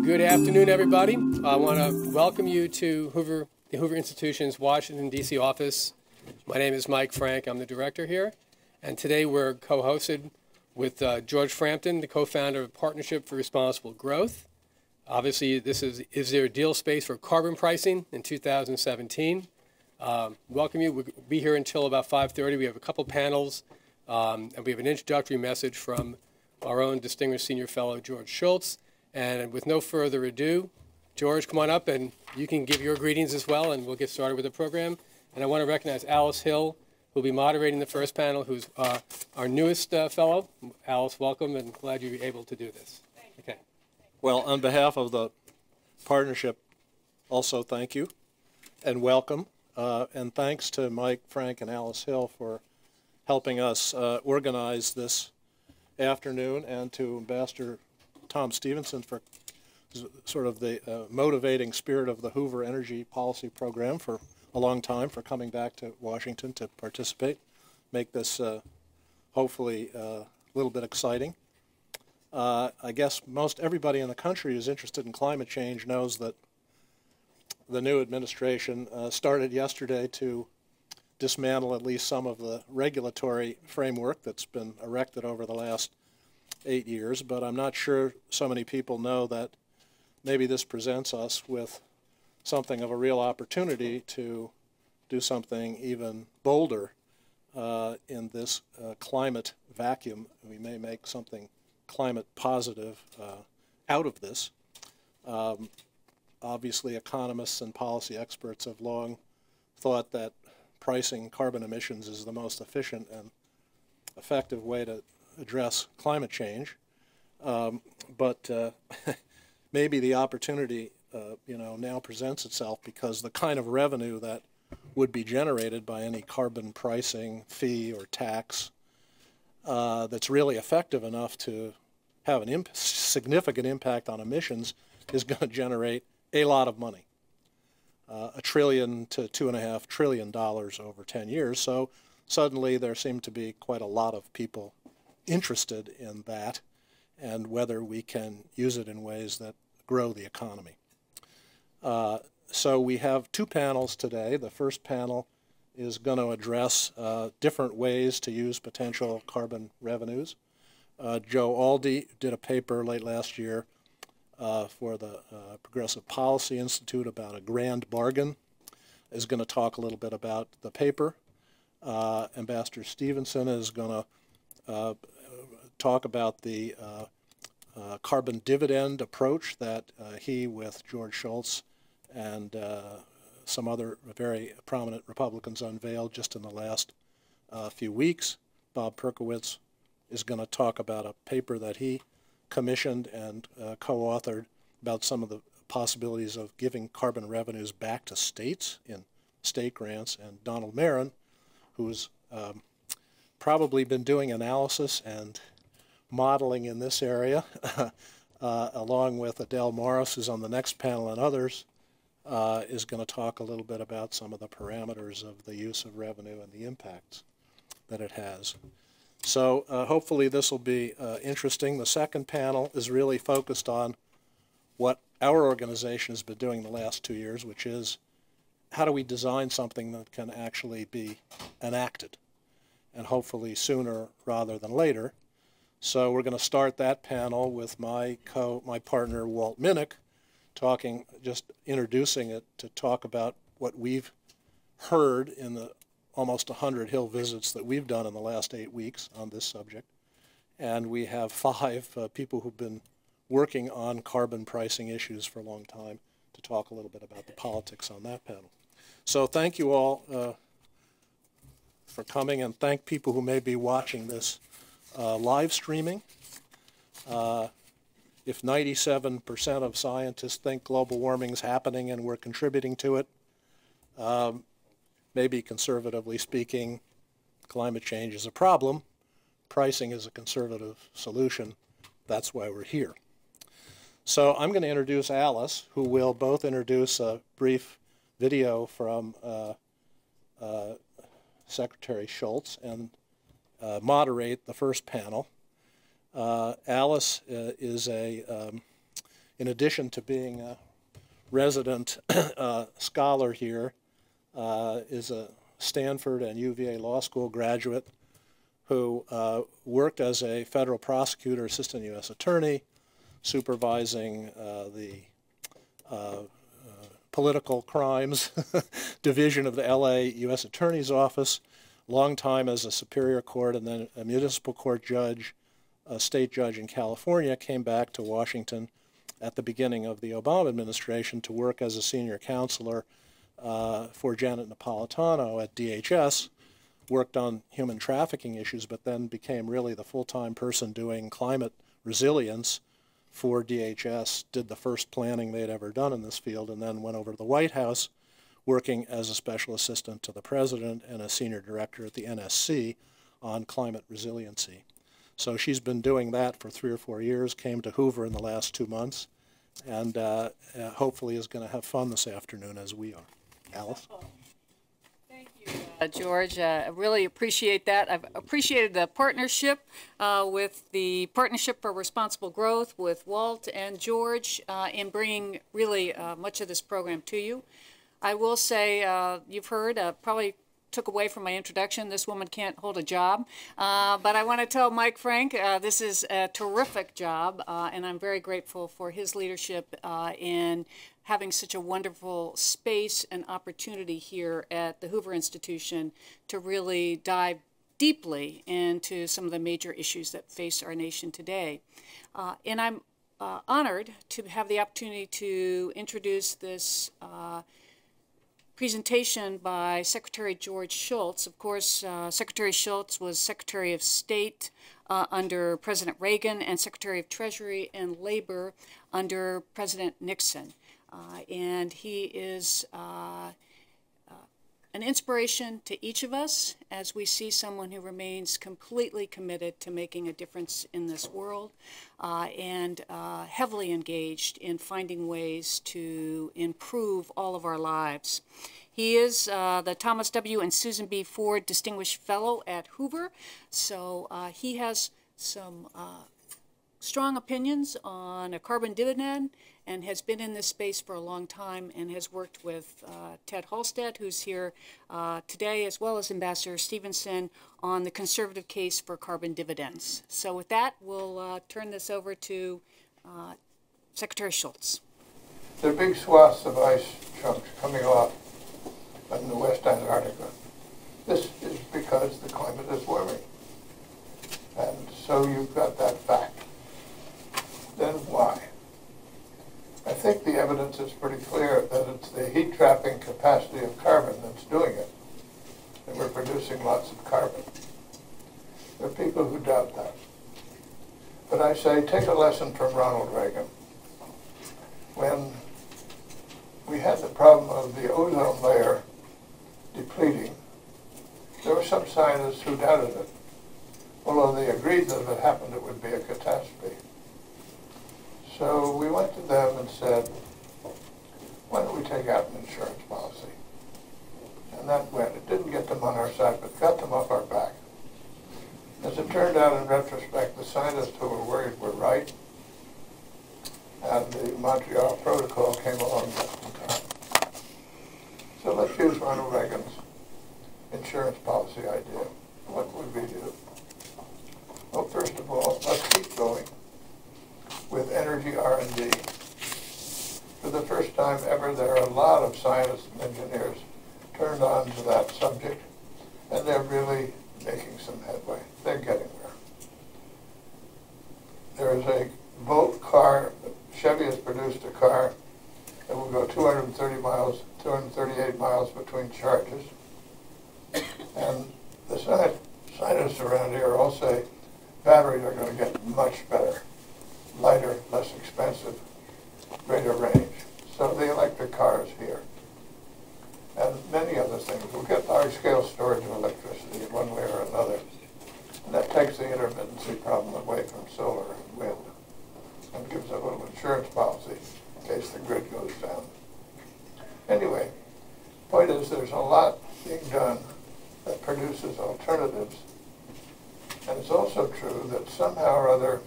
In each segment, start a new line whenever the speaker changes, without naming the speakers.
Good afternoon, everybody. I want to welcome you to the Hoover Institution's Washington, D.C. office. My name is Mike Franc. I'm the director here. And today we're co-hosted with George Frampton, the co-founder of Partnership for Responsible Growth. Obviously, this is there a deal space for carbon pricing in 2017? Welcome you. We'll be here until about 5:30. We have a couple panels, and we have an introductory message from our own distinguished senior fellow, George Shultz. And with no further ado, George, come on up, and you can give your greetings as well, and we'll get started with the program. And I want to recognize Alice Hill, who will be moderating the first panel, who's our newest fellow. Alice, welcome, and glad you're able to do this. Okay.
Well, on behalf of the partnership, also thank you and welcome. And thanks to Mike Franc and Alice Hill for helping us organize this afternoon, and to Ambassador Tom Stevenson for sort of the motivating spirit of the Hoover Energy Policy Program for a long time, for coming back to Washington to participate, make this hopefully a little bit exciting. I guess most everybody in the country who's interested in climate change knows that the new administration started yesterday to dismantle at least some of the regulatory framework that's been erected over the last 8 years, but I'm not sure so many people know that maybe this presents us with something of a real opportunity to do something even bolder in this climate vacuum. We may make something climate positive out of this. Obviously, economists and policy experts have long thought that pricing carbon emissions is the most efficient and effective way to address climate change, but maybe the opportunity, now presents itself, because the kind of revenue that would be generated by any carbon pricing fee or tax that's really effective enough to have a significant impact on emissions is going to generate a lot of money, $1 trillion to $2.5 trillion over 10 years. So suddenly there seem to be quite a lot of people interested in that, and whether we can use it in ways that grow the economy. So we have two panels today. The first panel is going to address different ways to use potential carbon revenues. Joe Aldi did a paper late last year for the Progressive Policy Institute about a grand bargain. Is going to talk a little bit about the paper. Ambassador Stevenson is going to talk about the carbon dividend approach that he, with George Shultz and some other very prominent Republicans, unveiled just in the last few weeks. Bob Perkowitz is going to talk about a paper that he commissioned and co-authored about some of the possibilities of giving carbon revenues back to states in state grants. And Donald Marron, who's probably been doing analysis and modeling in this area, along with Adele Morris, who's on the next panel, and others, is going to talk a little bit about some of the parameters of the use of revenue and the impacts that it has. So hopefully this will be interesting. The second panel is really focused on what our organization has been doing the last 2 years, which is how do we design something that can actually be enacted, and hopefully sooner rather than later. So we're going to start that panel with my partner, Walt Minnick, introducing it to talk about what we've heard in the almost 100 Hill visits that we've done in the last 8 weeks on this subject. And we have 5 people who've been working on carbon pricing issues for a long time to talk a little bit about the politics on that panel. So thank you all for coming, and thank people who may be watching this live streaming. If 97% of scientists think global warming is happening and we're contributing to it, maybe conservatively speaking, climate change is a problem. Pricing is a conservative solution. That's why we're here. So I'm going to introduce Alice, who will both introduce a brief video from Secretary Shultz and moderate the first panel. Alice is a in addition to being a resident scholar here, is a Stanford and UVA Law School graduate who worked as a federal prosecutor, assistant U.S. attorney, supervising the political crimes division of the LA U.S. Attorney's Office, long time as a Superior Court and then a municipal court judge, a state judge in California, came back to Washington at the beginning of the Obama administration to work as a senior counselor for Janet Napolitano at DHS, worked on human trafficking issues, but then became really the full-time person doing climate resilience for DHS, did the first planning they'd ever done in this field, and then went over to the White House working as a special assistant to the president and a senior director at the NSC on climate resiliency. So she's been doing that for 3 or 4 years, came to Hoover in the last 2 months, and hopefully is going to have fun this afternoon as we are. Alice?
Thank you, George. I really appreciate that. I've appreciated the partnership with the Partnership for Responsible Growth with Walt and George in bringing really much of this program to you. I will say, you've heard, probably took away from my introduction, this woman can't hold a job. But I want to tell Mike Franc, this is a terrific job, and I'm very grateful for his leadership in having such a wonderful space and opportunity here at the Hoover Institution to really dive deeply into some of the major issues that face our nation today. And I'm honored to have the opportunity to introduce this presentation by Secretary George Shultz. Of course, Secretary Shultz was Secretary of State under President Reagan and Secretary of Treasury and Labor under President Nixon. And he is an inspiration to each of us as we see someone who remains completely committed to making a difference in this world and heavily engaged in finding ways to improve all of our lives. He is the Thomas W. and Susan B. Ford Distinguished Fellow at Hoover, so he has some strong opinions on a carbon dividend and has been in this space for a long time and has worked with Ted Halstead, who's here today, as well as Ambassador Stevenson on the conservative case for carbon dividends. So with that, we'll turn this over to Secretary Shultz.
There are big swaths of ice chunks coming off in the West Antarctica. This is because the climate is warming. And so you've got that fact. Then why? I think the evidence is pretty clear that it's the heat-trapping capacity of carbon that's doing it. And we're producing lots of carbon. There are people who doubt that. But I say, take a lesson from Ronald Reagan. When we had the problem of the ozone layer depleting, there were some scientists who doubted it, although they agreed that if it happened, it would be a catastrophe. So we went to them and said, why don't we take out an insurance policy? And that went. It didn't get them on our side, but got them off our back. As it turned out, in retrospect, the scientists who were worried were right, and the Montreal Protocol came along just in time. So let's use Ronald Reagan's insurance policy idea. What would we do? Well, first of all, let's keep going with energy R&D. For the first time ever, there are a lot of scientists and engineers turned on to that subject, and they're really making some headway. They're getting there. There is a Volt car. Chevy has produced a car that will go 238 miles between charges. And the scientists around here all say batteries are going to get much better, lighter, less expensive, greater range. So the electric car is here. And many other things. We'll get large-scale storage of electricity in one way or another. And that takes the intermittency problem away from solar and wind and gives a little insurance policy in case the grid goes down. Anyway, point is there's a lot being done that produces alternatives. And it's also true that somehow or other,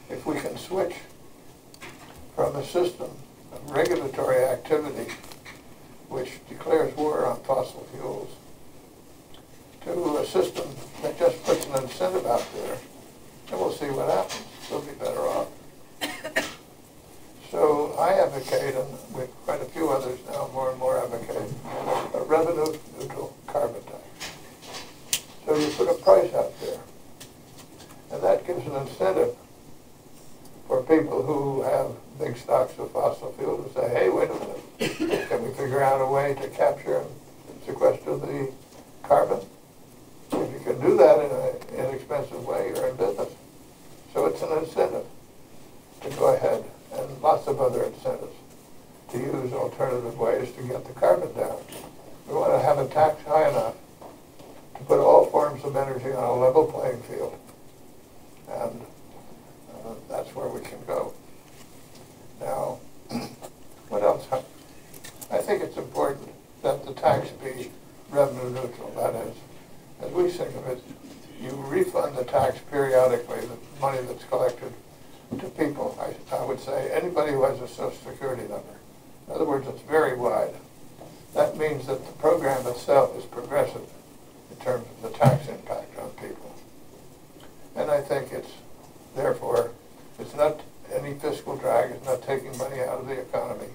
if we can switch from a system of regulatory activity which declares war on fossil fuels to a system that just puts an incentive out there, and we'll see what happens. We'll be better off. So I advocate, and with quite a few others now more and more advocate, a revenue-neutral carbon tax. So you put a price out there, and that gives an incentive for people who have big stocks of fossil fuels to say, hey, wait a minute, can we figure out a way to capture and sequester the carbon? If you can do that in an inexpensive way, you're in business. So it's an incentive to go ahead, and lots of other incentives to use alternative ways to get the carbon down. We want to have a tax high enough to put all forms of energy on a level playing field. And that's where we can go. Now, what else? I think it's important that the tax be revenue neutral. That is, as we think of it, you refund the tax periodically, the money that's collected, to people. I would say anybody who has a Social Security number. In other words, it's very wide. That means that the program itself is progressive in terms of the tax impact on people. And I think it's, therefore, it's not any fiscal drag, it's not taking money out of the economy.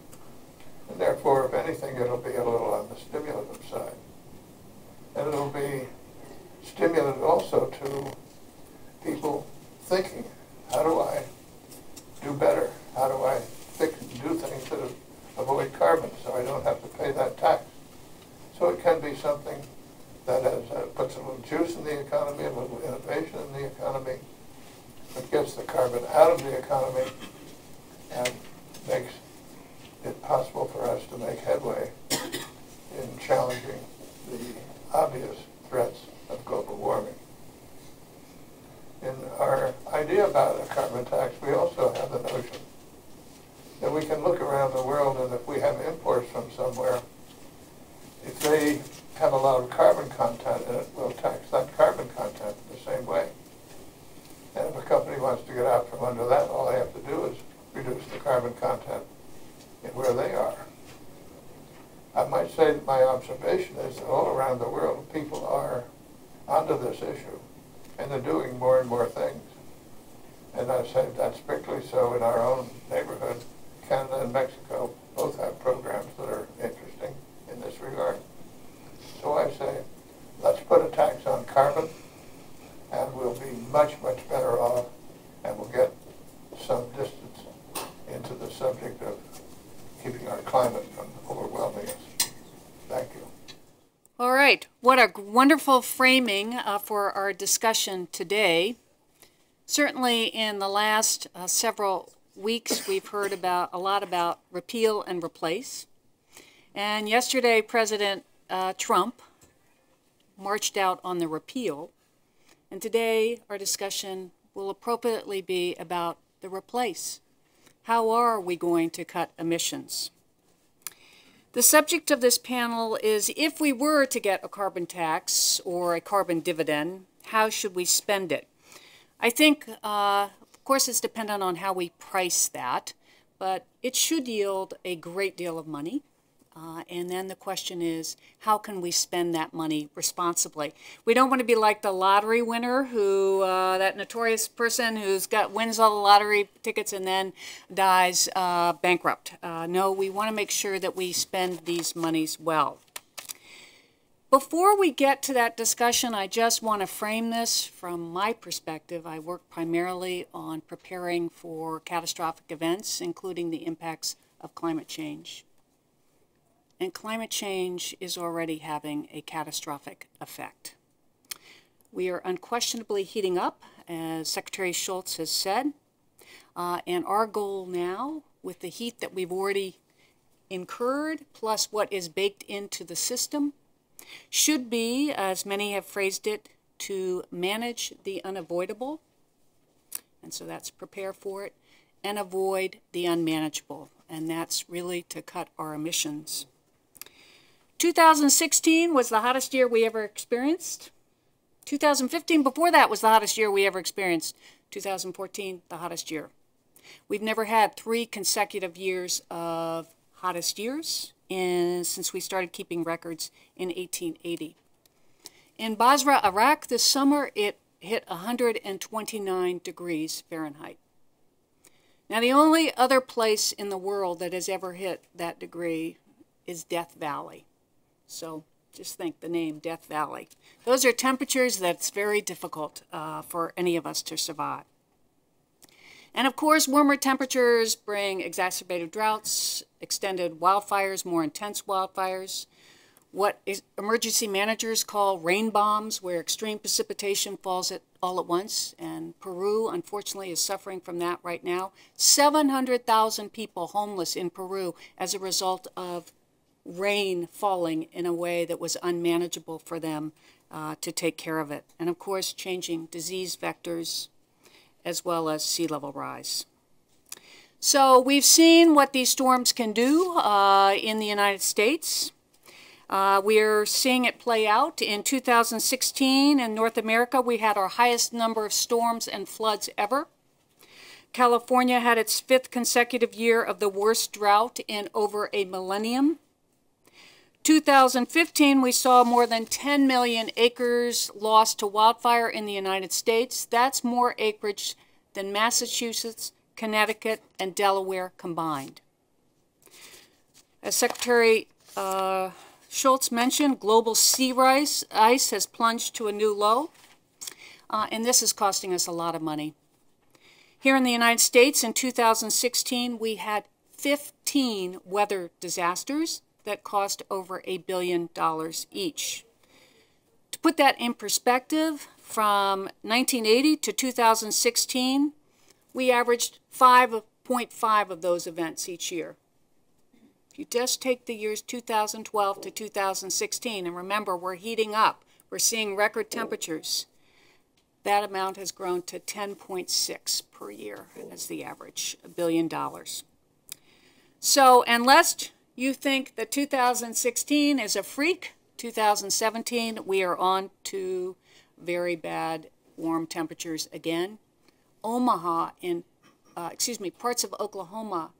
And therefore, if anything, it'll be a little on the stimulative side. And it'll be stimulative also to people thinking, how do I do better? How do I do things that avoid carbon so I don't have to pay that tax? So it can be something that puts a little juice in the economy, a little innovation in the economy, that gets the carbon out of the economy and makes it possible for us to make headway in challenging the obvious threats of global warming. In our idea about a carbon tax, we also have the notion that we can look around the world, and if we have imports from somewhere, if they have a lot of carbon content in it, we'll tax that carbon content the same way. And if a company wants to get out from under that, all they have to do is reduce the carbon content in where they are. I might say that my observation is that all around the world, people are onto this issue, and they're doing more and more things. And I say that's particularly so in our own neighborhood. Canada and Mexico both have programs that are interesting in this regard. So I say, let's put a tax on carbon, and we'll be much, much better off, and we'll get some distance into the subject of keeping our climate from overwhelming us. Thank you.
All right. What a wonderful framing for our discussion today. Certainly in the last several weeks, we've heard a lot about repeal and replace. And yesterday, President Trump marched out on the repeal. And today, our discussion will appropriately be about the replace. How are we going to cut emissions? The subject of this panel is, if we were to get a carbon tax or a carbon dividend, how should we spend it? I think, of course, it's dependent on how we price that, but it should yield a great deal of money. And then the question is, how can we spend that money responsibly? We don't want to be like the lottery winner, who that notorious person who's wins all the lottery tickets and then dies bankrupt. No, we want to make sure that we spend these monies well. Before we get to that discussion, I just want to frame this from my perspective. I work primarily on preparing for catastrophic events, including the impacts of climate change. And climate change is already having a catastrophic effect. We are unquestionably heating up, as Secretary Shultz has said, and our goal now, with the heat that we've already incurred, plus what is baked into the system, should be, as many have phrased it, to manage the unavoidable, and so that's prepare for it, and avoid the unmanageable, and that's really to cut our emissions. 2016 was the hottest year we ever experienced. 2015, before that, was the hottest year we ever experienced. 2014, the hottest year. We've never had 3 consecutive years of hottest years since we started keeping records in 1880. In Basra, Iraq, this summer it hit 129 degrees Fahrenheit. Now, the only other place in the world that has ever hit that degree is Death Valley. So just think the name Death Valley. Those are temperatures that's very difficult for any of us to survive. And of course, warmer temperatures bring exacerbated droughts, extended wildfires, more intense wildfires, what emergency managers call rain bombs, where extreme precipitation falls all at once. And Peru, unfortunately, is suffering from that right now. 700,000 people homeless in Peru as a result of rain falling in a way that was unmanageable for them to take care of it. And of course, changing disease vectors as well as sea level rise. So we've seen what these storms can do in the United States. We're seeing it play out. In 2016 in North America, we had our highest number of storms and floods ever. California had its 5th consecutive year of the worst drought in over a millennium. 2015, we saw more than 10 million acres lost to wildfire in the United States. That's more acreage than Massachusetts, Connecticut, and Delaware combined. As Secretary Shultz mentioned, global sea ice has plunged to a new low, and this is costing us a lot of money. Here in the United States in 2016, we had 15 weather disasters that cost over $1 billion each. To put that in perspective, from 1980 to 2016, we averaged 5.5 of those events each year. If you just take the years 2012 to 2016, and remember, we're heating up, we're seeing record temperatures, that amount has grown to 10.6 per year as the average, $1 billion. So unless you think that 2016 is a freak, 2017, we are on to very bad warm temperatures again. Parts of Oklahoma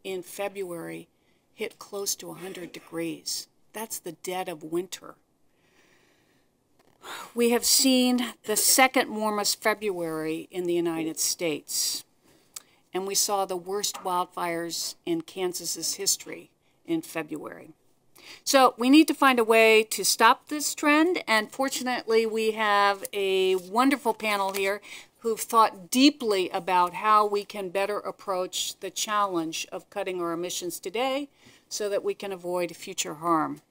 in February hit close to 100 degrees. That's the dead of winter. We have seen the 2nd warmest February in the United States, and we saw the worst wildfires in Kansas's history in February. So we need to find a way to stop this trend, and fortunately we have a wonderful panel here who've thought deeply about how we can better approach the challenge of cutting our emissions today so that we can avoid future harm.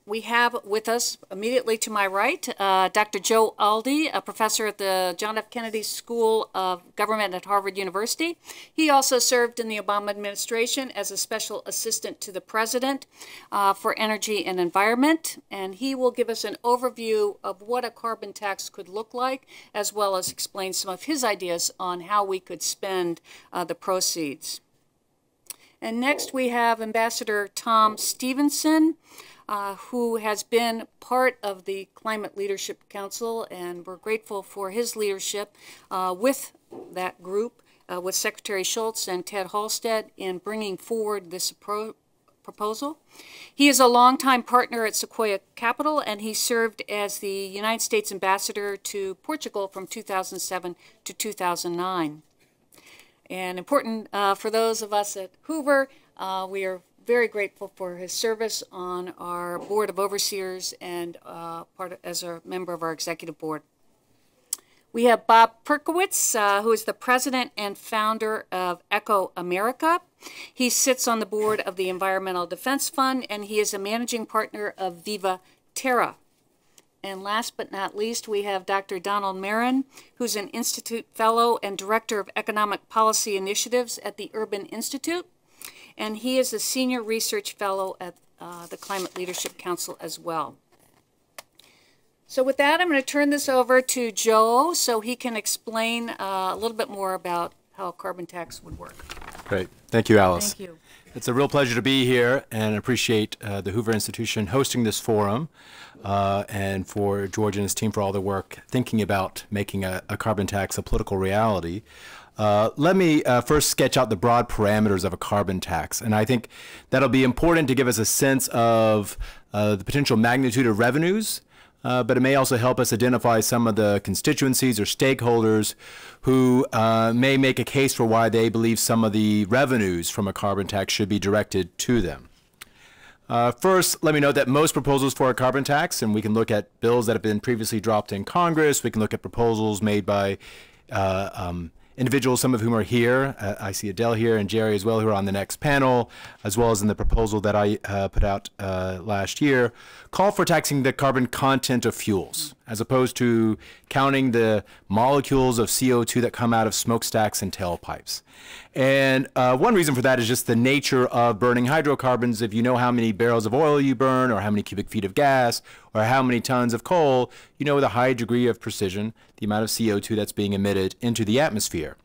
We have with us, immediately to my right, Dr. Joe Aldi, a professor at the John F. Kennedy School of Government at Harvard University. He also served in the Obama administration as a special assistant to the president for energy and environment, and he will give us an overview of what a carbon tax could look like, as well as explain some of his ideas on how we could spend the proceeds. And next we have Ambassador Tom Stevenson, who has been part of the Climate Leadership Council, and we're grateful for his leadership with that group, with Secretary Shultz and Ted Halstead in bringing forward this proposal. He is a longtime partner at Sequoia Capital, and he served as the United States Ambassador to Portugal from 2007 to 2009. And important for those of us at Hoover, we are very grateful for his service on our Board of Overseers and as a member of our Executive Board. We have Bob Perkowitz, who is the president and founder of Eco America. He sits on the board of the Environmental Defense Fund, and he is a managing partner of Viva Terra. And last but not least, we have Dr. Donald Marron, who's an Institute Fellow and Director of Economic Policy Initiatives at the Urban Institute. And he is a Senior Research Fellow at the Climate Leadership Council as well. So with that, I'm going to turn this over to Joe so he can explain a little bit more about how a carbon tax would work.
Great. Thank you, Alice.
Thank you.
It's a real pleasure to be here, and appreciate the Hoover Institution hosting this forum, and for George and his team for all their work thinking about making a carbon tax a political reality. Let me first sketch out the broad parameters of a carbon tax, and I think that'll be important to give us a sense of the potential magnitude of revenues, but it may also help us identify some of the constituencies or stakeholders who may make a case for why they believe some of the revenues from a carbon tax should be directed to them. First, let me note that most proposals for a carbon tax, and we can look at bills that have been previously dropped in Congress, we can look at proposals made by individuals, some of whom are here. I see Adele here and Jerry as well, who are on the next panel, as well as in the proposal that I put out last year, call for taxing the carbon content of fuels, as opposed to counting the molecules of CO2 that come out of smokestacks and tailpipes. And one reason for that is just the nature of burning hydrocarbons. If you know how many barrels of oil you burn, or how many cubic feet of gas, or how many tons of coal, you know with a high degree of precision the amount of CO2 that's being emitted into the atmosphere.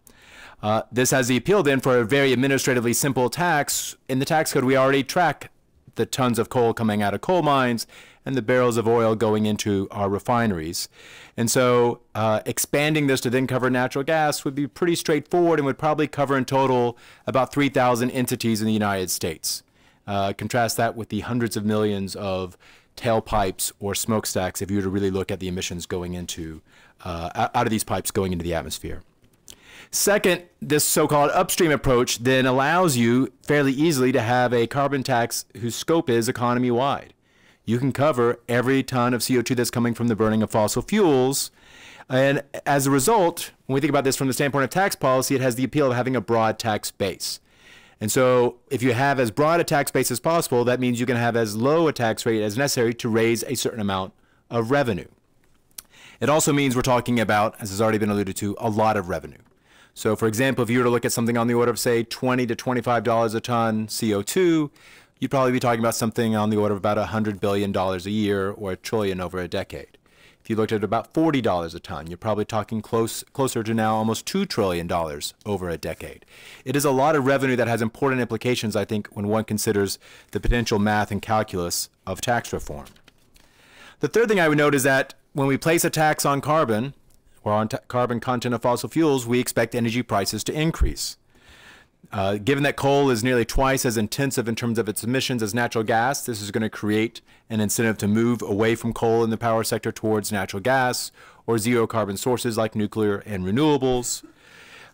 This has the appeal then for a very administratively simple tax. In the tax code, we already track the tons of coal coming out of coal mines and the barrels of oil going into our refineries. And so expanding this to then cover natural gas would be pretty straightforward and would probably cover in total about 3,000 entities in the United States. Contrast that with the hundreds of millions of tailpipes or smokestacks if you were to really look at the emissions going into, out of these pipes going into the atmosphere. Second, this so-called upstream approach then allows you fairly easily to have a carbon tax whose scope is economy-wide. You can cover every ton of CO2 that's coming from the burning of fossil fuels. And as a result, when we think about this from the standpoint of tax policy, it has the appeal of having a broad tax base. And so if you have as broad a tax base as possible, that means you can have as low a tax rate as necessary to raise a certain amount of revenue. It also means we're talking about, as has already been alluded to, a lot of revenue. So for example, if you were to look at something on the order of, say, $20 to $25 a ton CO2, you'd probably be talking about something on the order of about $100 billion a year, or $1 trillion over a decade. If you looked at about $40 a ton, you're probably talking closer to now almost $2 trillion over a decade. It is a lot of revenue that has important implications, I think, when one considers the potential math and calculus of tax reform. The third thing I would note is that when we place a tax on carbon, or on carbon content of fossil fuels, we expect energy prices to increase. Given that coal is nearly twice as intensive in terms of its emissions as natural gas, this is going to create an incentive to move away from coal in the power sector towards natural gas or zero carbon sources like nuclear and renewables.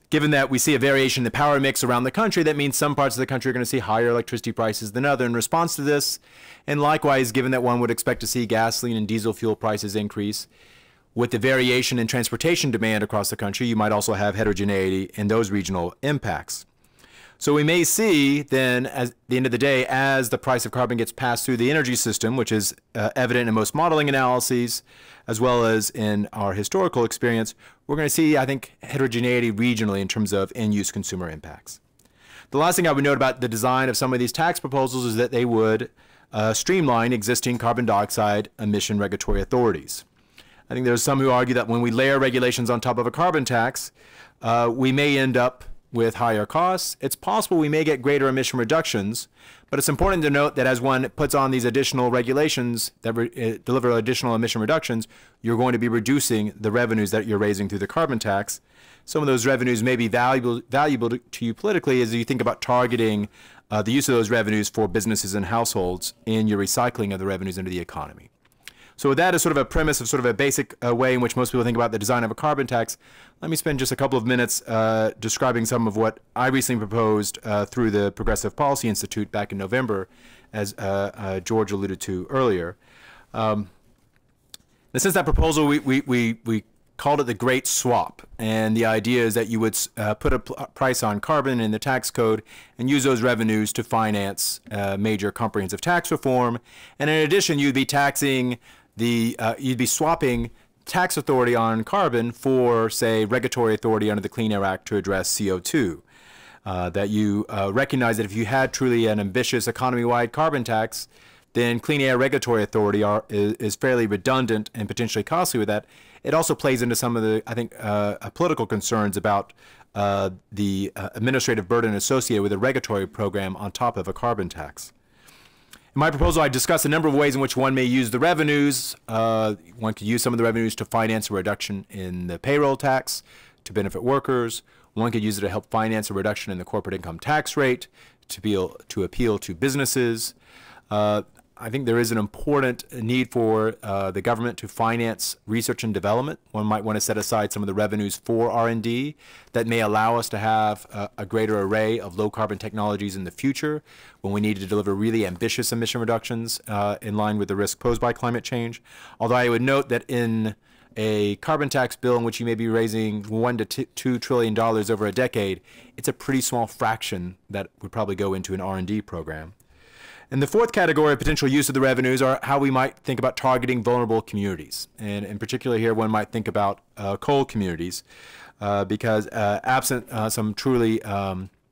Given that we see a variation in the power mix around the country, that means some parts of the country are going to see higher electricity prices than others in response to this. And likewise, given that one would expect to see gasoline and diesel fuel prices increase, with the variation in transportation demand across the country, you might also have heterogeneity in those regional impacts. So we may see then, at the end of the day, as the price of carbon gets passed through the energy system, which is evident in most modeling analyses, as well as in our historical experience, we're going to see, I think, heterogeneity regionally in terms of end-use consumer impacts. The last thing I would note about the design of some of these tax proposals is that they would streamline existing carbon dioxide emission regulatory authorities. I think there's some who argue that when we layer regulations on top of a carbon tax, we may end up with higher costs. It's possible we may get greater emission reductions, but it's important to note that as one puts on these additional regulations that deliver additional emission reductions, you're going to be reducing the revenues that you're raising through the carbon tax. Some of those revenues may be valuable to you politically as you think about targeting the use of those revenues for businesses and households in your recycling of the revenues into the economy. So with that as sort of a premise of sort of a basic way in which most people think about the design of a carbon tax, let me spend just a couple of minutes describing some of what I recently proposed through the Progressive Policy Institute back in November, as George alluded to earlier. Since that proposal, we called it the Great Swap, and the idea is that you would put a price on carbon in the tax code and use those revenues to finance major comprehensive tax reform. And in addition, you'd be taxing you'd be swapping tax authority on carbon for, say, regulatory authority under the Clean Air Act to address CO2. That you recognize that if you had truly an ambitious economy-wide carbon tax, then Clean Air Regulatory Authority is fairly redundant and potentially costly with that. it also plays into some of the, I think, political concerns about the administrative burden associated with a regulatory program on top of a carbon tax. In my proposal, I discuss a number of ways in which one may use the revenues. One could use some of the revenues to finance a reduction in the payroll tax to benefit workers. One could use it to help finance a reduction in the corporate income tax rate to appeal to businesses. I think there is an important need for the government to finance research and development. One might want to set aside some of the revenues for R&D that may allow us to have a greater array of low-carbon technologies in the future when we need to deliver really ambitious emission reductions in line with the risk posed by climate change. Although I would note that in a carbon tax bill in which you may be raising $1 to $2 trillion over a decade, it's a pretty small fraction that would probably go into an R&D program. And the fourth category of potential use of the revenues are how we might think about targeting vulnerable communities. And in particular here, one might think about coal communities because absent some truly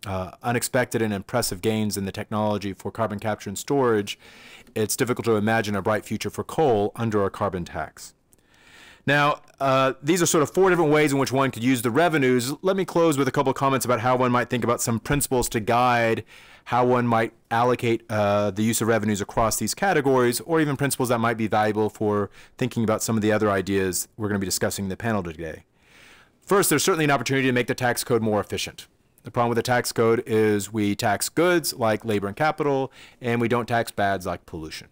unexpected and impressive gains in the technology for carbon capture and storage, it's difficult to imagine a bright future for coal under a carbon tax. Now, these are sort of four different ways in which one could use the revenues. Let me close with a couple of comments about how one might think about some principles to guide how one might allocate the use of revenues across these categories, or even principles that might be valuable for thinking about some of the other ideas we're going to be discussing in the panel today. First, there's certainly an opportunity to make the tax code more efficient. The problem with the tax code is we tax goods like labor and capital, and we don't tax bads like pollution.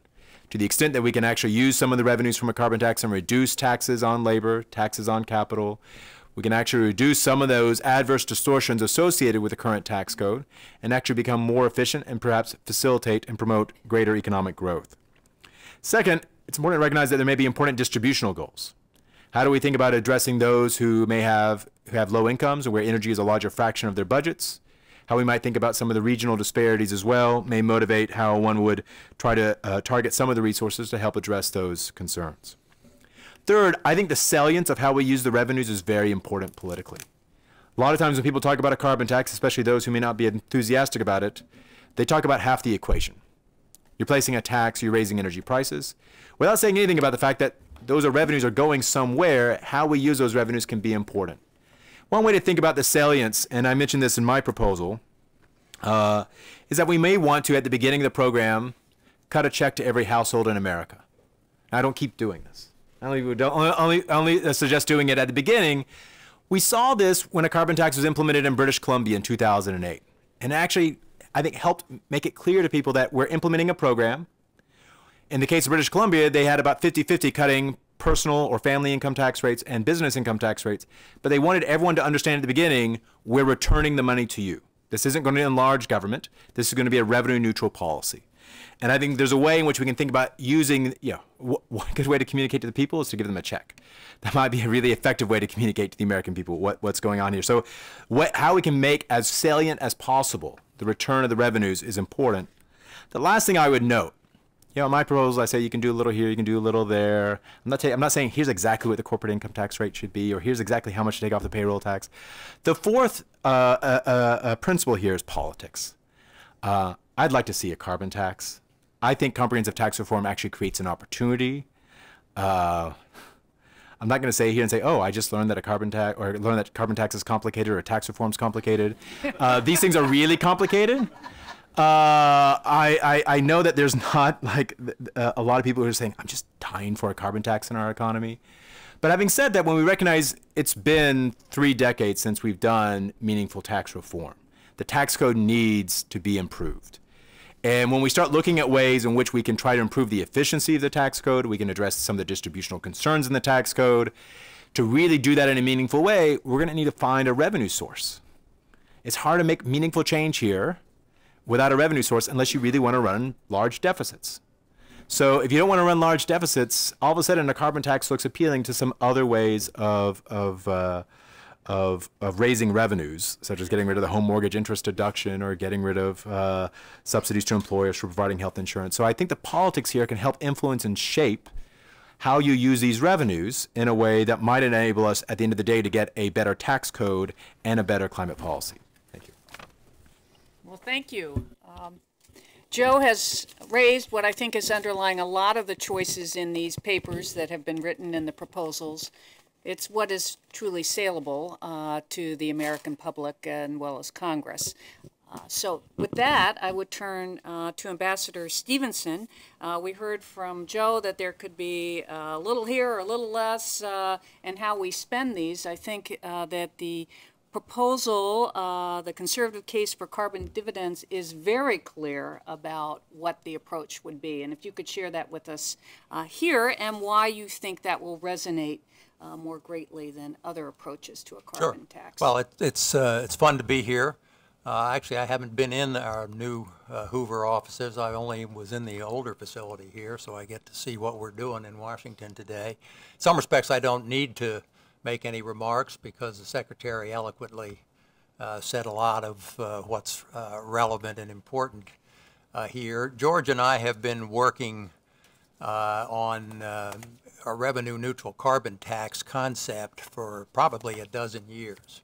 To the extent that we can actually use some of the revenues from a carbon tax and reduce taxes on labor, taxes on capital, we can actually reduce some of those adverse distortions associated with the current tax code and actually become more efficient and perhaps facilitate and promote greater economic growth. Second, it's important to recognize that there may be important distributional goals. How do we think about addressing those who have low incomes and where energy is a larger fraction of their budgets? How we might think about some of the regional disparities as well may motivate how one would try to target some of the resources to help address those concerns. Third, I think the salience of how we use the revenues is very important politically. A lot of times when people talk about a carbon tax, especially those who may not be enthusiastic about it, they talk about half the equation. You're placing a tax, you're raising energy prices, without saying anything about the fact that those revenues are going somewhere. How we use those revenues can be important. One way to think about the salience, and I mentioned this in my proposal, is that we may want to, at the beginning of the program, cut a check to every household in America. I don't keep doing this. I only suggest doing it at the beginning. We saw this when a carbon tax was implemented in British Columbia in 2008. And actually, I think helped make it clear to people that we're implementing a program. In the case of British Columbia, they had about 50-50 cutting personal or family income tax rates and business income tax rates. But they wanted everyone to understand at the beginning, we're returning the money to you. This isn't going to enlarge government. This is going to be a revenue neutral policy. And I think there's a way in which we can think about using, one good way to communicate to the people is to give them a check. That might be a really effective way to communicate to the American people what's going on here. So how we can make as salient as possible the return of the revenues is important. The last thing I would note, in my proposal, I say you can do a little here, you can do a little there. I'm not saying here's exactly what the corporate income tax rate should be, or here's exactly how much to take off the payroll tax. The fourth principle here is politics. I'd like to see a carbon tax. I think comprehensive tax reform actually creates an opportunity. I'm not going to say here and say, oh, I just learned that a carbon tax, or learned that carbon tax is complicated or tax reform is complicated. These things are really complicated. I know that there's not a lot of people who are saying, I'm just dying for a carbon tax in our economy. But having said that, when we recognize it's been 3 decades since we've done meaningful tax reform, the tax code needs to be improved. And when we start looking at ways in which we can try to improve the efficiency of the tax code, we can address some of the distributional concerns in the tax code. To really do that in a meaningful way, we're going to need to find a revenue source. It's hard to make meaningful change here without a revenue source unless you really want to run large deficits. So if you don't want to run large deficits, all of a sudden a carbon tax looks appealing to some other ways of raising revenues, such as getting rid of the home mortgage interest deduction or getting rid of subsidies to employers for providing health insurance. So I think the politics here can help influence and shape how you use these revenues in a way that might enable us at the end of the day to get a better tax code and a better climate policy. Thank you.
Well, thank you. Joe has raised what I think is underlying a lot of the choices in these papers that have been written in the proposals. It's what is truly saleable to the American public and well as Congress. So with that, I would turn to Ambassador Stevenson. We heard from Joe that there could be a little here or a little less and how we spend these. I think that the proposal, the conservative case for carbon dividends, is very clear about what the approach would be. And if you could share that with us here and why you think that will resonate more greatly than other approaches to a carbon tax.
Well, it's fun to be here. Actually, I haven't been in our new Hoover offices. I only was in the older facility here, so I get to see what we're doing in Washington today. In some respects, I don't need to make any remarks because the Secretary eloquently said a lot of what's relevant and important here. George and I have been working on a revenue-neutral carbon tax concept for probably a dozen years.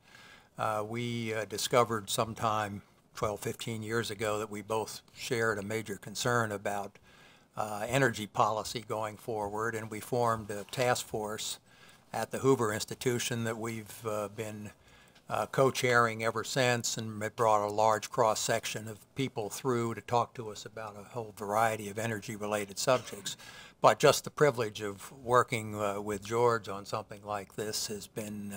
We discovered sometime 12, 15 years ago that we both shared a major concern about energy policy going forward, and we formed a task force at the Hoover Institution that we've been co-chairing ever since, and it brought a large cross-section of people through to talk to us about a whole variety of energy-related subjects. But just the privilege of working with George on something like this has been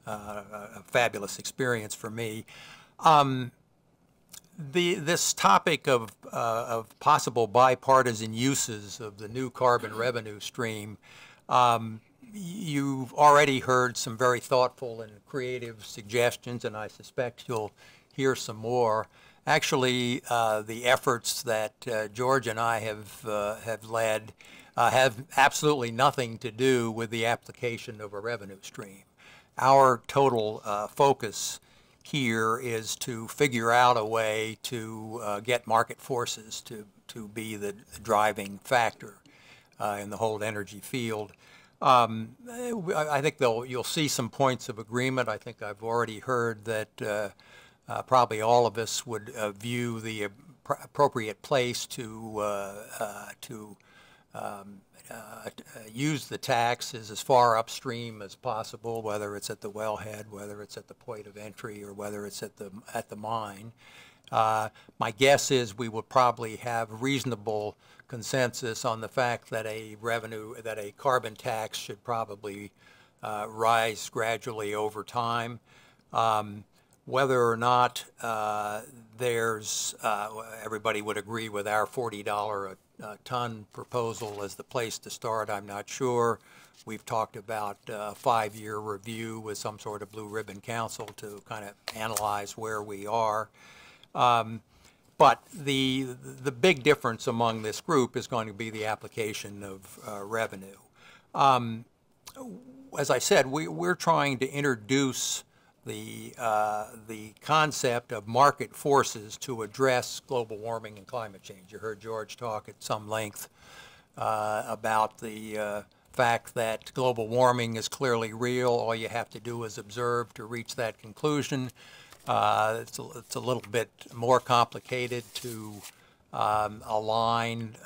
a fabulous experience for me. This topic of possible bipartisan uses of the new carbon revenue stream, you've already heard some very thoughtful and creative suggestions, and I suspect you'll hear some more. Actually, the efforts that George and I have led have absolutely nothing to do with the application of a revenue stream. Our total focus here is to figure out a way to get market forces to be the driving factor in the whole energy field. I think you'll see some points of agreement. I think I've already heard that probably all of us would view the appropriate place to use the tax is as far upstream as possible, whether it's at the wellhead, whether it's at the point of entry, or whether it's at the mine. My guess is we will probably have reasonable consensus on the fact that a carbon tax should probably rise gradually over time. Whether or not everybody would agree with our $40 a ton proposal as the place to start, I'm not sure. We've talked about a 5-year review with some sort of blue ribbon council to kind of analyze where we are. But the big difference among this group is going to be the application of revenue. As I said, we're trying to introduce the concept of market forces to address global warming and climate change. You heard George talk at some length about the fact that global warming is clearly real. All you have to do is observe to reach that conclusion. It's a little bit more complicated to align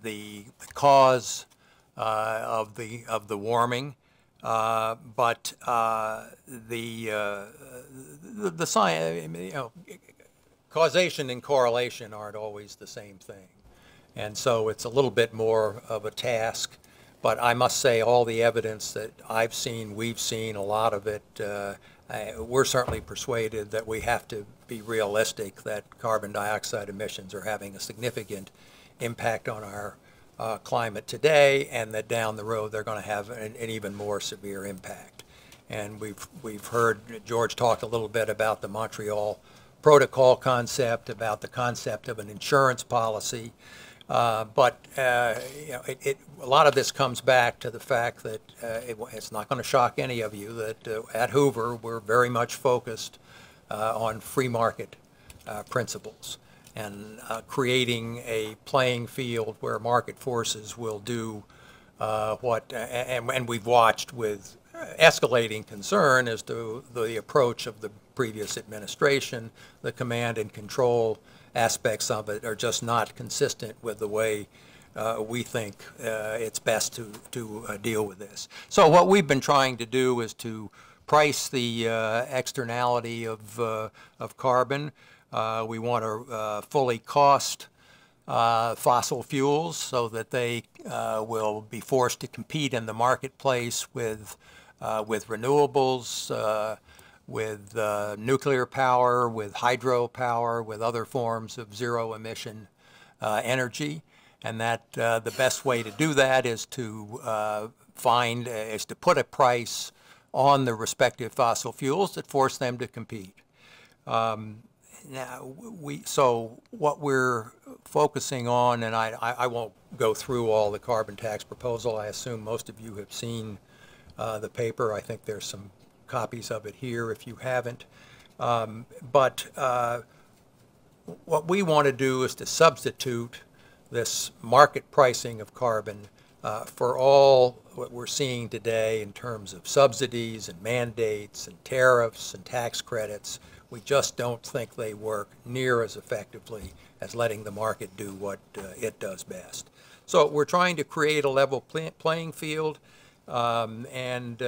the cause of the warming. But the science, causation and correlation aren't always the same thing, and so it's a little bit more of a task. But I must say, all the evidence that I've seen, we've seen, a lot of it, we're certainly persuaded that we have to be realistic that carbon dioxide emissions are having a significant impact on our climate today, and that down the road they're going to have an even more severe impact. And we've heard George talk a little bit about the Montreal Protocol concept, about the concept of an insurance policy, but a lot of this comes back to the fact that it's not going to shock any of you that at Hoover we're very much focused on free market principles, and creating a playing field where market forces will do and we've watched with escalating concern as to the approach of the previous administration. The command and control aspects of it are just not consistent with the way we think it's best to deal with this. So what we've been trying to do is to price the externality of carbon. We want to fully cost fossil fuels so that they will be forced to compete in the marketplace with renewables, with nuclear power, with hydropower, with other forms of zero emission energy. And that the best way to do that is to put a price on the respective fossil fuels that force them to compete. Now, so what we're focusing on, and I won't go through all the carbon tax proposal. I assume most of you have seen the paper. I think there's some copies of it here if you haven't. But what we want to do is to substitute this market pricing of carbon for all what we're seeing today in terms of subsidies and mandates and tariffs and tax credits. We just don't think they work near as effectively as letting the market do what it does best. So we're trying to create a level playing field, and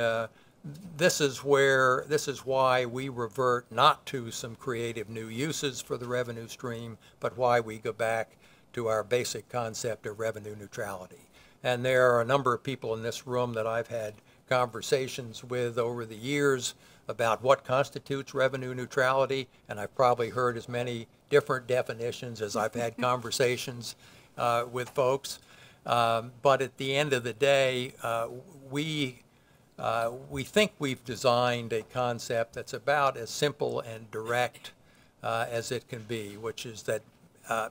this is why we revert not to some creative new uses for the revenue stream, but why we go back to our basic concept of revenue neutrality. And there are a number of people in this room that I've had conversations with over the years about what constitutes revenue neutrality, and I've probably heard as many different definitions as I've had conversations with folks. But at the end of the day, we think we've designed a concept that's about as simple and direct as it can be, which is that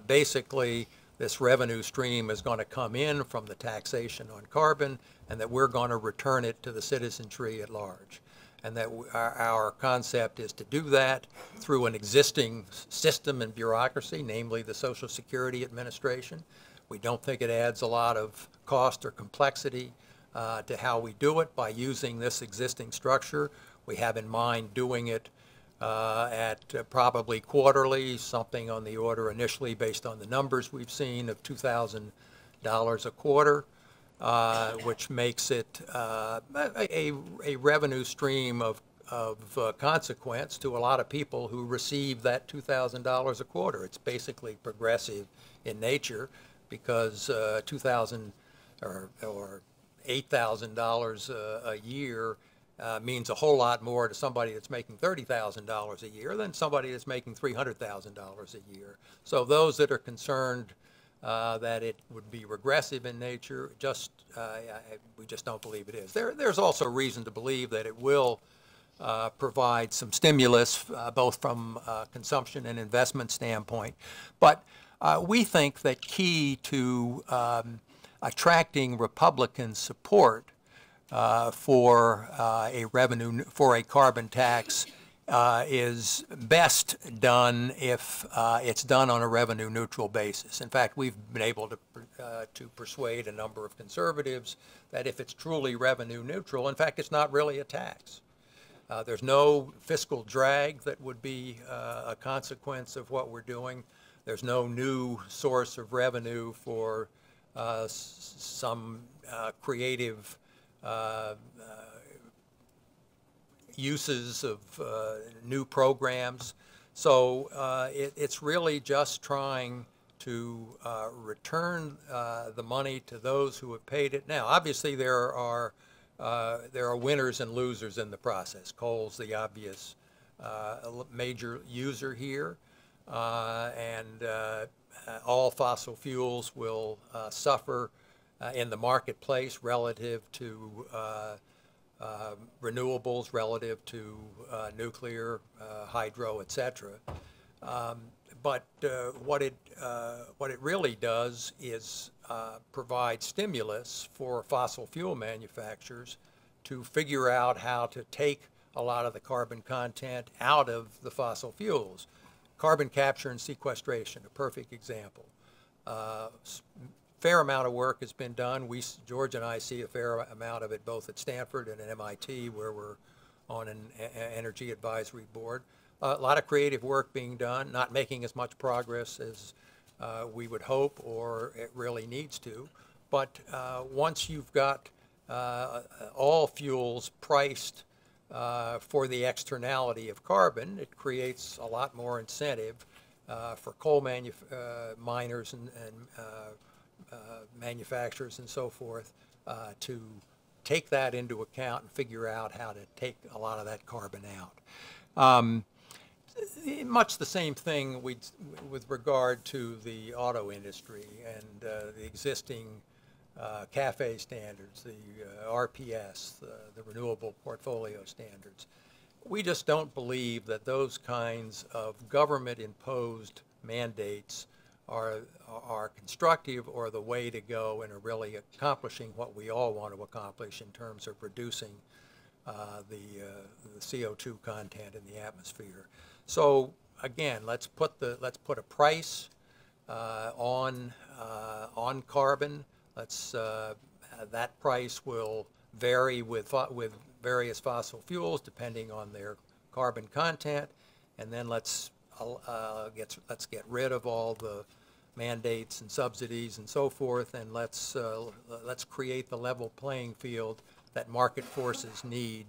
basically this revenue stream is going to come in from the taxation on carbon, and that we're going to return it to the citizenry at large. And that our concept is to do that through an existing system and bureaucracy, namely the Social Security Administration. We don't think it adds a lot of cost or complexity to how we do it by using this existing structure. We have in mind doing it at probably quarterly, something on the order initially based on the numbers we've seen of $2,000 a quarter. Which makes it a revenue stream of consequence to a lot of people who receive that $2,000 a quarter. It's basically progressive in nature because $2,000 or $8,000 a year means a whole lot more to somebody that's making $30,000 a year than somebody that's making $300,000 a year. So those that are concerned that it would be regressive in nature, we just don't believe it is. There's also reason to believe that it will provide some stimulus, both from a consumption and investment standpoint. But we think that key to attracting Republican support for a carbon tax is best done if it's done on a revenue neutral basis. In fact, we've been able to persuade a number of conservatives that if it's truly revenue neutral, in fact, it's not really a tax. There's no fiscal drag that would be a consequence of what we're doing. There's no new source of revenue for some creative uses of new programs. So it's really just trying to return the money to those who have paid it. Now, obviously, there are winners and losers in the process. Coal's the obvious major user here, and all fossil fuels will suffer in the marketplace relative to renewables, relative to nuclear, hydro, etc. But what it really does is provide stimulus for fossil fuel manufacturers to figure out how to take a lot of the carbon content out of the fossil fuels. Carbon capture and sequestration, a perfect example. Fair amount of work has been done. George and I see a fair amount of it both at Stanford and at MIT, where we're on an energy advisory board. A lot of creative work being done, not making as much progress as we would hope, or it really needs to. But once you've got all fuels priced for the externality of carbon, it creates a lot more incentive for coal miners and manufacturers and so forth to take that into account and figure out how to take a lot of that carbon out. Much the same thing with regard to the auto industry and the existing CAFE standards, the RPS, the renewable portfolio standards. We just don't believe that those kinds of government-imposed mandates are constructive or the way to go in really accomplishing what we all want to accomplish in terms of reducing the CO2 content in the atmosphere. So again, let's put a price on carbon. That price will vary with various fossil fuels depending on their carbon content, and then let's get rid of all the mandates and subsidies and so forth, and let's create the level playing field that market forces need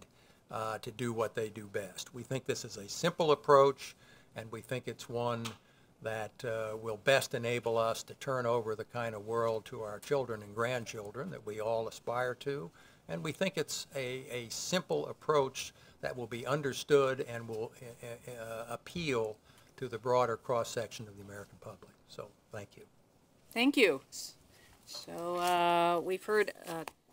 to do what they do best. We think this is a simple approach, and we think it's one that will best enable us to turn over the kind of world to our children and grandchildren that we all aspire to. And we think it's a simple approach that will be understood and will appeal to the broader cross-section of the American public. So thank you.
Thank you. So we've heard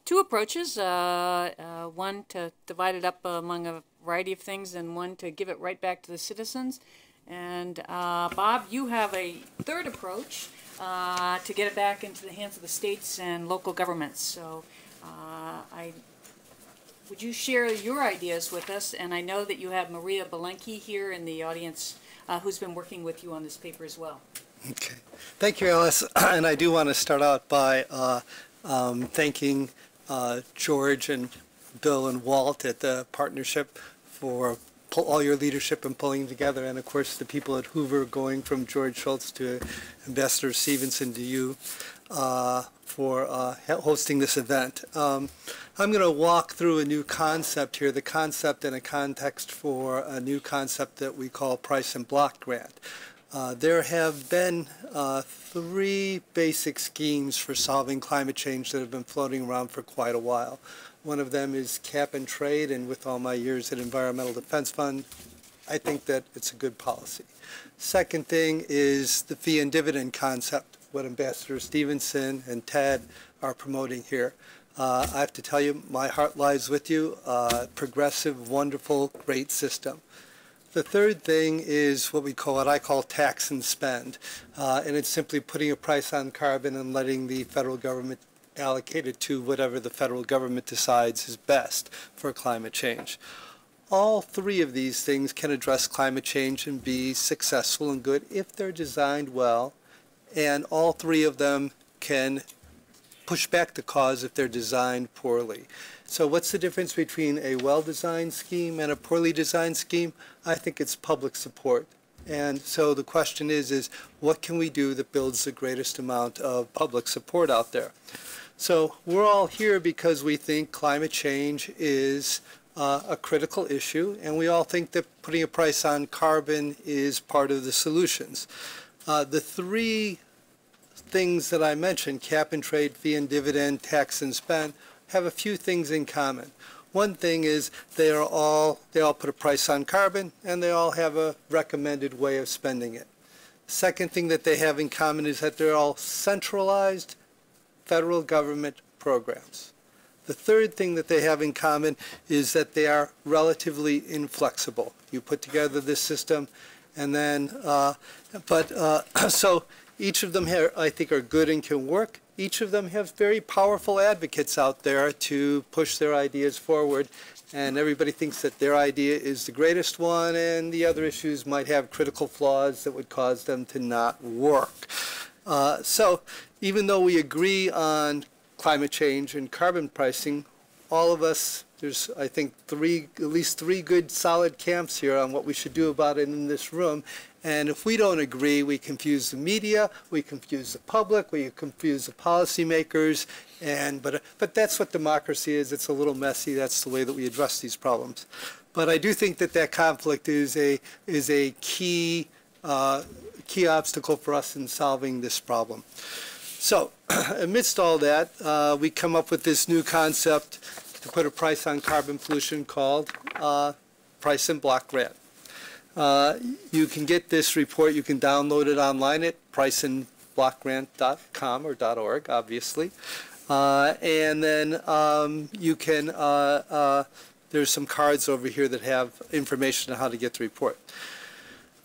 two approaches, one to divide it up among a variety of things and one to give it right back to the citizens. And Bob, you have a third approach to get it back into the hands of the states and local governments. So would you share your ideas with us? And I know that you have Maria Belenki here in the audience who's been working with you on this paper as well.
Okay. Thank you, Alice. And I do want to start out by thanking George and Bill and Walt at the partnership for all your leadership in pulling together, and of course the people at Hoover, going from George Shultz to Ambassador Stevenson to you, for hosting this event. I'm going to walk through a new concept here, the concept in a context for a new concept that we call price and block grant. There have been three basic schemes for solving climate change that have been floating around for quite a while. One of them is cap and trade, and with all my years at Environmental Defense Fund, I think that it's a good policy. Second thing is the fee and dividend concept, what Ambassador Stevenson and Ted are promoting here. I have to tell you, my heart lies with you. Progressive, wonderful, great system. The third thing is what I call tax and spend, and it's simply putting a price on carbon and letting the federal government allocate it to whatever the federal government decides is best for climate change. All three of these things can address climate change and be successful and good if they're designed well, and all three of them can push back the cause if they're designed poorly. So what's the difference between a well-designed scheme and a poorly designed scheme? I think it's public support. And so the question is what can we do that builds the greatest amount of public support out there? So we're all here because we think climate change is a critical issue, and we all think that putting a price on carbon is part of the solutions. The three things that I mentioned, cap and trade, fee and dividend, tax and spend, have a few things in common. One thing is they all put a price on carbon, and they all have a recommended way of spending it. Second thing that they have in common is that they're all centralized federal government programs. The third thing that they have in common is that they are relatively inflexible. You put together this system, and then, so each of them here, I think, are good and can work. Each of them have very powerful advocates out there to push their ideas forward, and everybody thinks that their idea is the greatest one, and the other issues might have critical flaws that would cause them to not work. So even though we agree on climate change and carbon pricing, all of us, there's, I think, at least three good solid camps here on what we should do about it in this room. And if we don't agree, we confuse the media, we confuse the public, we confuse the policymakers, but that's what democracy is. It's a little messy. That's the way that we address these problems. But I do think that conflict is a key obstacle for us in solving this problem. So, amidst all that, we come up with this new concept to put a price on carbon pollution called price and block grant. You can get this report, you can download it online at priceandblockgrant.com or .org, obviously. And then you can, there's some cards over here that have information on how to get the report.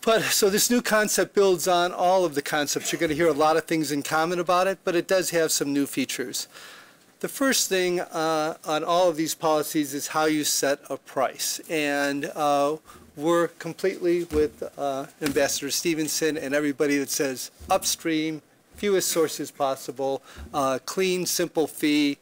But so this new concept builds on all of the concepts. You're going to hear a lot of things in common about it, but it does have some new features. The first thing on all of these policies is how you set a price. And we're completely with Ambassador Stevenson and everybody that says upstream, fewest sources possible, clean, simple fee,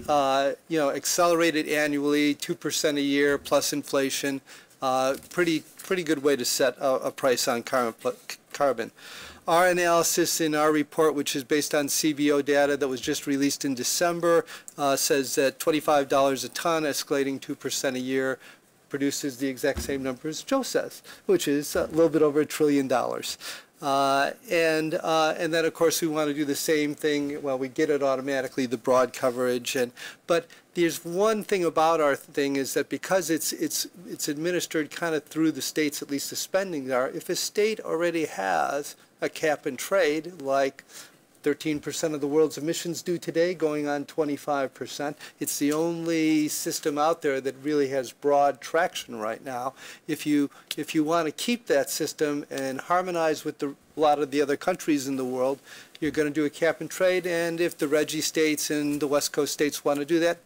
accelerated annually, 2% a year plus inflation. Pretty good way to set a price on carbon. Our analysis in our report, which is based on CBO data that was just released in December, says that $25 a ton, escalating 2% a year, produces the exact same number as Joe says, which is a little bit over $1 trillion. And then, of course, we want to do the same thing. Well, we get it automatically, the broad coverage. But there's one thing about our thing is that because it's administered kind of through the states, at least the spending are, if a state already has a cap and trade, like 13% of the world's emissions do today, going on 25%. It's the only system out there that really has broad traction right now. If you want to keep that system and harmonize with a lot of the other countries in the world, you're going to do a cap and trade, and if the RGGI states and the West Coast states want to do that,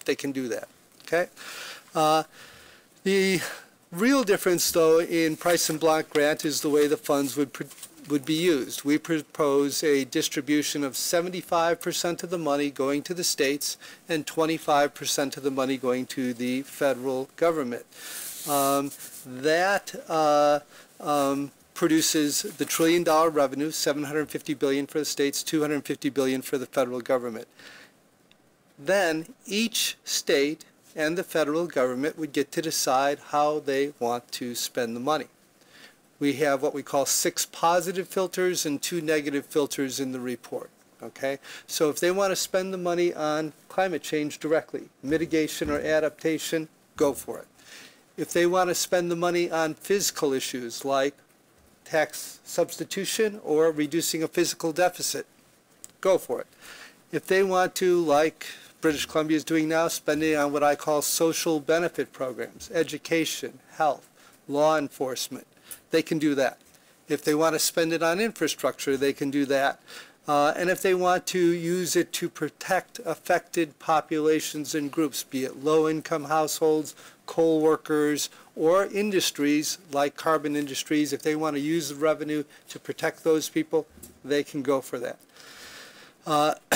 they can do that. Okay. The real difference, though, in price and block grant is the way the funds would be used. We propose a distribution of 75% of the money going to the states and 25% of the money going to the federal government. That produces the $1 trillion revenue, $750 billion for the states, $250 billion for the federal government. Then each state and the federal government would get to decide how they want to spend the money. We have what we call 6 positive filters and 2 negative filters in the report. Okay? So if they want to spend the money on climate change directly, mitigation or adaptation, go for it. If they want to spend the money on physical issues like tax substitution or reducing a physical deficit, go for it. If they want to, like British Columbia is doing now, spend it on what I call social benefit programs, education, health, law enforcement, they can do that. If they want to spend it on infrastructure, they can do that. And if they want to use it to protect affected populations and groups, be it low-income households, coal workers, or industries like carbon industries, if they want to use the revenue to protect those people, they can go for that.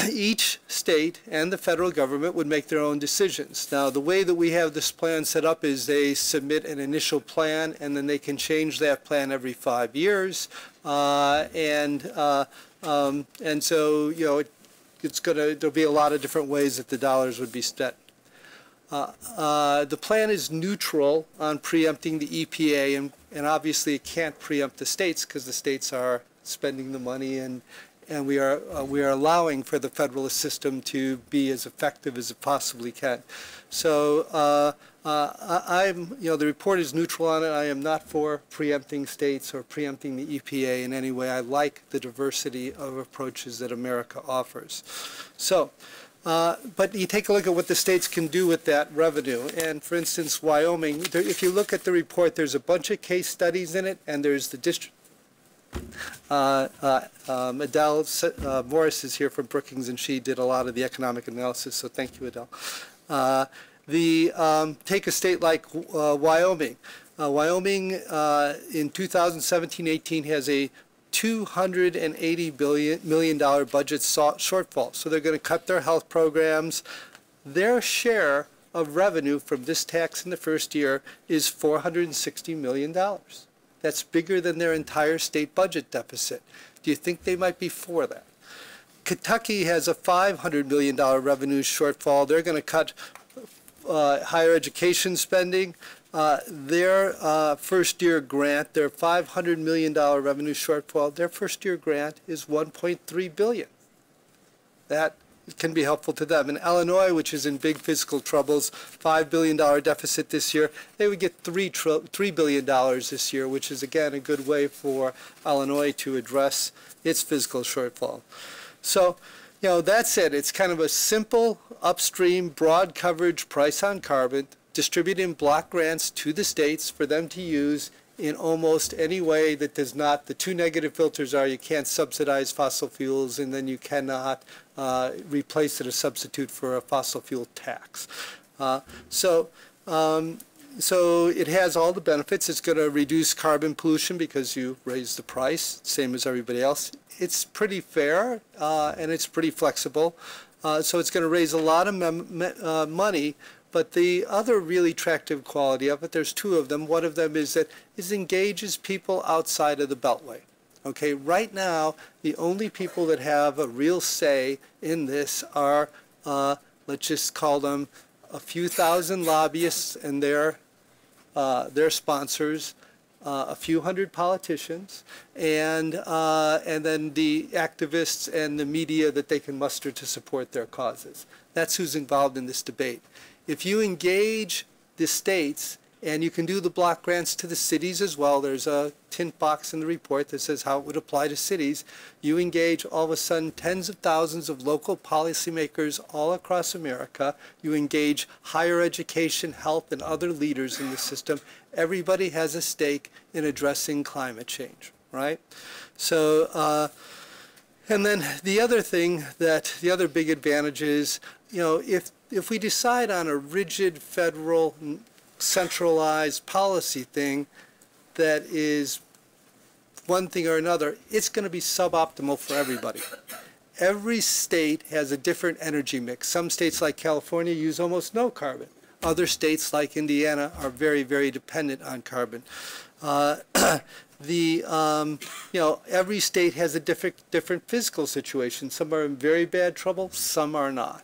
Each state and the federal government would make their own decisions. Now, the way that we have this plan set up is they submit an initial plan, and then they can change that plan every 5 years. And so, there'll be a lot of different ways that the dollars would be spent. The plan is neutral on preempting the EPA, and obviously it can't preempt the states because the states are spending the money, and we are allowing for the federal system to be as effective as it possibly can. So the report is neutral on it. I am not for preempting states or preempting the EPA in any way. I like the diversity of approaches that America offers. So, but you take a look at what the states can do with that revenue. And for instance, Wyoming, if you look at the report, there's a bunch of case studies in it, and there's the district. Adele Morris is here from Brookings, and she did a lot of the economic analysis, so thank you, Adele. Take a state like Wyoming. Wyoming in 2017-18 has a $280 million budget shortfall, so they're going to cut their health programs. their share of revenue from this tax in the first year is $460 million. That's bigger than their entire state budget deficit. Do you think they might be for that? Kentucky has a $500 million revenue shortfall. They're going to cut higher education spending. Their first-year grant, their $500 million revenue shortfall, their first-year grant is $1.3 billion. That can be helpful to them. In Illinois, which is in big fiscal troubles, $5 billion deficit this year, they would get $3 billion this year, which is, again, a good way for Illinois to address its fiscal shortfall. So, you know, that's it. It's kind of a simple, upstream, broad coverage price on carbon, distributed in block grants to the states for them to use in almost any way that does not, the two negative filters are you can't subsidize fossil fuels and then you cannot replace it or substitute for a fossil fuel tax. So it has all the benefits. It's going to reduce carbon pollution because you raise the price, same as everybody else. It's pretty fair and it's pretty flexible. So it's going to raise a lot of money. But the other really attractive quality of it, there's two of them. One of them is that it engages people outside of the Beltway. Okay, right now, the only people that have a real say in this are, let's just call them a few thousand lobbyists and their sponsors, a few hundred politicians, and then the activists and the media that they can muster to support their causes. That's who's involved in this debate. If you engage the states, and you can do the block grants to the cities as well, there's a tint box in the report that says how it would apply to cities, you engage all of a sudden tens of thousands of local policymakers all across America, you engage higher education, health, and other leaders in the system. Everybody has a stake in addressing climate change, right? So, and then the other thing that, the other big advantage is, you know, if we decide on a rigid federal centralized policy thing that is one thing or another, it's going to be suboptimal for everybody. Every state has a different energy mix. Some states like California use almost no carbon. Other states like Indiana are very, very dependent on carbon. You know, every state has a different physical situation. Some are in very bad trouble, some are not.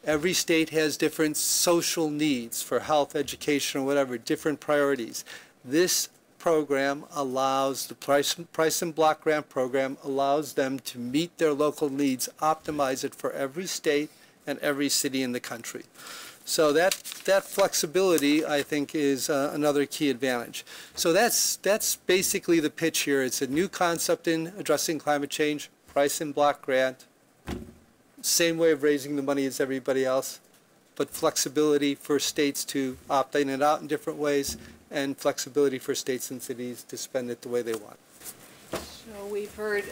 Every state has different social needs for health, education, or whatever, different priorities. This program allows, the price and block grant program allows them to meet their local needs, optimize it for every state and every city in the country. So that flexibility, I think, is another key advantage. So that's basically the pitch here. It's a new concept in addressing climate change, price and block grant. Same way of raising the money as everybody else, but flexibility for states to opt in and out in different ways, and flexibility for states and cities to spend it the way they want.
So we've heard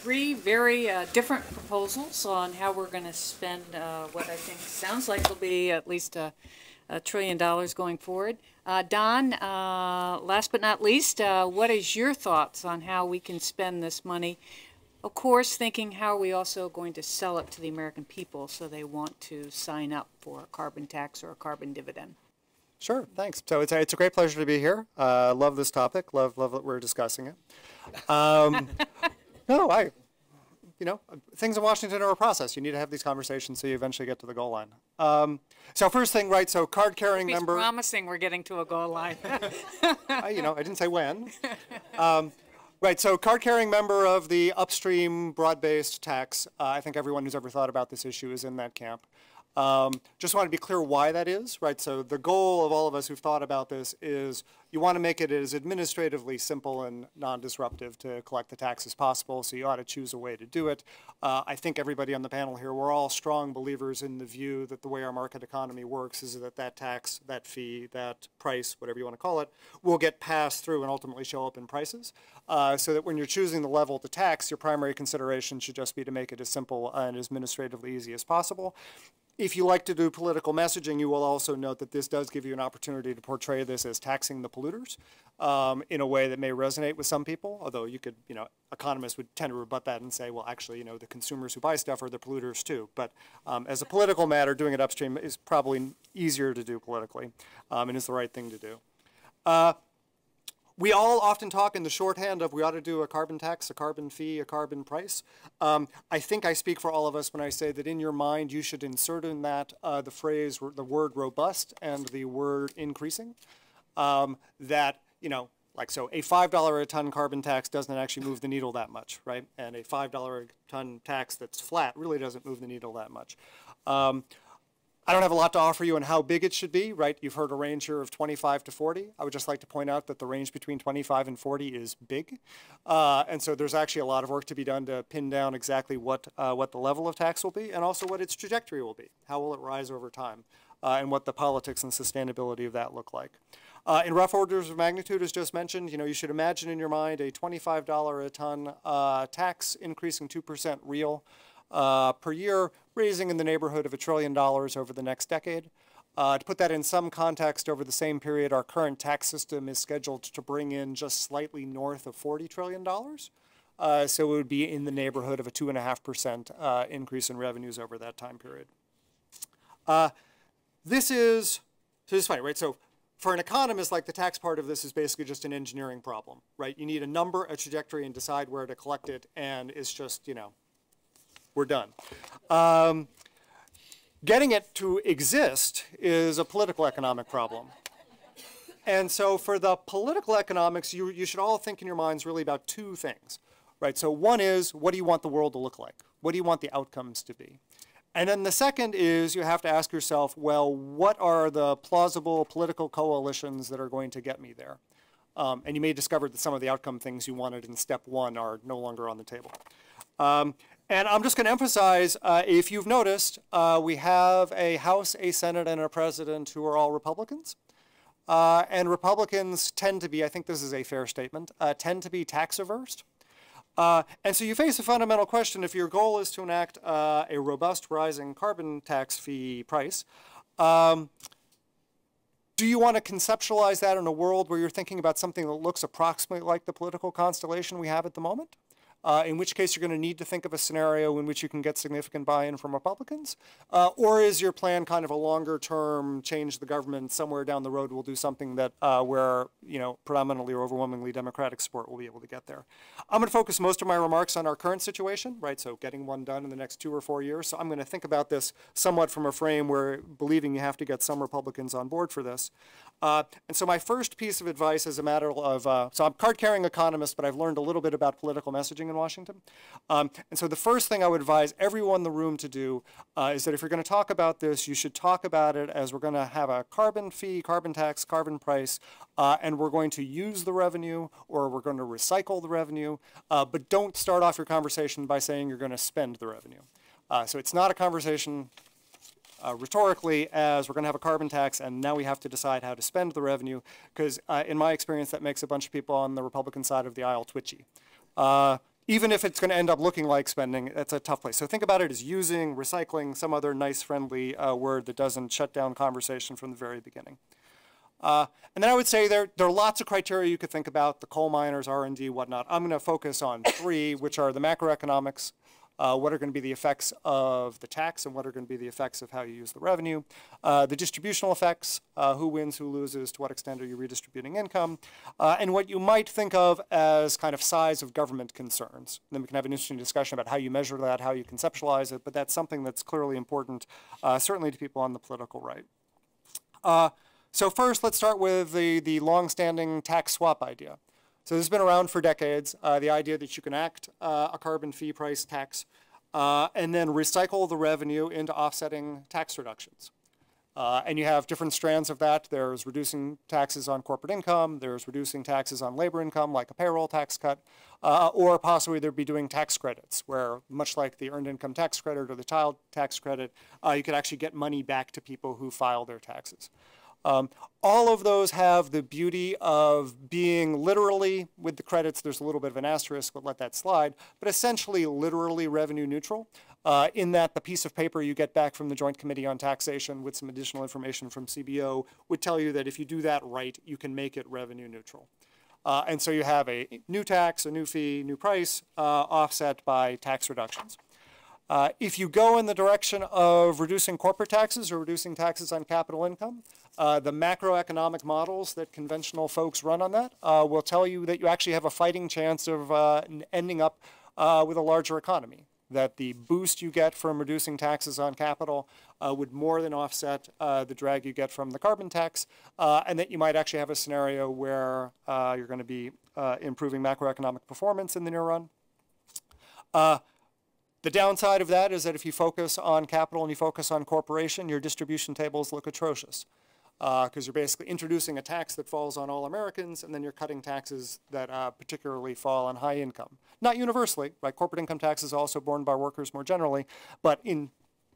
three very different proposals on how we're going to spend what I think sounds like will be at least $1 trillion going forward. Don, last but not least, what is your thoughts on how we can spend this money? Of course, thinking how are we also going to sell it to the American people so they want to sign up for a carbon tax or a carbon dividend.
Sure, thanks. So it's a great pleasure to be here. Love this topic. Love that we're discussing it. No, you know, things in Washington are a process. You need to have these conversations so you eventually get to the goal line. So first thing, right, so card-carrying member.
He's promising we're getting to a goal line.
You know, I didn't say when. Right, so card-carrying member of the upstream broad-based tax. I think everyone who's ever thought about this issue is in that camp. Just want to be clear why that is, right? So the goal of all of us who've thought about this is you want to make it as administratively simple and non-disruptive to collect the tax as possible, so you ought to choose a way to do it. I think everybody on the panel here, we're all strong believers in the view that the way our market economy works is that that tax, that fee, that price, whatever you want to call it, will get passed through and ultimately show up in prices. So that when you're choosing the level of the tax, your primary consideration should just be to make it as simple and as administratively easy as possible. If you like to do political messaging, you will also note that this does give you an opportunity to portray this as taxing the polluters in a way that may resonate with some people, although you could, economists would tend to rebut that and say, well, actually, the consumers who buy stuff are the polluters too. But as a political matter, doing it upstream is probably easier to do politically and is the right thing to do. We all often talk in the shorthand of we ought to do a carbon tax, a carbon fee, a carbon price. I think I speak for all of us when I say that in your mind you should insert in that the word robust and the word increasing. That, so a $5 a ton carbon tax doesn't actually move the needle that much, right? And a $5 a ton tax that's flat really doesn't move the needle that much. I don't have a lot to offer you on how big it should be, right? You've heard a range here of 25 to 40. I would just like to point out that the range between 25 and 40 is big. And so there's actually a lot of work to be done to pin down exactly what the level of tax will be and also what its trajectory will be. How will it rise over time? And what the politics and sustainability of that look like. In rough orders of magnitude, as just mentioned, you should imagine in your mind a $25 a ton tax increasing 2% real per year, raising in the neighborhood of $1 trillion over the next decade. To put that in some context, over the same period, our current tax system is scheduled to bring in just slightly north of $40 trillion. So it would be in the neighborhood of a 2.5% increase in revenues over that time period. This is funny, right? So for an economist, like the tax part of this is basically just an engineering problem, right? You need a number, a trajectory, and decide where to collect it, and it's just, we're done. Getting it to exist is a political economic problem. And so for the political economics, you should all think in your minds really about two things, right? So one is, what do you want the world to look like? What do you want the outcomes to be? And then the second is you have to ask yourself, well, what are the plausible political coalitions that are going to get me there? And you may discover that some of the outcome things you wanted in step one are no longer on the table. And I'm just going to emphasize, if you've noticed, we have a House, a Senate, and a President who are all Republicans. And Republicans tend to be, I think this is a fair statement, tend to be tax-averse. And so you face a fundamental question. If your goal is to enact a robust rising carbon tax fee price, do you want to conceptualize that in a world where you're thinking about something that looks approximately like the political constellation we have at the moment? In which case you're going to need to think of a scenario in which you can get significant buy-in from Republicans? Or is your plan kind of a longer-term change the government somewhere down the road will do something that where predominantly or overwhelmingly Democratic support will be able to get there? I'm going to focus most of my remarks on our current situation, right? So getting one done in the next 2 or 4 years. So I'm going to think about this somewhat from a frame where believing you have to get some Republicans on board for this. And so my first piece of advice is a matter of, so I'm a card-carrying economist, but I've learned a little bit about political messaging in Washington. And so the first thing I would advise everyone in the room to do is that if you're going to talk about this, you should talk about it as we're going to have a carbon fee, carbon tax, carbon price, and we're going to use the revenue or we're going to recycle the revenue, but don't start off your conversation by saying you're going to spend the revenue. So it's not a conversation rhetorically as we're going to have a carbon tax and now we have to decide how to spend the revenue, because in my experience that makes a bunch of people on the Republican side of the aisle twitchy. Even if it's going to end up looking like spending, that's a tough place. So think about it as using, recycling, some other nice friendly word that doesn't shut down conversation from the very beginning. And then I would say there are lots of criteria you could think about, the coal miners, R&D, whatnot. I'm going to focus on 3, which are the macroeconomics, what are going to be the effects of the tax and what are going to be the effects of how you use the revenue, the distributional effects, who wins, who loses, to what extent are you redistributing income, and what you might think of as kind of size of government concerns. And then we can have an interesting discussion about how you measure that, how you conceptualize it, but that's something that's clearly important, certainly to people on the political right. So first, let's start with the long-standing tax swap idea. So this has been around for decades, the idea that you can enact a carbon fee price tax and then recycle the revenue into offsetting tax reductions. And you have different strands of that. There's reducing taxes on corporate income. There's reducing taxes on labor income, like a payroll tax cut. Or possibly there'd be doing tax credits, where much like the earned income tax credit or the child tax credit, you could actually get money back to people who file their taxes. All of those have the beauty of being literally, with the credits, there's a little bit of an asterisk, but let that slide, but essentially literally revenue neutral. in that the piece of paper you get back from the Joint Committee on Taxation with some additional information from CBO would tell you that if you do that right, you can make it revenue neutral. And so you have a new tax, a new fee, new price, offset by tax reductions. If you go in the direction of reducing corporate taxes or reducing taxes on capital income, the macroeconomic models that conventional folks run on that will tell you that you actually have a fighting chance of ending up with a larger economy, that the boost you get from reducing taxes on capital would more than offset the drag you get from the carbon tax, and that you might actually have a scenario where you're going to be improving macroeconomic performance in the near run. The downside of that is that if you focus on capital and you focus on corporation, your distribution tables look atrocious because you're basically introducing a tax that falls on all Americans, and then you're cutting taxes that particularly fall on high income. Not universally, right? Corporate income tax is also borne by workers more generally, but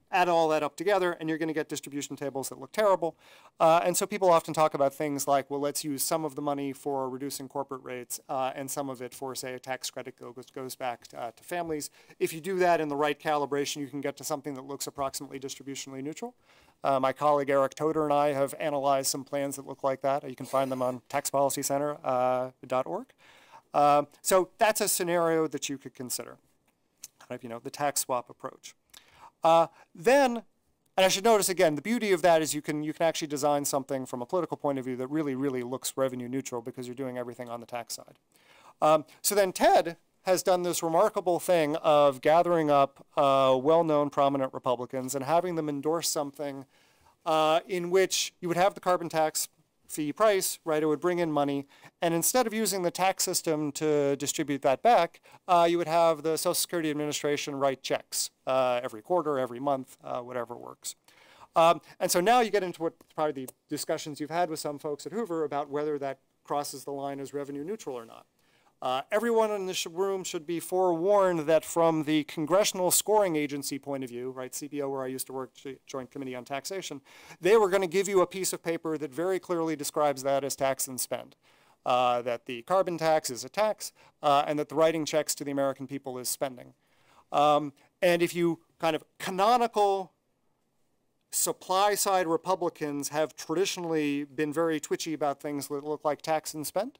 add all that up together, and you're going to get distribution tables that look terrible. And so people often talk about things like, well, let's use some of the money for reducing corporate rates and some of it for, say, a tax credit goes back to families. If you do that in the right calibration, you can get to something that looks approximately distributionally neutral. My colleague Eric Toder and I have analyzed some plans that look like that. You can find them on taxpolicycenter.org. So that's a scenario that you could consider, kind of, the tax swap approach. Then, and I should notice again, the beauty of that is you can actually design something from a political point of view that really, really looks revenue neutral because you're doing everything on the tax side. So then Ted has done this remarkable thing of gathering up well-known prominent Republicans and having them endorse something in which you would have the carbon tax fee price, right? It would bring in money, and instead of using the tax system to distribute that back, you would have the Social Security Administration write checks every quarter, every month, whatever works. And so now you get into what probably the discussions you've had with some folks at Hoover about whether that crosses the line as revenue neutral or not. Everyone in this room should be forewarned that from the Congressional Scoring Agency point of view, right, CBO, where I used to work, Joint Committee on Taxation, they were going to give you a piece of paper that very clearly describes that as tax and spend, that the carbon tax is a tax, and that the writing checks to the American people is spending. And if you kind of canonical supply-side Republicans have traditionally been very twitchy about things that look like tax and spend,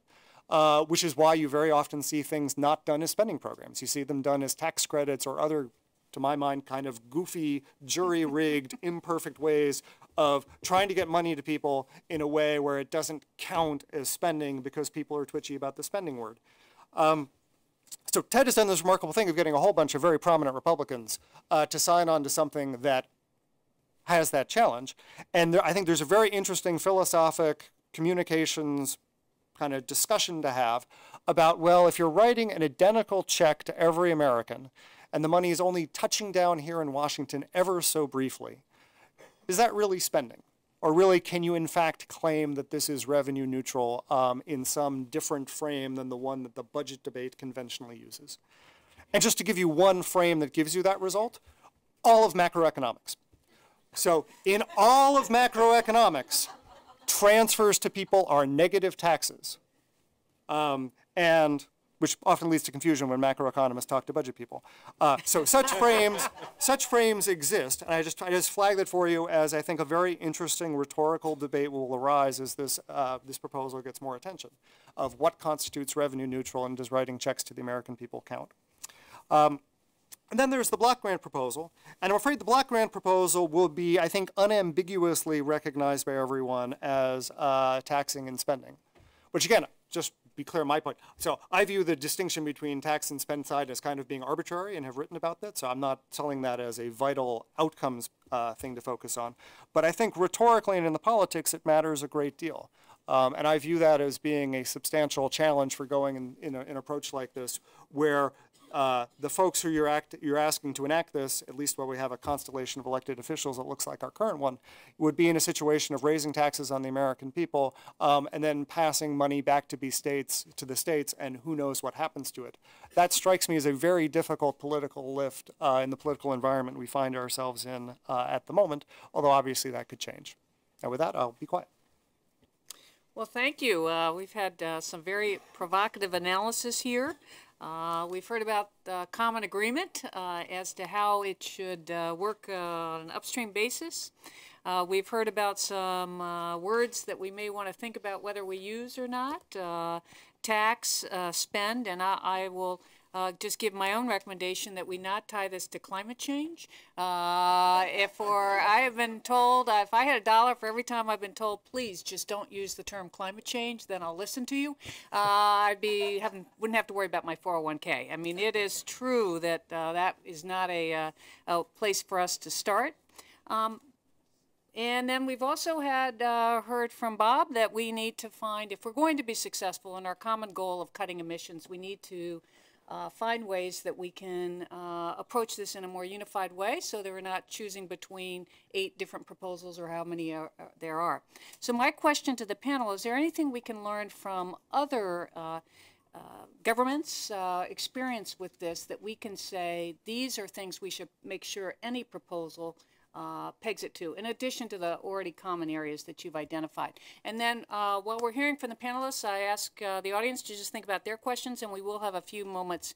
which is why you very often see things not done as spending programs. You see them done as tax credits or other, to my mind, kind of goofy, jury-rigged, imperfect ways of trying to get money to people in a way where it doesn't count as spending because people are twitchy about the spending word. So Ted has done this remarkable thing of getting a whole bunch of very prominent Republicans to sign on to something that has that challenge. And I think there's a very interesting philosophic communications kind of discussion to have about, well, if you're writing an identical check to every American and the money is only touching down here in Washington ever so briefly, is that really spending? Or really, can you in fact claim that this is revenue neutral in some different frame than the one that the budget debate conventionally uses? And just to give you one frame that gives you that result, all of macroeconomics. So in all of macroeconomics, transfers to people are negative taxes, and which often leads to confusion when macroeconomists talk to budget people. So such frames exist, and I just flag that for you as I think a very interesting rhetorical debate will arise as this proposal gets more attention of what constitutes revenue neutral and does writing checks to the American people count. And then there's the block grant proposal. And I'm afraid the block grant proposal will be, I think, unambiguously recognized by everyone as taxing and spending. Which again, just be clear my point. So I view the distinction between tax and spend side as kind of being arbitrary and have written about that. So I'm not selling that as a vital outcomes thing to focus on. But I think rhetorically and in the politics, it matters a great deal. And I view that as being a substantial challenge for going in an approach like this, where the folks who you're asking to enact this, at least where we have a constellation of elected officials that looks like our current one, would be in a situation of raising taxes on the American people and then passing money back to the states, and who knows what happens to it. That strikes me as a very difficult political lift in the political environment we find ourselves in at the moment, although obviously that could change. And with that, I'll be quiet.
Well, thank you. We've had some very provocative analysis here. We've heard about common agreement as to how it should work on an upstream basis. We've heard about some words that we may want to think about whether we use or not. Tax, spend, and I will just give my own recommendation that we not tie this to climate change. I have been told, if I had $1 for every time I've been told, please just don't use the term climate change, then I'll listen to you. Wouldn't have to worry about my 401k. I mean, it is true that that is not a place for us to start. And then we've also heard from Bob that we need to find, if we're going to be successful in our common goal of cutting emissions, we need to find ways that we can approach this in a more unified way so that we're not choosing between 8 different proposals or how many there are. So my question to the panel, is there anything we can learn from other governments' experience with this that we can say these are things we should make sure any proposal pegs it to, in addition to the already common areas that you've identified? And then while we're hearing from the panelists, I ask the audience to just think about their questions, and we will have a few moments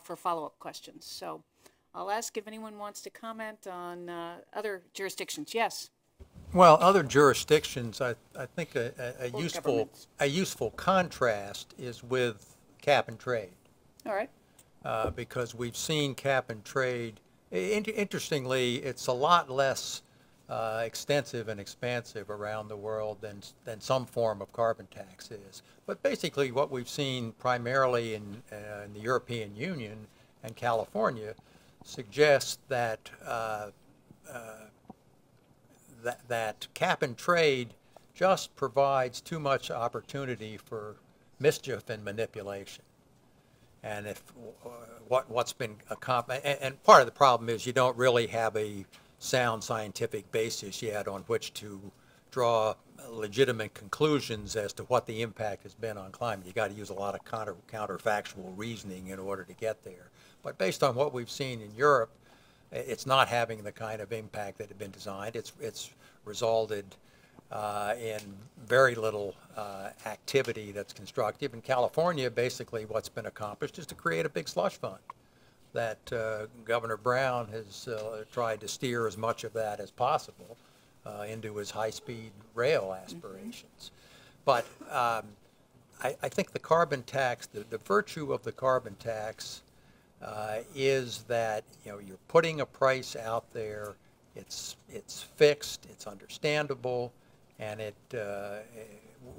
for follow-up questions. So I'll ask if anyone wants to comment on other jurisdictions. Yes?
Well, other jurisdictions, I think a useful contrast is with cap and trade.
All right.
Because we've seen cap and trade. Interestingly, it's a lot less extensive and expansive around the world than some form of carbon tax is. But basically what we've seen primarily in the European Union and California suggests that that cap and trade just provides too much opportunity for mischief and manipulation. And if what's been accomplished, and part of the problem is you don't really have a sound scientific basis yet on which to draw legitimate conclusions as to what the impact has been on climate. You got to use a lot of counterfactual reasoning in order to get there. But based on what we've seen in Europe, it's not having the kind of impact that had been designed. It's resulted in very little activity that's constructive. In California, basically what's been accomplished is to create a big slush fund that Governor Brown has tried to steer as much of that as possible into his high-speed rail aspirations. But I think the carbon tax, the virtue of the carbon tax is that you're putting a price out there, it's fixed, it's understandable, and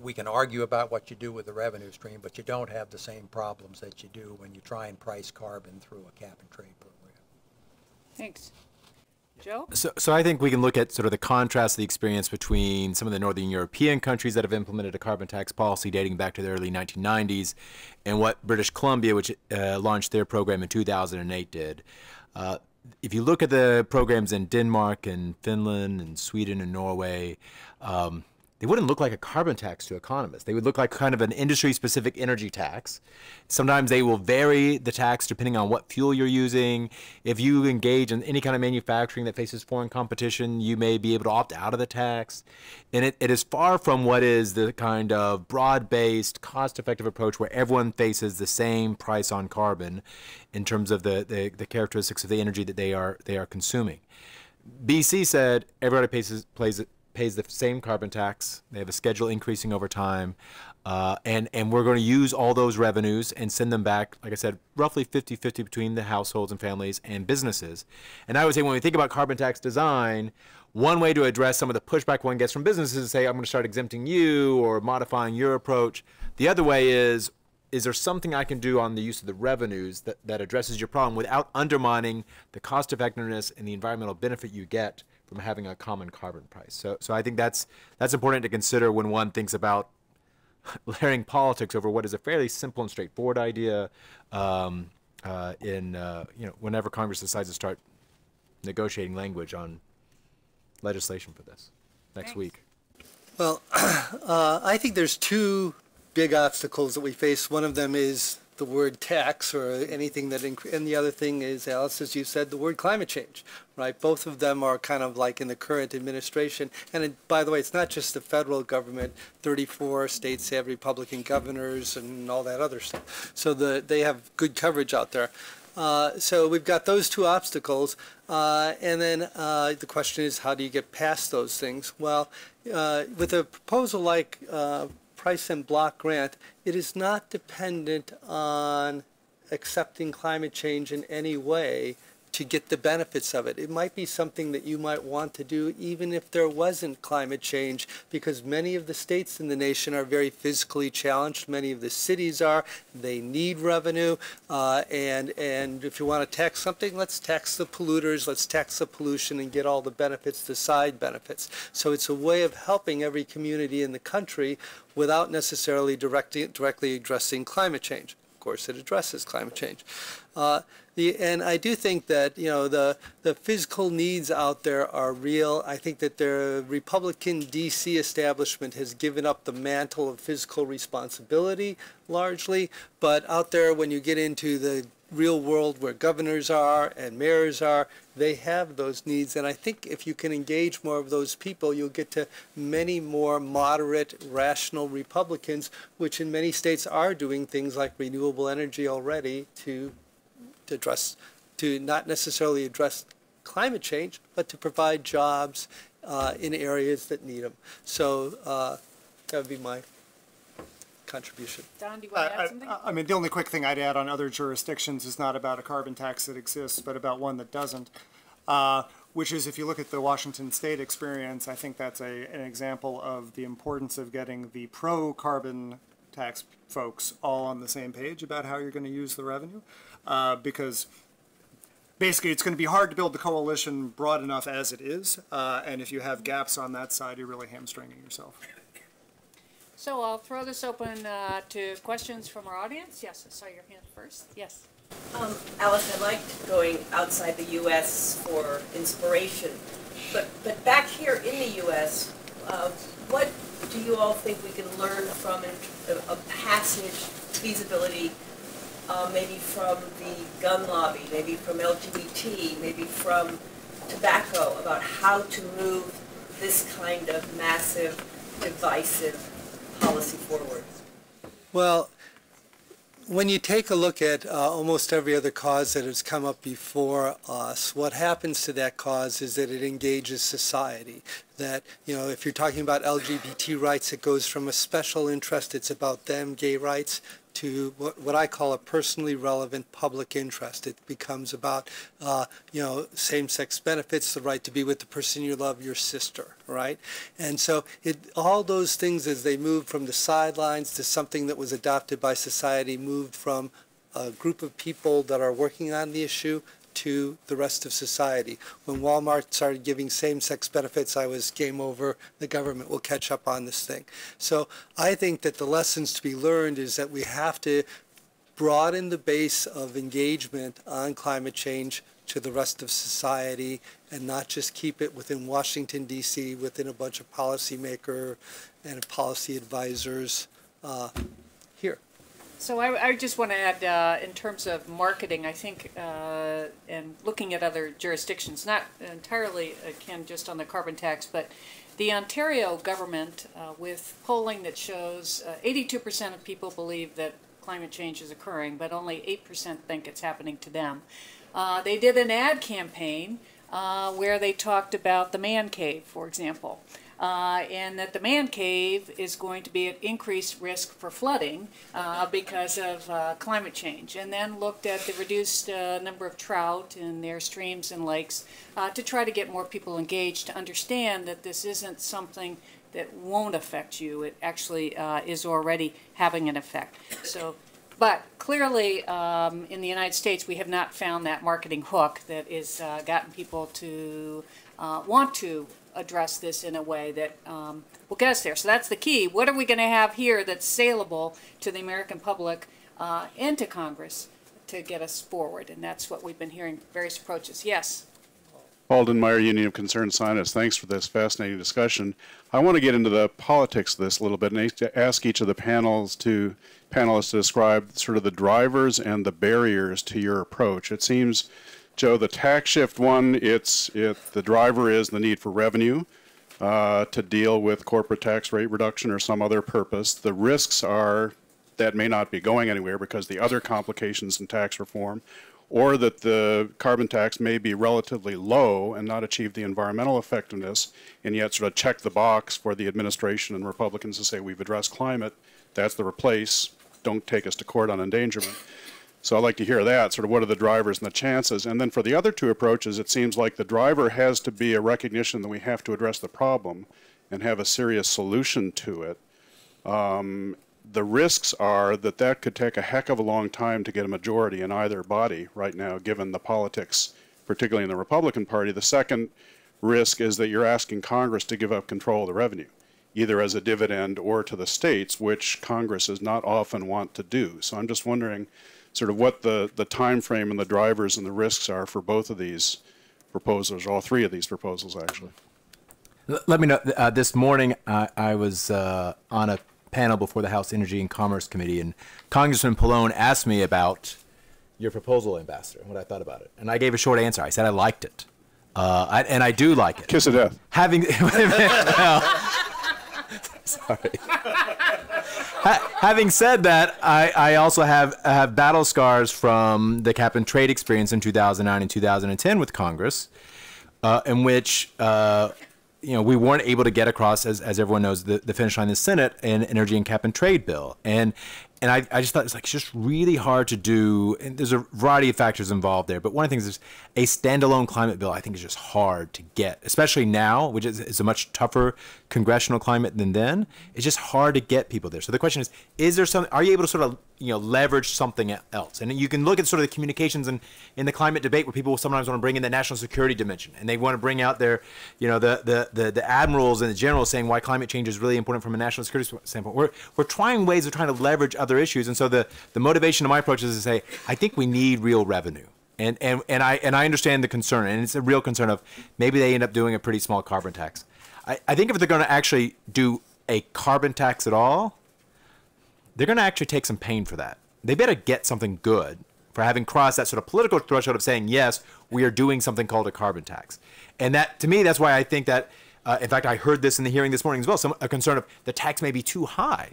we can argue about what you do with the revenue stream, but you don't have the same problems that you do when you try and price carbon through a cap and trade program.
Thanks. Joe?
So I think we can look at sort of the contrast of the experience between some of the Northern European countries that have implemented a carbon tax policy dating back to the early 1990s and what British Columbia, which launched their program in 2008, did. If you look at the programs in Denmark and Finland and Sweden and Norway, they wouldn't look like a carbon tax to economists. They would look like kind of an industry-specific energy tax. Sometimes they will vary the tax depending on what fuel you're using. If you engage in any kind of manufacturing that faces foreign competition, you may be able to opt out of the tax. And it is far from what is the kind of broad-based, cost-effective approach where everyone faces the same price on carbon in terms of the characteristics of the energy that they are consuming. BC said everybody pays the same carbon tax. They have a schedule increasing over time. And we're going to use all those revenues and send them back, like I said, roughly 50-50 between the households and families and businesses. And I would say when we think about carbon tax design, one way to address some of the pushback one gets from businesses is say, I'm going to start exempting you or modifying your approach. The other way is there something I can do on the use of the revenues that addresses your problem without undermining the cost effectiveness and the environmental benefit you get from having a common carbon price. So I think that's important to consider when one thinks about layering politics over what is a fairly simple and straightforward idea whenever Congress decides to start negotiating language on legislation for this next week.
Well, I think there's two big obstacles that we face. One of them is the word tax or anything that, and the other thing is, Alice, as you said, the word climate change, right? Both of them are kind of like in the current administration. And by the way, it's not just the federal government. 34 states have Republican governors and all that other stuff. So they have good coverage out there. So we've got those two obstacles. And then the question is, how do you get past those things? Well, with a proposal like price and block grant, it is not dependent on accepting climate change in any way to get the benefits of it. It might be something that you might want to do even if there wasn't climate change, because many of the states in the nation are very physically challenged. Many of the cities are. They need revenue. And if you want to tax something, let's tax the polluters, let's tax the pollution and get all the benefits, the side benefits. So it's a way of helping every community in the country without necessarily directly addressing climate change. Of course, it addresses climate change. And I do think that, you know, the physical needs out there are real. I think that the Republican D.C. establishment has given up the mantle of fiscal responsibility largely. But out there, when you get into the real world where governors are and mayors are, they have those needs. And I think if you can engage more of those people, you'll get to many more moderate, rational Republicans, which in many states are doing things like renewable energy already to not necessarily address climate change, but to provide jobs in areas that need them. So that would be my contribution.
Don, do you want to add something?
I mean, the only quick thing I'd add on other jurisdictions is not about a carbon tax that exists, but about one that doesn't, which is, if you look at the Washington State experience, I think that's an example of the importance of getting the pro-carbon tax folks all on the same page about how you're going to use the revenue, because basically it's going to be hard to build the coalition broad enough as it is, and if you have gaps on that side, you're really hamstringing yourself.
So I'll throw this open to questions from our audience. Yes, I saw your hand first. Yes.
Alice, I liked going outside the U.S. for inspiration, but back here in the U.S., what do you all think we can learn from a passage feasibility, maybe from the gun lobby, maybe from LGBT, maybe from tobacco, about how to move this kind of massive, divisive policy forward?
Well, when you take a look at almost every other cause that has come up before us, what happens to that cause is that it engages society. That, you know, if you're talking about LGBT rights, it goes from a special interest, it's about them, gay rights, to what I call a personally relevant public interest. It becomes about, you know, same-sex benefits, the right to be with the person you love, your sister, right? And so all those things, as they move from the sidelines to something that was adopted by society, moved from a group of people that are working on the issue to the rest of society. When Walmart started giving same-sex benefits, I was game over. The government will catch up on this thing. So I think that the lessons to be learned is that we have to broaden the base of engagement on climate change to the rest of society and not just keep it within Washington, D.C., within a bunch of policymakers and policy advisors here.
So I just want to add, in terms of marketing, I think, and looking at other jurisdictions, not entirely, Ken, just on the carbon tax, but the Ontario government, with polling that shows 82% of people believe that climate change is occurring, but only 8% think it's happening to them. They did an ad campaign where they talked about the man cave, for example. And that the man cave is going to be at increased risk for flooding because of climate change, and then looked at the reduced number of trout in their streams and lakes to try to get more people engaged to understand that this isn't something that won't affect you. It actually is already having an effect. So, but clearly in the United States we have not found that marketing hook that is gotten people to want to address this in a way that will get us there. So that's the key. What are we going to have here that's saleable to the American public and to Congress to get us forward? And that's what we've been hearing, various approaches. Yes?
Alden Meyer, Union of Concerned Scientists. Thanks for this fascinating discussion. I want to get into the politics of this a little bit and ask each of the panelists to describe sort of the drivers and the barriers to your approach. It seems, Joe, the tax shift one, the driver is the need for revenue to deal with corporate tax rate reduction or some other purpose. The risks are that may not be going anywhere because the other complications in tax reform, or that the carbon tax may be relatively low and not achieve the environmental effectiveness, and yet sort of check the box for the administration and Republicans to say we've addressed climate, that's the replace, don't take us to court on endangerment. So I'd like to hear that, sort of what are the drivers and the chances. And then for the other two approaches, it seems like the driver has to be a recognition that we have to address the problem and have a serious solution to it. The risks are that that could take a heck of a long time to get a majority in either body right now, given the politics, particularly in the Republican Party. The second risk is that you're asking Congress to give up control of the revenue, either as a dividend or to the states, which Congress does not often want to do. So I'm just wondering sort of what the time frame and the drivers and the risks are for both of these proposals, or all three of these proposals, actually.
Let me know, this morning I was on a panel before the House Energy and Commerce Committee, and Congressman Pallone asked me about your proposal, Ambassador, what I thought about it. And I gave a short answer. I said I liked it. And I do like it.
Kiss of death.
Having, sorry. Having said that, I also have battle scars from the cap and trade experience in 2009 and 2010 with Congress, in which we weren't able to get across, as everyone knows, the finish line in the Senate, an energy and cap and trade bill. And I just thought it's just really hard to do. And there's a variety of factors involved there. But one of the things is a standalone climate bill, I think, is just hard to get, especially now, which is a much tougher congressional climate than then. It's just hard to get people there. So the question is there something, are you able to sort of leverage something else? And you can look at sort of the communications in the climate debate where people sometimes want to bring in the national security dimension, and they want to bring out their, the admirals and the generals saying why climate change is really important from a national security standpoint. We're trying ways of trying to leverage other issues, and so the motivation of my approach is to say I think we need real revenue, and I understand the concern, and it's a real concern of maybe they end up doing a pretty small carbon tax. I think if they're going to actually do a carbon tax at all, they're going to actually take some pain for that. They better get something good for having crossed that sort of political threshold of saying, yes, we are doing something called a carbon tax. And that, to me, that's why I think that, in fact, I heard this in the hearing this morning as well, a concern of the tax may be too high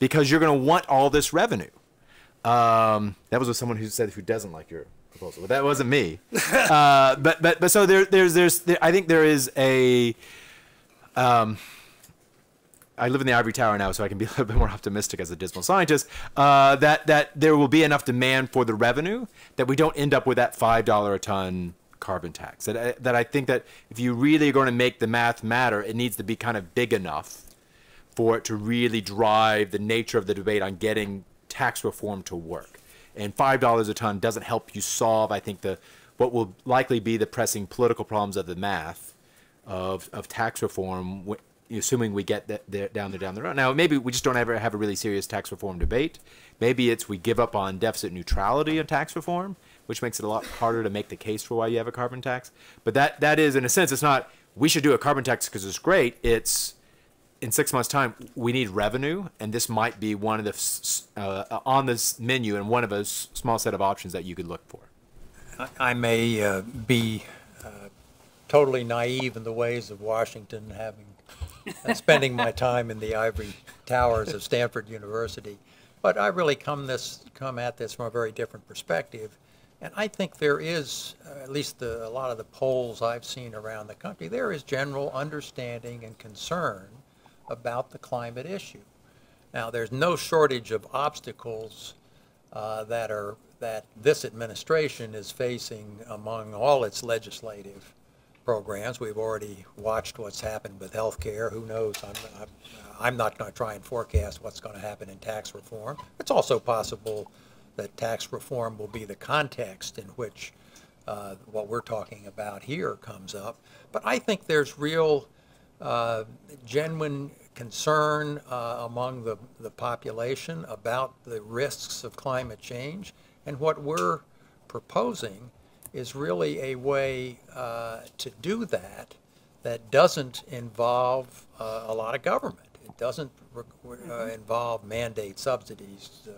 because you're going to want all this revenue. That was with someone who said who doesn't like your proposal, but that wasn't me. But so I think there is a, I live in the ivory tower now, so I can be a little bit more optimistic as a dismal scientist, that there will be enough demand for the revenue that we don't end up with that $5 a ton carbon tax. That I think that if you really are going to make the math matter, it needs to be kind of big enough for it to really drive the nature of the debate on getting tax reform to work. And $5 a ton doesn't help you solve, I think, what will likely be the pressing political problems of the math of tax reform, assuming we get down the road. Now, maybe we just don't ever have a really serious tax reform debate. Maybe it's we give up on deficit neutrality of tax reform, which makes it a lot harder to make the case for why you have a carbon tax. But that is, in a sense, it's not we should do a carbon tax because it's great. It's in 6 months' time, we need revenue, and this might be one of the on this menu and one of a small set of options that you could look for.
I may be totally naive in the ways of Washington, having spending my time in the ivory towers of Stanford University, but I really come at this from a very different perspective, and I think there is, at least a lot of the polls I've seen around the country, there is general understanding and concern about the climate issue. Now, there's no shortage of obstacles that this administration is facing among all its legislative programs. We've already watched what's happened with health care. Who knows? I'm not going to try and forecast what's going to happen in tax reform. It's also possible that tax reform will be the context in which what we're talking about here comes up. But I think there's real genuine concern among the population about the risks of climate change, and what we're proposing is really a way to do that doesn't involve a lot of government. It doesn't involve mandate subsidies,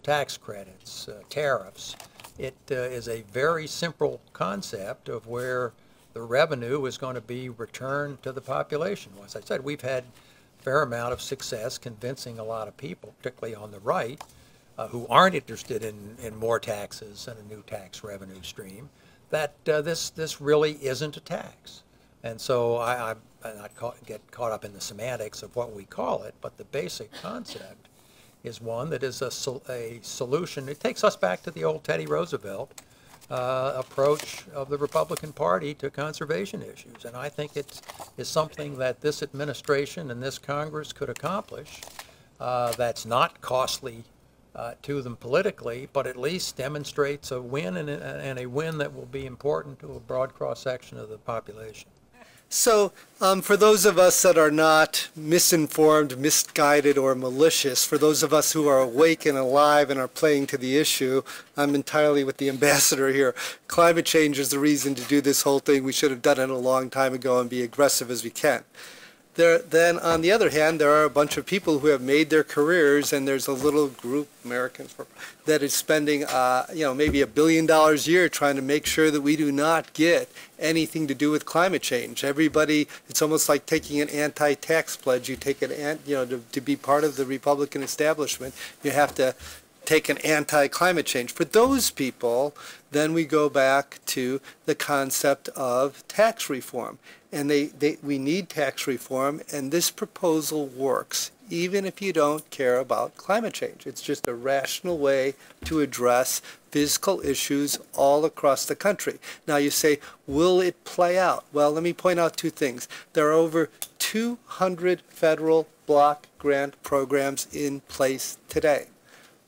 tax credits, tariffs. It is a very simple concept of where the revenue is going to be returned to the population. As I said, we've had a fair amount of success convincing a lot of people, particularly on the right, who aren't interested in more taxes and a new tax revenue stream, that this really isn't a tax. And so I not get caught up in the semantics of what we call it, but the basic concept is one that is a solution. It takes us back to the old Teddy Roosevelt approach of the Republican Party to conservation issues. And I think it is something that this administration and this Congress could accomplish that's not costly to them politically, but at least demonstrates a win and a win that will be important to a broad cross-section of the population.
So for those of us that are not misinformed, misguided, or malicious, for those of us who are awake and alive and are playing to the issue, I'm entirely with the ambassador here. Climate change is the reason to do this whole thing. We should have done it a long time ago and be aggressive as we can. Then on the other hand, there are a bunch of people who have made their careers, and there's a little group, Americans, that is spending maybe $1 billion a year trying to make sure that we do not get anything to do with climate change. Everybody, it's almost like taking an anti-tax pledge. You take to be part of the Republican establishment, you have to take an anti-climate change. For those people, then we go back to the concept of tax reform. And we need tax reform, and this proposal works, even if you don't care about climate change. It's just a rational way to address physical issues all across the country. Now you say, will it play out? Well, let me point out two things. There are over 200 federal block grant programs in place today.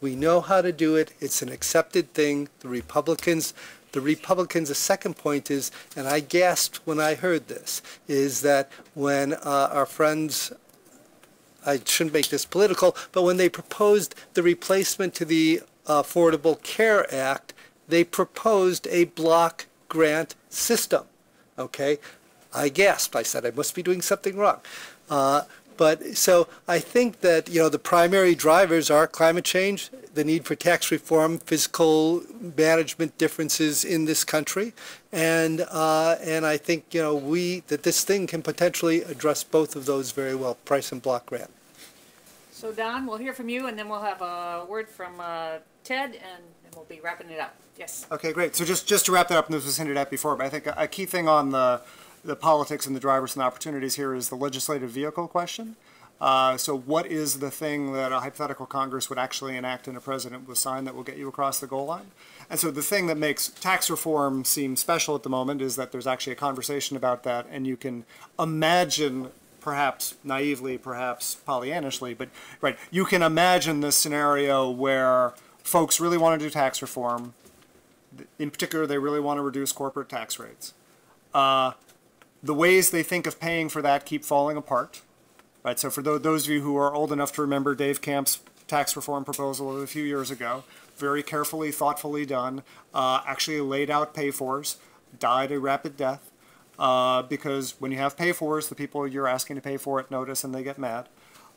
We know how to do it. It's an accepted thing. The Republicans, the second point is, and I gasped when I heard this, is that when our friends, I shouldn't make this political, but when they proposed the replacement to the Affordable Care Act, they proposed a block grant system. Okay? I gasped. I said, I must be doing something wrong. But so I think that, the primary drivers are climate change, the need for tax reform, fiscal management differences in this country, and I think, that this thing can potentially address both of those very well, price and block grant.
So Don, we'll hear from you, and then we'll have a word from Ted, and then we'll be wrapping it up. Yes.
Okay, great. So just to wrap that up, and this was hinted at before, but I think a key thing on the politics and the drivers and opportunities here is the legislative vehicle question. So what is the thing that a hypothetical Congress would actually enact and a president will sign that will get you across the goal line? And so the thing that makes tax reform seem special at the moment is that there's actually a conversation about that, and you can imagine, perhaps naively, perhaps Pollyannishly, but right, you can imagine this scenario where folks really want to do tax reform. In particular, they really want to reduce corporate tax rates. The ways they think of paying for that keep falling apart. Right, so for those of you who are old enough to remember Dave Camp's tax reform proposal of a few years ago, very carefully, thoughtfully done, actually laid out pay-fors, died a rapid death, because when you have pay-fors, the people you're asking to pay for it notice and they get mad.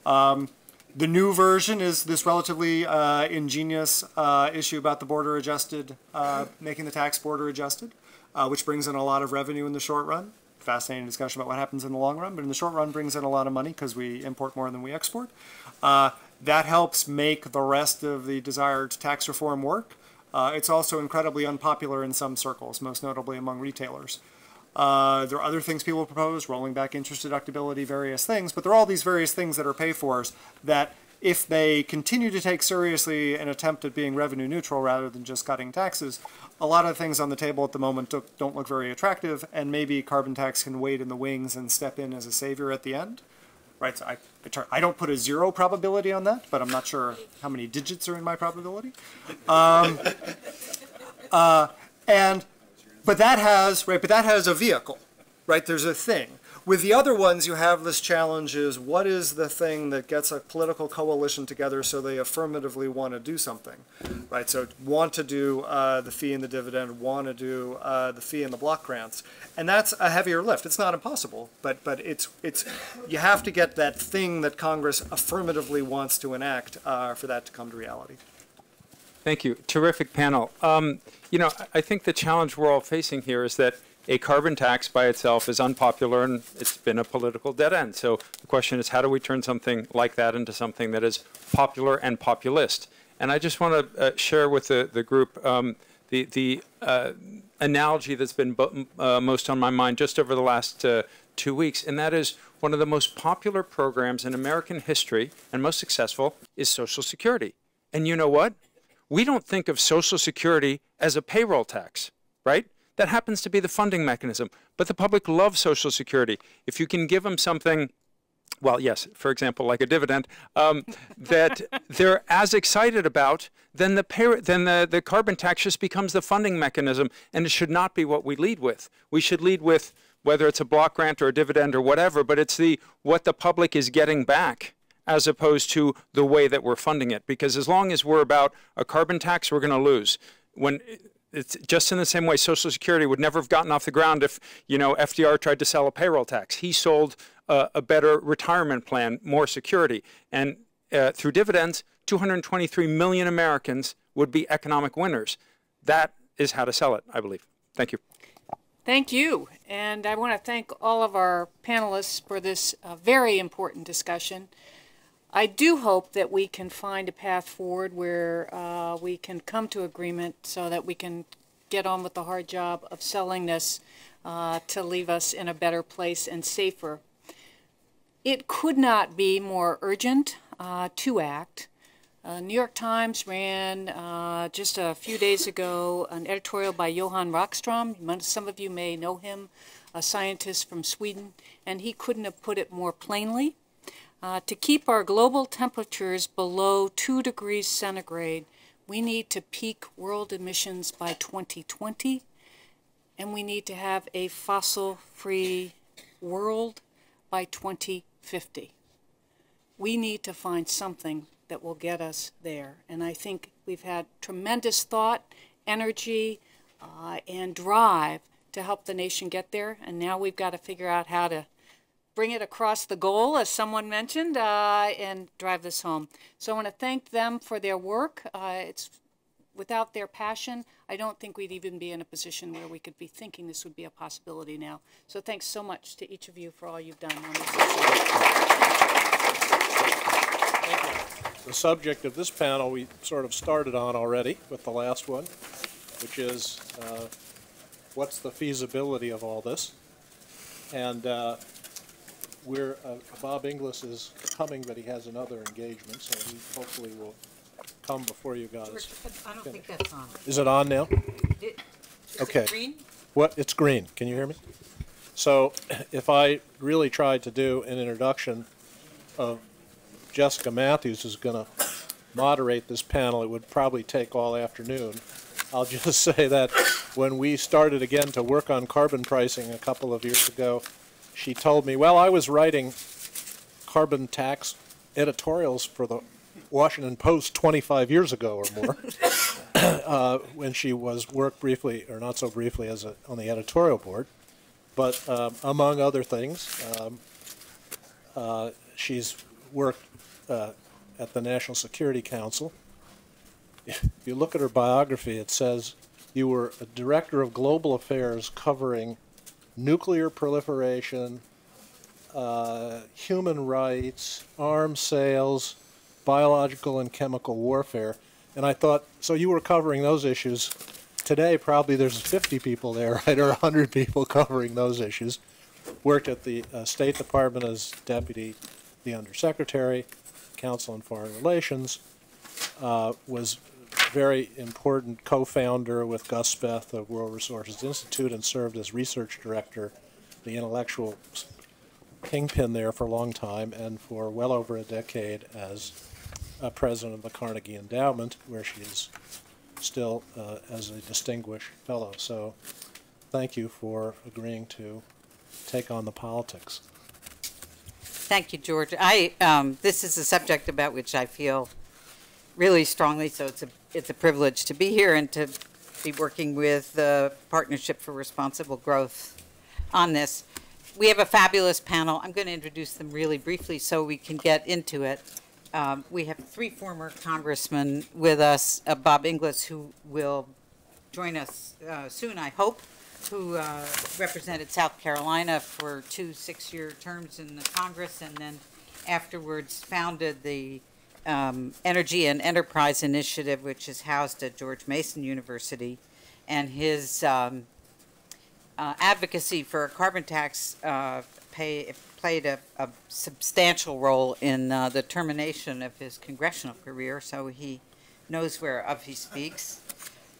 The new version is this relatively ingenious issue about the border adjusted, making the tax border adjusted, which brings in a lot of revenue in the short run. Fascinating discussion about what happens in the long run, but in the short run brings in a lot of money because we import more than we export. That helps make the rest of the desired tax reform work. It's also incredibly unpopular in some circles, most notably among retailers. There are other things people propose, rolling back interest deductibility, various things, but there are all these various things that are pay-fors that if they continue to take seriously an attempt at being revenue neutral rather than just cutting taxes, a lot of things on the table at the moment don't look very attractive, and maybe carbon tax can wait in the wings and step in as a savior at the end. Right, so I don't put a 0 probability on that, but I'm not sure how many digits are in my probability. But that has a vehicle, right? There's a thing. With the other ones, you have this challenge is what is the thing that gets a political coalition together so they affirmatively want to do something, right? So want to do the fee and the dividend, want to do the fee and the block grants. And that's a heavier lift. It's not impossible, but it's you have to get that thing that Congress affirmatively wants to enact for that to come to reality.
Thank you. Terrific panel. You know, I think the challenge we're all facing here is that a carbon tax by itself is unpopular and it's been a political dead end. So the question is, how do we turn something like that into something that is popular and populist? And I just want to share with the group the analogy that's been most on my mind just over the last 2 weeks, and that is one of the most popular programs in American history and most successful is Social Security. And you know what? We don't think of Social Security as a payroll tax, right? That happens to be the funding mechanism. But the public loves Social Security. If you can give them something, well, yes, for example, like a dividend, that they're as excited about, then the carbon tax just becomes the funding mechanism, and it should not be what we lead with. We should lead with, whether it's a block grant or a dividend or whatever, but it's what the public is getting back, as opposed to the way that we're funding it. Because as long as we're about a carbon tax, we're going to lose. When it's just in the same way, Social Security would never have gotten off the ground if, you know, FDR tried to sell a payroll tax. He sold a better retirement plan, more security. And through dividends, 223 million Americans would be economic winners. That is how to sell it, I believe. Thank you.
Thank you. And I want to thank all of our panelists for this very important discussion. I do hope that we can find a path forward where we can come to agreement so that we can get on with the hard job of selling this to leave us in a better place and safer. It could not be more urgent to act. New York Times ran just a few days ago an editorial by Johan Rockström. Some of you may know him, a scientist from Sweden, and he couldn't have put it more plainly. To keep our global temperatures below 2 degrees centigrade, we need to peak world emissions by 2020, and we need to have a fossil-free world by 2050. We need to find something that will get us there, and I think we've had tremendous thought, energy, and drive to help the nation get there, and now we've got to figure out how to bring it across the goal, as someone mentioned, and drive this home. So I want to thank them for their work. Without their passion, I don't think we'd even be in a position where we could be thinking this would be a possibility now. So thanks so much to each of you for all you've done on this issue.
The subject of this panel we sort of started on already with the last one, which is what's the feasibility of all this? And Bob Inglis is coming, but he has another engagement, so he hopefully will come before you guys.
I don't think that's on.
Is it on now? Okay.
Green?
What? It's green. Can you hear me? So if I really tried to do an introduction of Jessica Matthews, who's going to moderate this panel, it would probably take all afternoon. I'll just say that when we started again to work on carbon pricing a couple of years ago, she told me, well, I was writing carbon tax editorials for the Washington Post 25 years ago or more, when she worked briefly, or not so briefly, on the editorial board. But among other things, she's worked at the National Security Council. If you look at her biography, it says you were a director of global affairs covering nuclear proliferation, human rights, arms sales, biological and chemical warfare. And I thought, so you were covering those issues. Today, probably there's 50 people there, right, or 100 people covering those issues. Worked at the State Department as Deputy the Undersecretary, Council on Foreign Relations, was very important co-founder with Gus Speth of World Resources Institute, and served as research director, the intellectual kingpin there for a long time, and for well over a decade as president of the Carnegie Endowment, where she is still as a distinguished fellow. So thank you for agreeing to take on the politics.
Thank you, George. This is a subject about which I feel really strongly, so it's a privilege to be here and to be working with the Partnership for Responsible Growth on this. We have a fabulous panel. I'm going to introduce them really briefly so we can get into it. We have 3 former congressmen with us, Bob Inglis, who will join us soon, I hope, who represented South Carolina for 2 6-year terms in the Congress, and then afterwards founded the Energy and Enterprise Initiative, which is housed at George Mason University, and his advocacy for a carbon tax played a substantial role in the termination of his congressional career, so he knows whereof he speaks.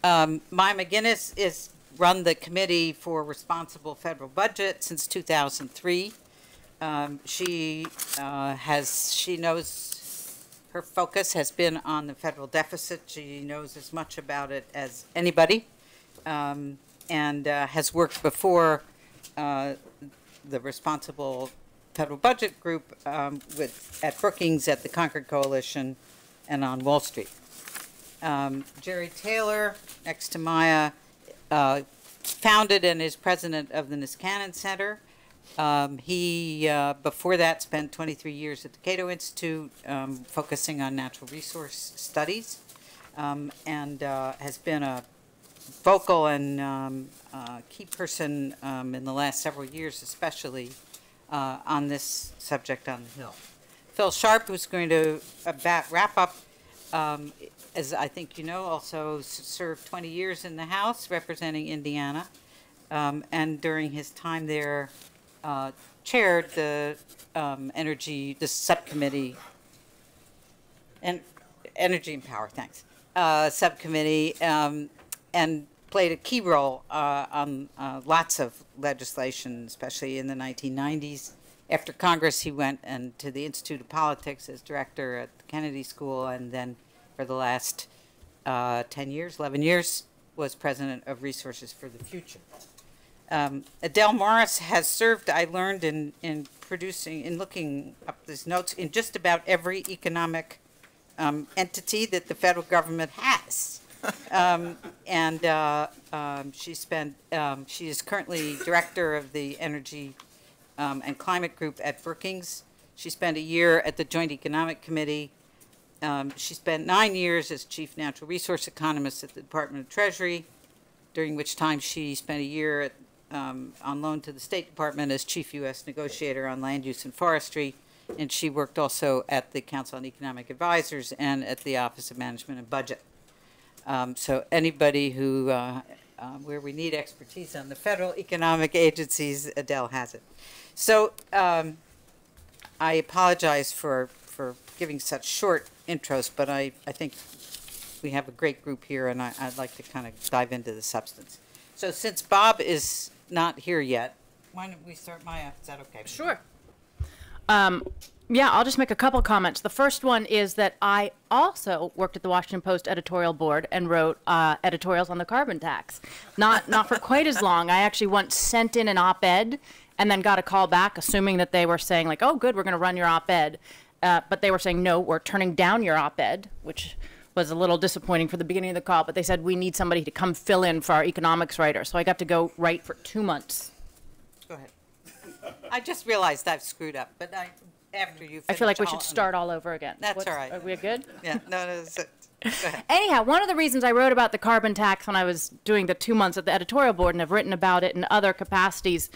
Mai McGinnis is run the Committee for Responsible Federal Budget since 2003. She knows her focus has been on the federal deficit. She knows as much about it as anybody, and has worked before the Responsible Federal Budget Group at Brookings, at the Concord Coalition, and on Wall Street. Jerry Taylor, next to Maya, founded and is president of the Niskanen Center. He, before that, spent 23 years at the Cato Institute, focusing on natural resource studies, and has been a vocal and key person in the last several years, especially on this subject on the Hill. Phil Sharp, who's going to wrap up, as I think you know, also served 20 years in the House representing Indiana, and during his time there chaired the the subcommittee, and Energy and Power, thanks, subcommittee, and played a key role on lots of legislation, especially in the 1990s. After Congress, he went to the Institute of Politics as director at the Kennedy School, and then for the last 11 years, was president of Resources for the Future. Adele Morris has served, I learned, in looking up these notes, in just about every economic entity that the federal government has. She is currently director of the Energy and Climate Group at Brookings. She spent a year at the Joint Economic Committee. She spent 9 years as chief natural resource economist at the Department of Treasury, during which time she spent a year on loan to the State Department as chief U.S. negotiator on land use and forestry, and she worked also at the Council on Economic Advisors and at the Office of Management and Budget. So anybody who, where we need expertise on the federal economic agencies, Adele has it. So I apologize for giving such short intros, but I think we have a great group here, and I'd like to kind of dive into the substance. So since Bob is not here yet, why don't we start, Maya? Is that okay?
Sure. Yeah, I'll just make a couple comments. The first one is that I also worked at the Washington Post editorial board and wrote editorials on the carbon tax. Not for quite as long. I actually once sent in an op-ed and then got a call back, assuming that they were saying, like, oh, good, we're going to run your op-ed. But they were saying, no, we're turning down your op-ed, which was a little disappointing for the beginning of the call. But they said, we need somebody to come fill in for our economics writer. So I got to go write for 2 months.
Go ahead. I just realized I've screwed up, but after you finish,
I feel like we should start all over again.
That's all right.
Are we good?
Yeah, no, that's it. Go ahead.
Anyhow, one of the reasons I wrote about the carbon tax when I was doing the 2 months at the editorial board, and have written about it in other capacities,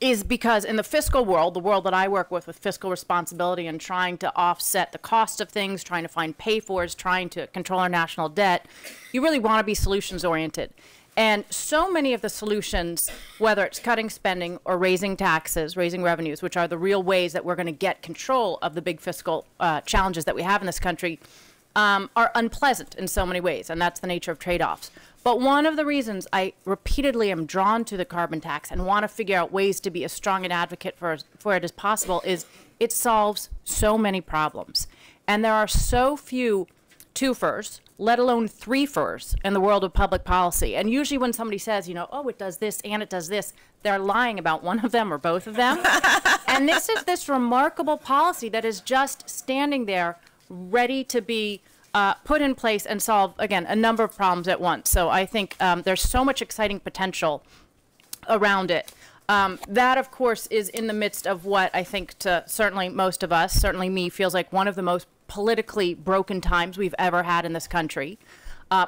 is because in the fiscal world, the world that I work with fiscal responsibility and trying to offset the cost of things, trying to find pay-fors, trying to control our national debt, you really want to be solutions-oriented. And so many of the solutions, whether it's cutting spending or raising taxes, raising revenues, which are the real ways that we're going to get control of the big fiscal challenges that we have in this country, are unpleasant in so many ways, and that's the nature of trade-offs. But one of the reasons I repeatedly am drawn to the carbon tax and want to figure out ways to be as strong an advocate for it as possible is it solves so many problems. And there are so few twofers, let alone threefers in the world of public policy. And usually when somebody says, you know, oh, it does this and it does this, they're lying about one of them or both of them. And this is this remarkable policy that is just standing there ready to be put in place and solve, again, a number of problems at once. So I think there's so much exciting potential around it. That, of course, is in the midst of what I think to certainly most of us, certainly me, feels like one of the most politically broken times we've ever had in this country.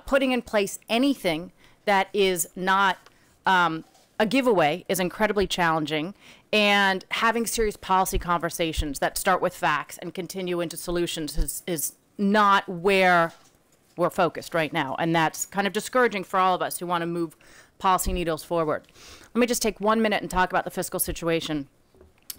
Putting in place anything that is not a giveaway is incredibly challenging, and having serious policy conversations that start with facts and continue into solutions is not where we're focused right now, and that's kind of discouraging for all of us who want to move policy needles forward. Let me just take 1 minute and talk about the fiscal situation,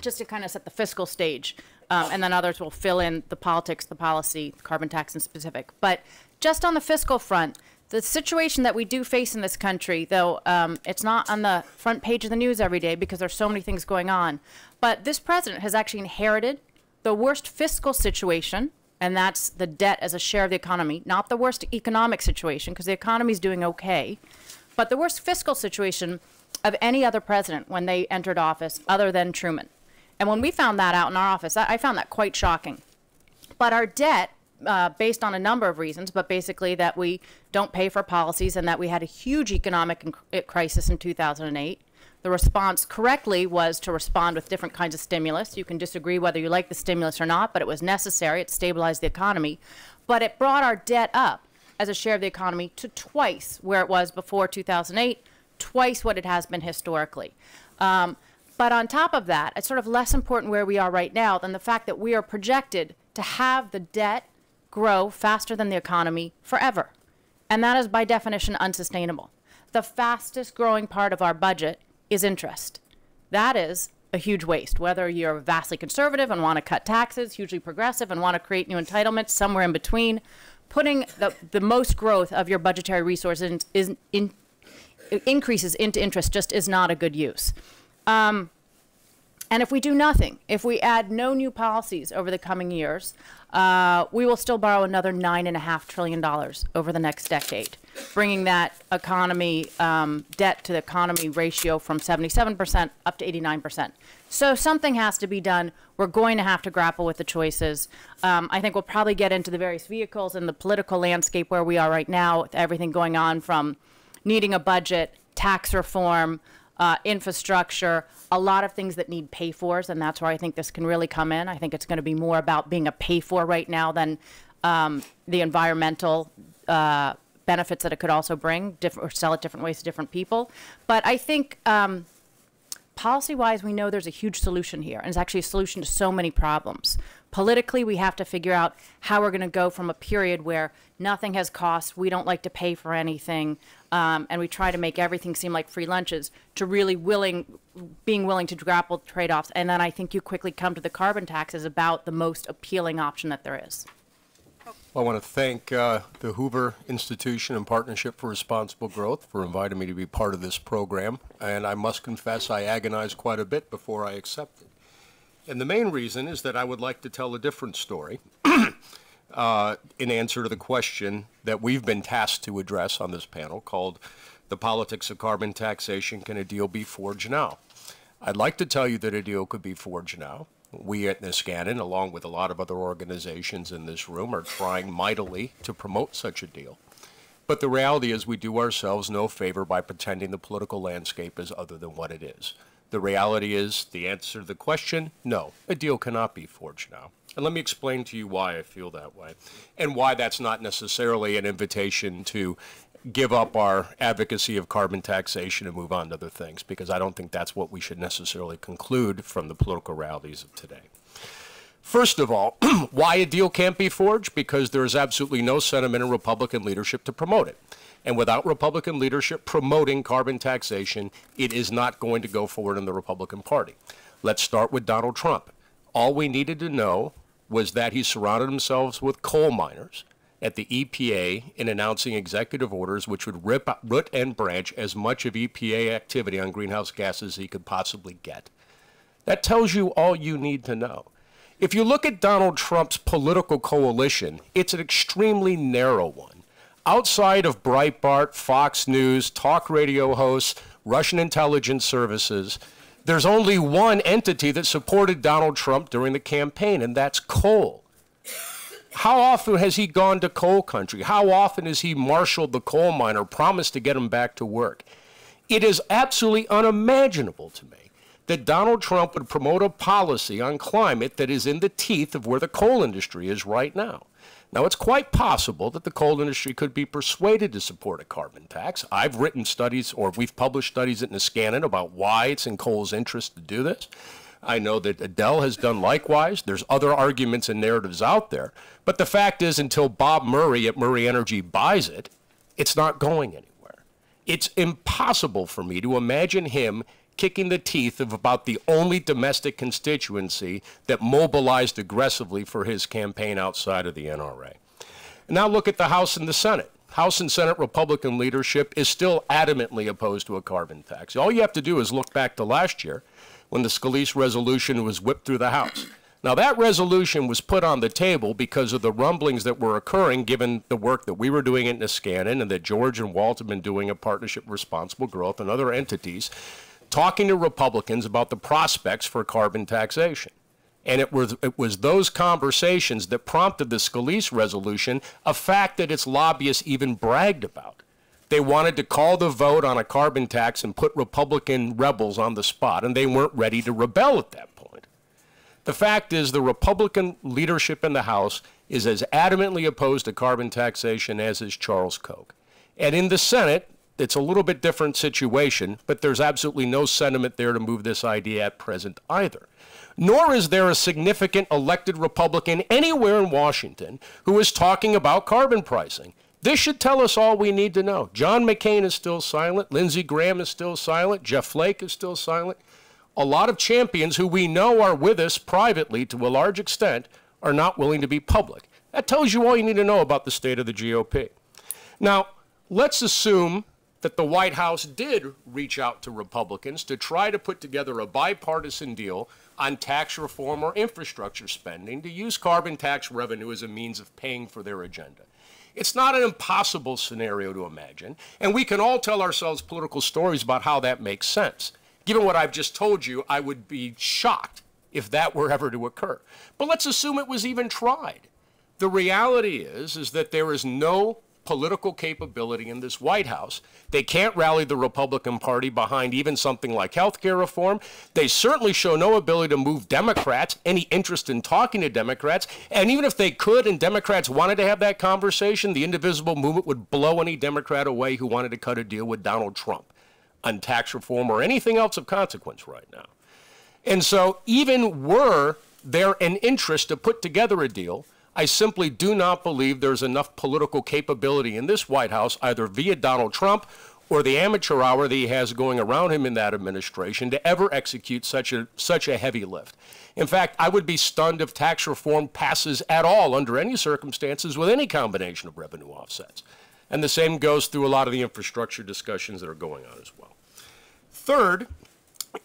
just to kind of set the fiscal stage, and then others will fill in the politics, the policy, carbon tax in specific. But just on the fiscal front, the situation that we do face in this country, though it's not on the front page of the news every day because there's so many things going on, but this president has actually inherited the worst fiscal situation, and that's the debt as a share of the economy, not the worst economic situation, because the economy is doing okay, but the worst fiscal situation of any other president when they entered office other than Truman. And when we found that out in our office, I found that quite shocking. But our debt, based on a number of reasons, but basically that we don't pay for policies and that we had a huge economic crisis in 2008. The response correctly was to respond with different kinds of stimulus. You can disagree whether you like the stimulus or not, but it was necessary. It stabilized the economy. But it brought our debt up as a share of the economy to twice where it was before 2008, twice what it has been historically. But on top of that, it's sort of less important where we are right now than the fact that we are projected to have the debt grow faster than the economy forever. And that is by definition unsustainable. The fastest growing part of our budget is interest. That is a huge waste, whether you're vastly conservative and want to cut taxes, hugely progressive and want to create new entitlements, somewhere in between. Putting the most growth of your budgetary resources increases into interest just is not a good use. And if we do nothing, if we add no new policies over the coming years, we will still borrow another $9.5 trillion over the next decade, bringing that economy debt to the economy ratio from 77% up to 89%. So something has to be done. We're going to have to grapple with the choices. I think we'll probably get into the various vehicles and the political landscape where we are right now, with everything going on from needing a budget, tax reform, infrastructure, a lot of things that need pay-fors, and that's where I think this can really come in. I think it's going to be more about being a pay-for right now than the environmental benefits that it could also bring, or sell it different ways to different people. But I think policy-wise, we know there's a huge solution here, and it's actually a solution to so many problems. Politically, we have to figure out how we're going to go from a period where nothing has cost, we don't like to pay for anything, and we try to make everything seem like free lunches, to really being willing to grapple with trade-offs. And then I think you quickly come to the carbon tax as about the most appealing option that there is.
Well, I want to thank the Hoover Institution and Partnership for Responsible Growth for inviting me to be part of this program. And I must confess I agonized quite a bit before I accepted. And the main reason is that I would like to tell a different story in answer to the question that we've been tasked to address on this panel called The Politics of Carbon Taxation, Can a Deal Be Forged Now? I'd like to tell you that a deal could be forged now. We at Niskanen, along with a lot of other organizations in this room, are trying mightily to promote such a deal. But the reality is we do ourselves no favor by pretending the political landscape is other than what it is. The reality is the answer to the question, no, a deal cannot be forged now. And let me explain to you why I feel that way, and why that's not necessarily an invitation to give up our advocacy of carbon taxation and move on to other things, because I don't think that's what we should necessarily conclude from the political realities of today. First of all, why a deal can't be forged? Because there is absolutely no sentiment in Republican leadership to promote it. And without Republican leadership promoting carbon taxation, it is not going to go forward in the Republican Party. Let's start with Donald Trump. All we needed to know was that he surrounded himself with coal miners at the EPA in announcing executive orders which would rip root and branch as much of EPA activity on greenhouse gases as he could possibly get. That tells you all you need to know. If you look at Donald Trump's political coalition, it's an extremely narrow one. Outside of Breitbart, Fox News, talk radio hosts, Russian intelligence services, there's only one entity that supported Donald Trump during the campaign, and that's coal. How often has he gone to coal country? How often has he marshaled the coal miner, promised to get him back to work? It is absolutely unimaginable to me that Donald Trump would promote a policy on climate that is in the teeth of where the coal industry is right now. Now, it's quite possible that the coal industry could be persuaded to support a carbon tax. I've written studies, or we've published studies at Niskanen about why it's in coal's interest to do this. I know that Adele has done likewise. There's other arguments and narratives out there. But the fact is, until Bob Murray at Murray Energy buys it, it's not going anywhere. It's impossible for me to imagine him kicking the teeth of about the only domestic constituency that mobilized aggressively for his campaign outside of the NRA. Now look at the House and the Senate. House and Senate Republican leadership is still adamantly opposed to a carbon tax. All you have to do is look back to last year when the Scalise resolution was whipped through the House. Now that resolution was put on the table because of the rumblings that were occurring given the work that we were doing at Niskanen and that George and Walt have been doing at Partnership for Responsible Growth and other entities, talking to Republicans about the prospects for carbon taxation. And it was those conversations that prompted the Scalise resolution, a fact that its lobbyists even bragged about. They wanted to call the vote on a carbon tax and put Republican rebels on the spot, and they weren't ready to rebel at that point. The fact is the Republican leadership in the House is as adamantly opposed to carbon taxation as is Charles Koch. And in the Senate, it's a little bit different situation, but there's absolutely no sentiment there to move this idea at present either. Nor is there a significant elected Republican anywhere in Washington who is talking about carbon pricing. This should tell us all we need to know. John McCain is still silent. Lindsey Graham is still silent. Jeff Flake is still silent. A lot of champions who we know are with us privately to a large extent are not willing to be public. That tells you all you need to know about the state of the GOP. Now, let's assume that the White House did reach out to Republicans to try to put together a bipartisan deal on tax reform or infrastructure spending to use carbon tax revenue as a means of paying for their agenda. It's not an impossible scenario to imagine, and we can all tell ourselves political stories about how that makes sense. Given what I've just told you, I would be shocked if that were ever to occur. But let's assume it was even tried. The reality is that there is no political capability in this White House. They can't rally the Republican Party behind even something like health care reform. They certainly show no ability to move Democrats, any interest in talking to Democrats. And even if they could and Democrats wanted to have that conversation, the indivisible movement would blow any Democrat away who wanted to cut a deal with Donald Trump on tax reform or anything else of consequence right now. And so even were there an interest to put together a deal, I simply do not believe there's enough political capability in this White House, either via Donald Trump or the amateur hour that he has going around him in that administration, to ever execute such a heavy lift. In fact, I would be stunned if tax reform passes at all under any circumstances with any combination of revenue offsets. And the same goes through a lot of the infrastructure discussions that are going on as well. Third,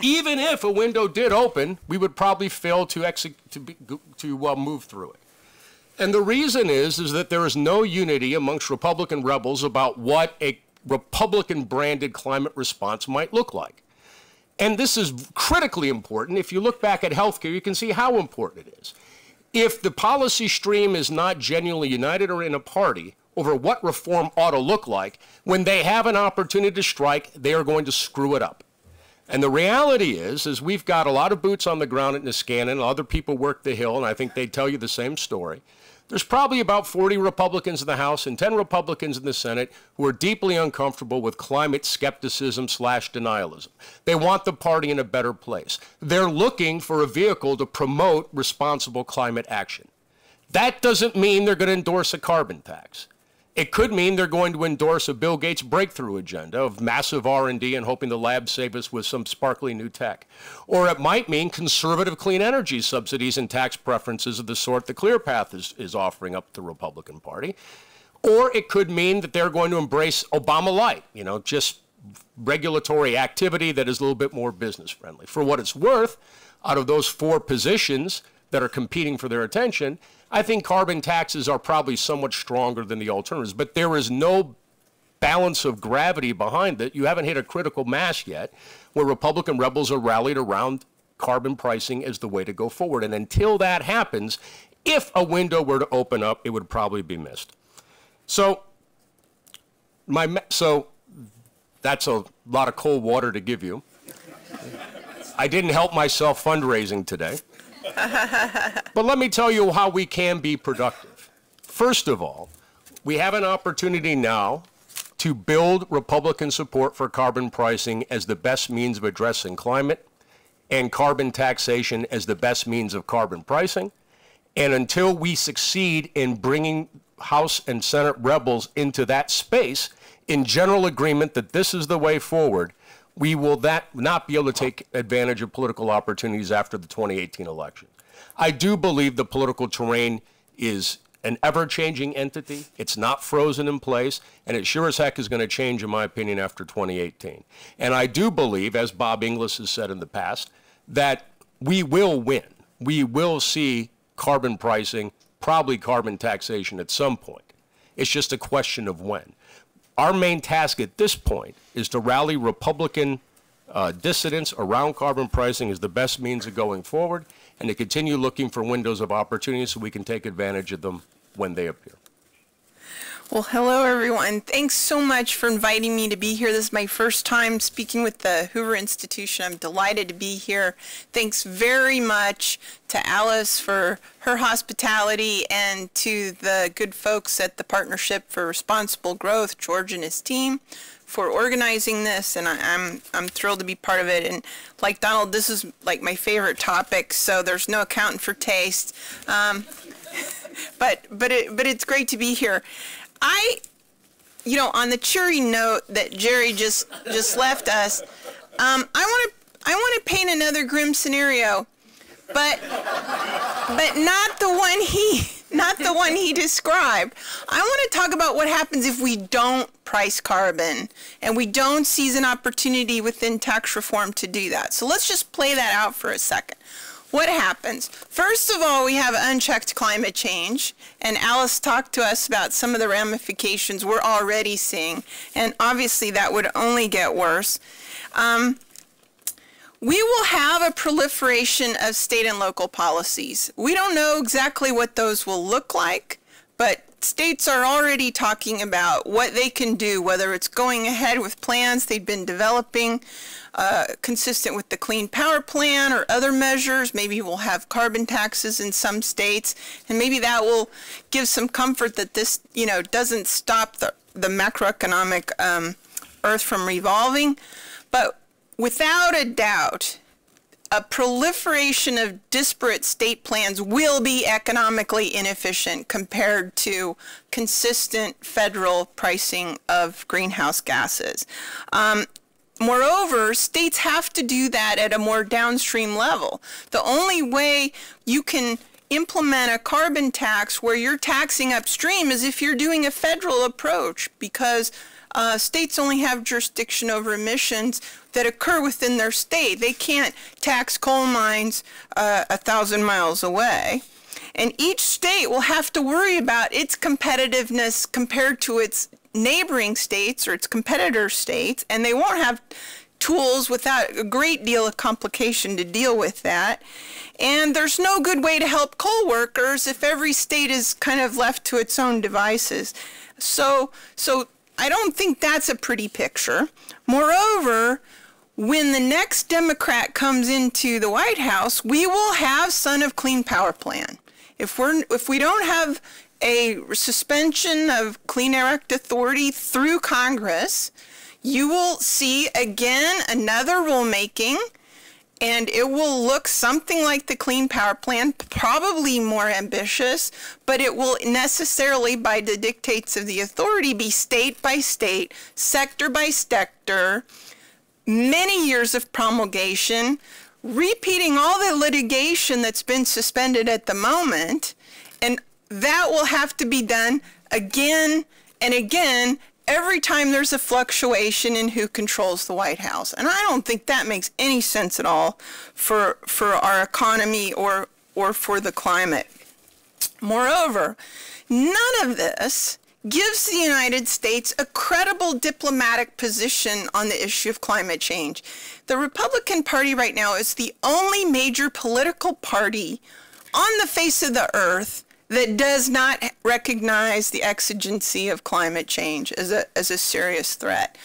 even if a window did open, we would probably fail to move through it. And the reason is that there is no unity amongst Republican rebels about what a Republican-branded climate response might look like. And this is critically important. If you look back at healthcare, you can see how important it is. If the policy stream is not genuinely united or in a party over what reform ought to look like, when they have an opportunity to strike, they are going to screw it up. And the reality is we've got a lot of boots on the ground at Niskanen, other people work the Hill, and I think they'd tell you the same story. There's probably about 40 Republicans in the House and 10 Republicans in the Senate who are deeply uncomfortable with climate skepticism / denialism. They want the party in a better place. They're looking for a vehicle to promote responsible climate action. That doesn't mean they're going to endorse a carbon tax. It could mean they're going to endorse a Bill Gates breakthrough agenda of massive R&D and hoping the lab save us with some sparkly new tech. Or it might mean conservative clean energy subsidies and tax preferences of the sort the Clear Path is offering up to the Republican Party. Or it could mean that they're going to embrace Obama light, just regulatory activity that is a little bit more business friendly. For what it's worth, out of those four positions, that are competing for their attention, I think carbon taxes are probably somewhat stronger than the alternatives. But there is no balance of gravity behind it. You haven't hit a critical mass yet where Republican rebels are rallied around carbon pricing as the way to go forward. And until that happens, if a window were to open up, it would probably be missed. So that's a lot of cold water to give you. I didn't help myself fundraising today. But let me tell you how we can be productive. First of all, we have an opportunity now to build Republican support for carbon pricing as the best means of addressing climate and carbon taxation as the best means of carbon pricing. And until we succeed in bringing House and Senate rebels into that space in general agreement that this is the way forward, we will not be able to take advantage of political opportunities after the 2018 election. I do believe the political terrain is an ever-changing entity. It's not frozen in place, and it sure as heck is going to change, in my opinion, after 2018. And I do believe, as Bob Inglis has said in the past, that we will win. We will see carbon pricing, probably carbon taxation at some point. It's just a question of when. Our main task at this point is to rally Republican dissidents around carbon pricing as the best means of going forward, and to continue looking for windows of opportunity so we can take advantage of them when they appear.
Well, hello, everyone. Thanks so much for inviting me to be here. This is my first time speaking with the Hoover Institution. I'm delighted to be here. Thanks very much to Alice for her hospitality and to the good folks at the Partnership for Responsible Growth, George and his team, for organizing this, and I'm thrilled to be part of it. And like Donald, this is like my favorite topic, so there's no accounting for taste. But it's great to be here. On the cheery note that Jerry just left us, I want to paint another grim scenario, but not the one he described. I want to talk about what happens if we don't price carbon and we don't seize an opportunity within tax reform to do that. So let's just play that out for a second. What happens? First of all, we have unchecked climate change, and Alice talked to us about some of the ramifications we're already seeing, and obviously that would only get worse. We will have a proliferation of state and local policies. We don't know exactly what those will look like, but states are already talking about what they can do, whether it's going ahead with plans they've been developing, consistent with the Clean Power Plan or other measures. Maybe we'll have carbon taxes in some states, and maybe that will give some comfort that this, doesn't stop the macroeconomic earth from revolving. But without a doubt, a proliferation of disparate state plans will be economically inefficient compared to consistent federal pricing of greenhouse gases. Moreover, states have to do that at a more downstream level. The only way you can implement a carbon tax where you're taxing upstream is if you're doing a federal approach, because states only have jurisdiction over emissions that occur within their state. They can't tax coal mines 1,000 miles away. And each state will have to worry about its competitiveness compared to its neighboring states or its competitor states, and they won't have tools without a great deal of complication to deal with that. And there's no good way to help coal workers if every state is kind of left to its own devices. So I don't think that's a pretty picture. Moreover, when the next Democrat comes into the White House, we will have Son of Clean Power Plan. If we don't have a suspension of Clean Air Act authority through Congress, you will see again another rulemaking, and it will look something like the Clean Power Plan, probably more ambitious, but it will necessarily, by the dictates of the authority, be state by state, sector by sector, many years of promulgation, repeating all the litigation that's been suspended at the moment, and that will have to be done again and again every time there's a fluctuation in who controls the White House. And I don't think that makes any sense at all for our economy or or for the climate. Moreover, none of this gives the United States a credible diplomatic position on the issue of climate change. The Republican Party right now is the only major political party on the face of the earth that does not recognize the exigency of climate change as a serious threat.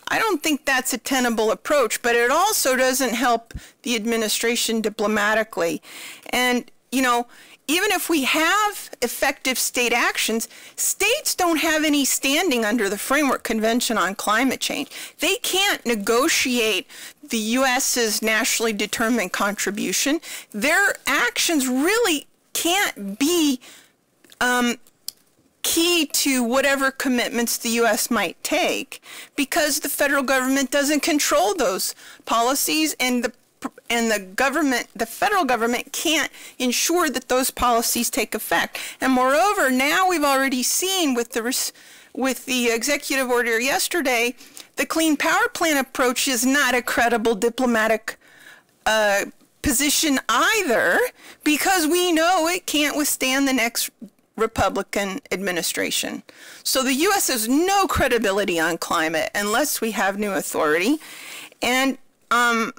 I don't think that's a tenable approach, but it also doesn't help the administration diplomatically. And, you know, even if we have effective state actions, states don't have any standing under the Framework Convention on Climate Change. They can't negotiate the U.S.'s nationally determined contribution. Their actions really can't be key to whatever commitments the U.S. might take, because the federal government doesn't control those policies, and the federal government can't ensure that those policies take effect. And moreover, now we've already seen with the executive order yesterday, the Clean Power Plan approach is not a credible diplomatic position either, because we know it can't withstand the next Republican administration. So the U.S. has no credibility on climate unless we have new authority. And none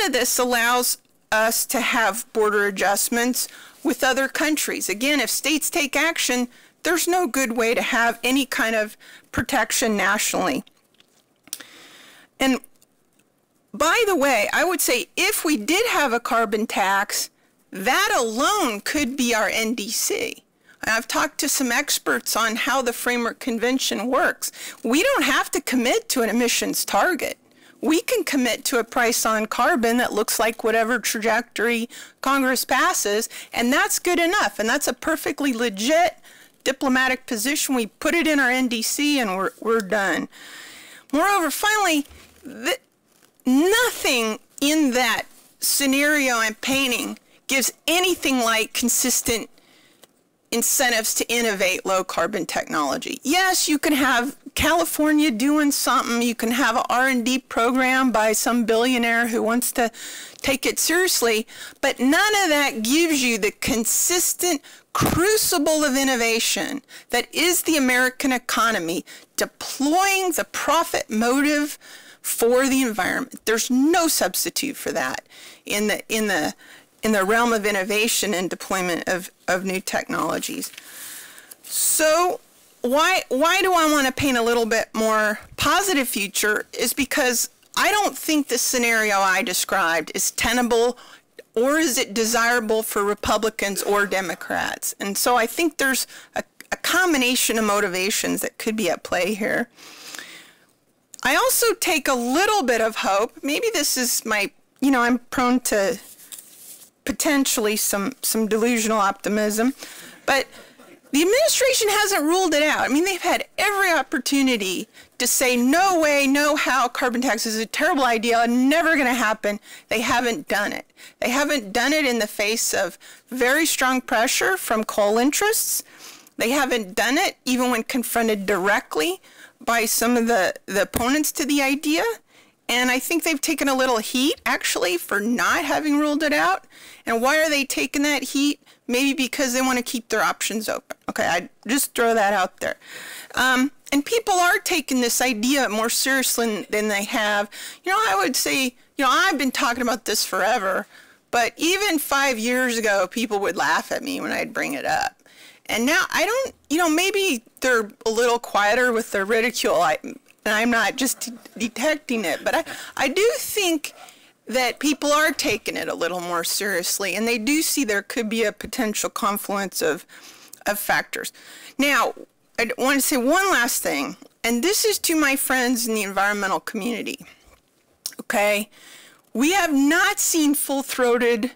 of this allows us to have border adjustments with other countries. Again, if states take action, there's no good way to have any kind of protection nationally. And by the way, I would say if we did have a carbon tax, that alone could be our NDC. I've talked to some experts on how the Framework Convention works. We don't have to commit to an emissions target. We can commit to a price on carbon that looks like whatever trajectory Congress passes, and that's good enough. And that's a perfectly legit diplomatic position. We put it in our NDC and we're done. Moreover, finally, nothing in that scenario I'm painting gives anything like consistent incentives to innovate low carbon technology. Yes, you can have California doing something, you can have an R&D program by some billionaire who wants to take it seriously, but none of that gives you the consistent crucible of innovation that is the American economy, deploying the profit motive for the environment. There's no substitute for that in the realm of innovation and deployment of new technologies. So why do I want to paint a little bit more positive future is because I don't think the scenario I described is tenable, or is it desirable for Republicans or Democrats. And so I think there's a combination of motivations that could be at play here. I also take a little bit of hope. Maybe this is my, I'm prone to potentially some delusional optimism, but the administration hasn't ruled it out. I mean, they've had every opportunity to say, no way, no how, carbon tax is a terrible idea, never going to happen. They haven't done it. They haven't done it in the face of very strong pressure from coal interests. They haven't done it even when confronted directly by some of the opponents to the idea. And I think they've taken a little heat, actually, for not having ruled it out. And why are they taking that heat? Maybe because they want to keep their options open. Okay, I just throw that out there. And people are taking this idea more seriously than they have. I would say, I've been talking about this forever, but even 5 years ago, people would laugh at me when I'd bring it up. And now I don't, maybe they're a little quieter with their ridicule. I'm not just detecting it, but I do think that people are taking it a little more seriously, and they do see there could be a potential confluence of factors. Now, I want to say one last thing, and this is to my friends in the environmental community. Okay? We have not seen full-throated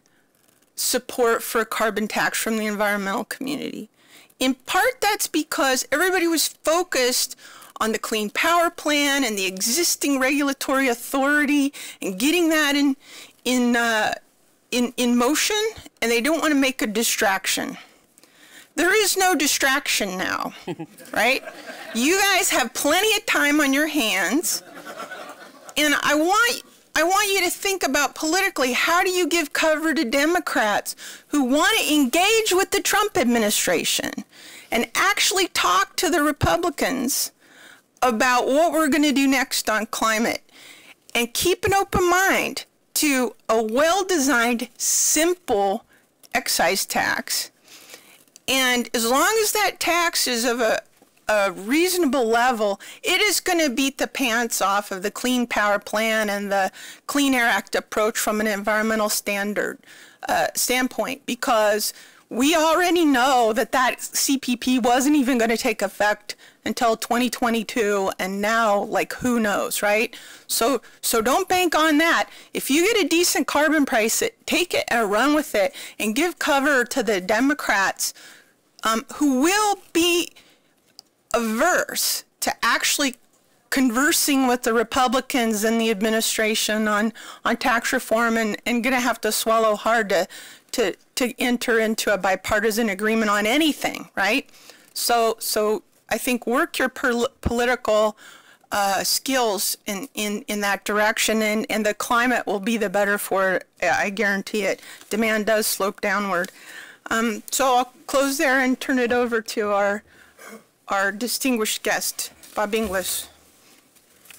support for a carbon tax from the environmental community. In part, that's because everybody was focused on the Clean Power Plan and the existing regulatory authority and getting that in motion, and they don't want to make a distraction. There is no distraction now, right? You guys have plenty of time on your hands, and I I want you to think about politically, how do you give cover to Democrats who want to engage with the Trump administration and actually talk to the Republicans about what we're going to do next on climate, and keep an open mind to a well-designed, simple excise tax. And as long as that tax is of a reasonable level, it is going to beat the pants off of the Clean Power Plan and the Clean Air Act approach from an environmental standpoint, because we already know that CPP wasn't even going to take effect until 2022, and now, like, who knows, right? So don't bank on that. If you get a decent carbon price, take it and run with it, and give cover to the Democrats who will be averse to actually conversing with the Republicans and the administration on tax reform, and going to have to swallow hard to enter into a bipartisan agreement on anything, right? So I think work your political skills in that direction, and the climate will be the better for it. I guarantee it. Demand does slope downward. So I'll close there and turn it over to our distinguished guest, Bob Inglis.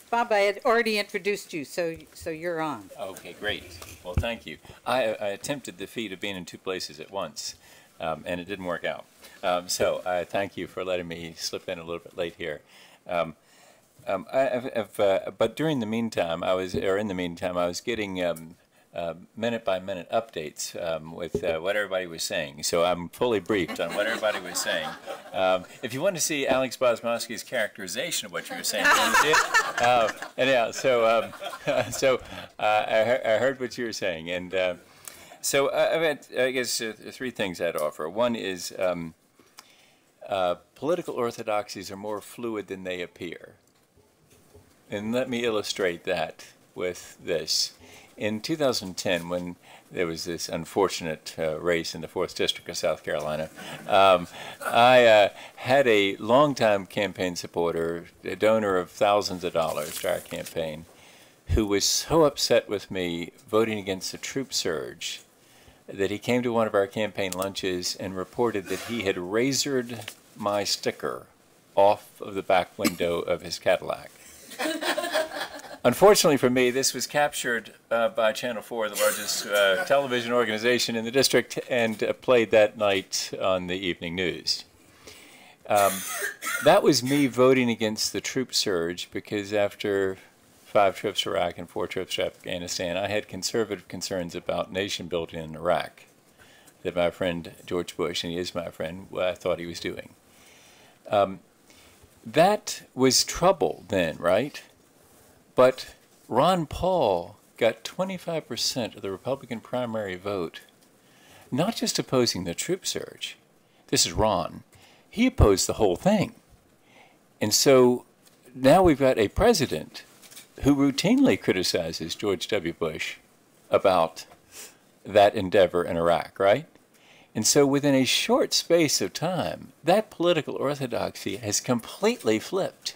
Bob, I had already introduced you, so you're on.
Okay, great. Well, thank you. I attempted the feat of being in two places at once, and it didn't work out. So I thank you for letting me slip in a little bit late here. But during the meantime, I was getting minute-by-minute updates with what everybody was saying. So I'm fully briefed on what everybody was saying. If you want to see Alex Bosmowski's characterization of what you were saying, anyhow, so I heard what you were saying, and so I've had, I guess, three things I'd offer. One is political orthodoxies are more fluid than they appear, and let me illustrate that with this. In 2010, when there was this unfortunate race in the 4th District of South Carolina, I had a longtime campaign supporter, a donor of thousands of dollars to our campaign, who was so upset with me voting against the troop surge that he came to one of our campaign lunches and reported that he had razored my sticker off of the back window of his Cadillac. Unfortunately for me, this was captured by Channel 4, the largest television organization in the district, and played that night on the evening news. That was me voting against the troop surge because after 5 trips to Iraq and 4 trips to Afghanistan, I had conservative concerns about nation building in Iraq that my friend George Bush, and he is my friend, thought he was doing. That was trouble then, right? But Ron Paul got 25% of the Republican primary vote, not just opposing the troop surge. This is Ron. He opposed the whole thing. And so now we've got a president who routinely criticizes George W. Bush about that endeavor in Iraq, right? And so within a short space of time, that political orthodoxy has completely flipped.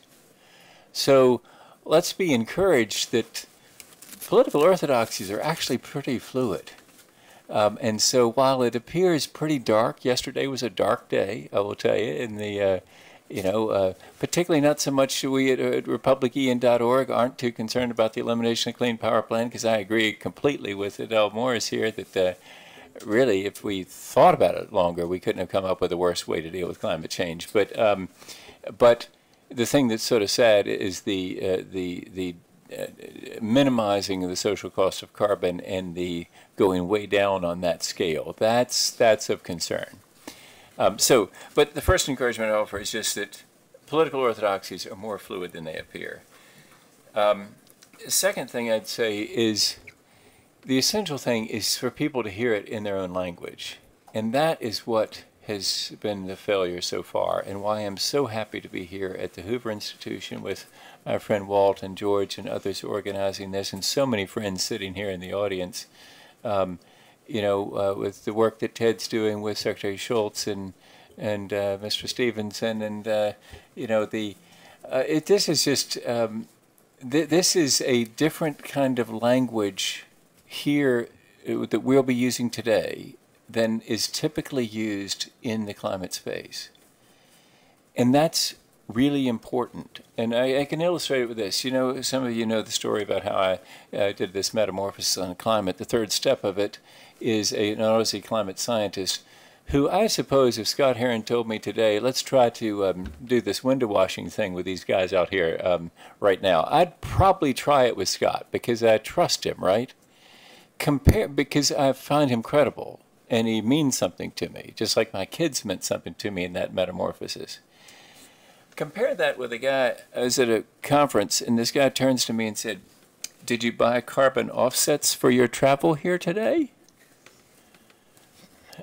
So let's be encouraged that political orthodoxies are actually pretty fluid. And so while it appears pretty dark, yesterday was a dark day, I will tell you, in the, particularly not so much we at republican.org aren't too concerned about the elimination of Clean Power Plan, because I agree completely with Adele Morris here that really, if we thought about it longer, we couldn't have come up with a worse way to deal with climate change. But the thing that's sort of sad is the minimizing of the social cost of carbon and the going way down on that scale. That's of concern. But the first encouragement I offer is just that political orthodoxies are more fluid than they appear. Second thing I'd say is the essential thing is for people to hear it in their own language. And that is what has been the failure so far, and why I'm so happy to be here at the Hoover Institution with my friend Walt and George and others organizing this, and so many friends sitting here in the audience, with the work that Ted's doing with Secretary Shultz and Mr. Stevenson, and this is just this is a different kind of language here that we'll be using today than is typically used in the climate space. And that's really important. And I can illustrate it with this. You know, some of you know the story about how I did this metamorphosis on climate. The third step of it is an Aussie climate scientist who I suppose if Scott Herron told me today, let's try to do this window washing thing with these guys out here right now, I'd probably try it with Scott because I trust him, right? Because I find him credible and he means something to me, just like my kids meant something to me in that metamorphosis. Compare that with a guy, I was at a conference and this guy turns to me and said, "Did you buy carbon offsets for your travel here today?"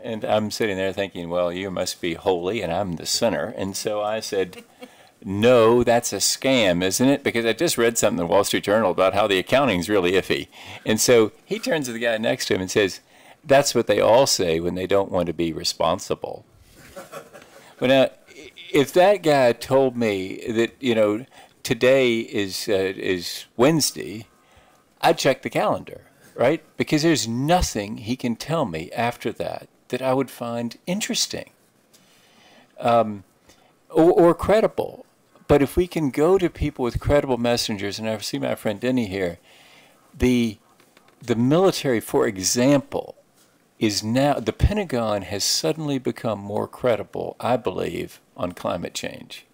And I'm sitting there thinking, well, you must be holy and I'm the sinner. And so I said, no, that's a scam, isn't it? Because I just read something in the Wall Street Journal about how the accounting's really iffy. And so he turns to the guy next to him and says, that's what they all say when they don't want to be responsible. But now, if that guy told me that, you know, today is Wednesday, I'd check the calendar, right? Because there's nothing he can tell me after that I would find interesting or credible. But if we can go to people with credible messengers, and I see my friend Denny here, the military, for example, is now, the Pentagon has suddenly become more credible, I believe, on climate change.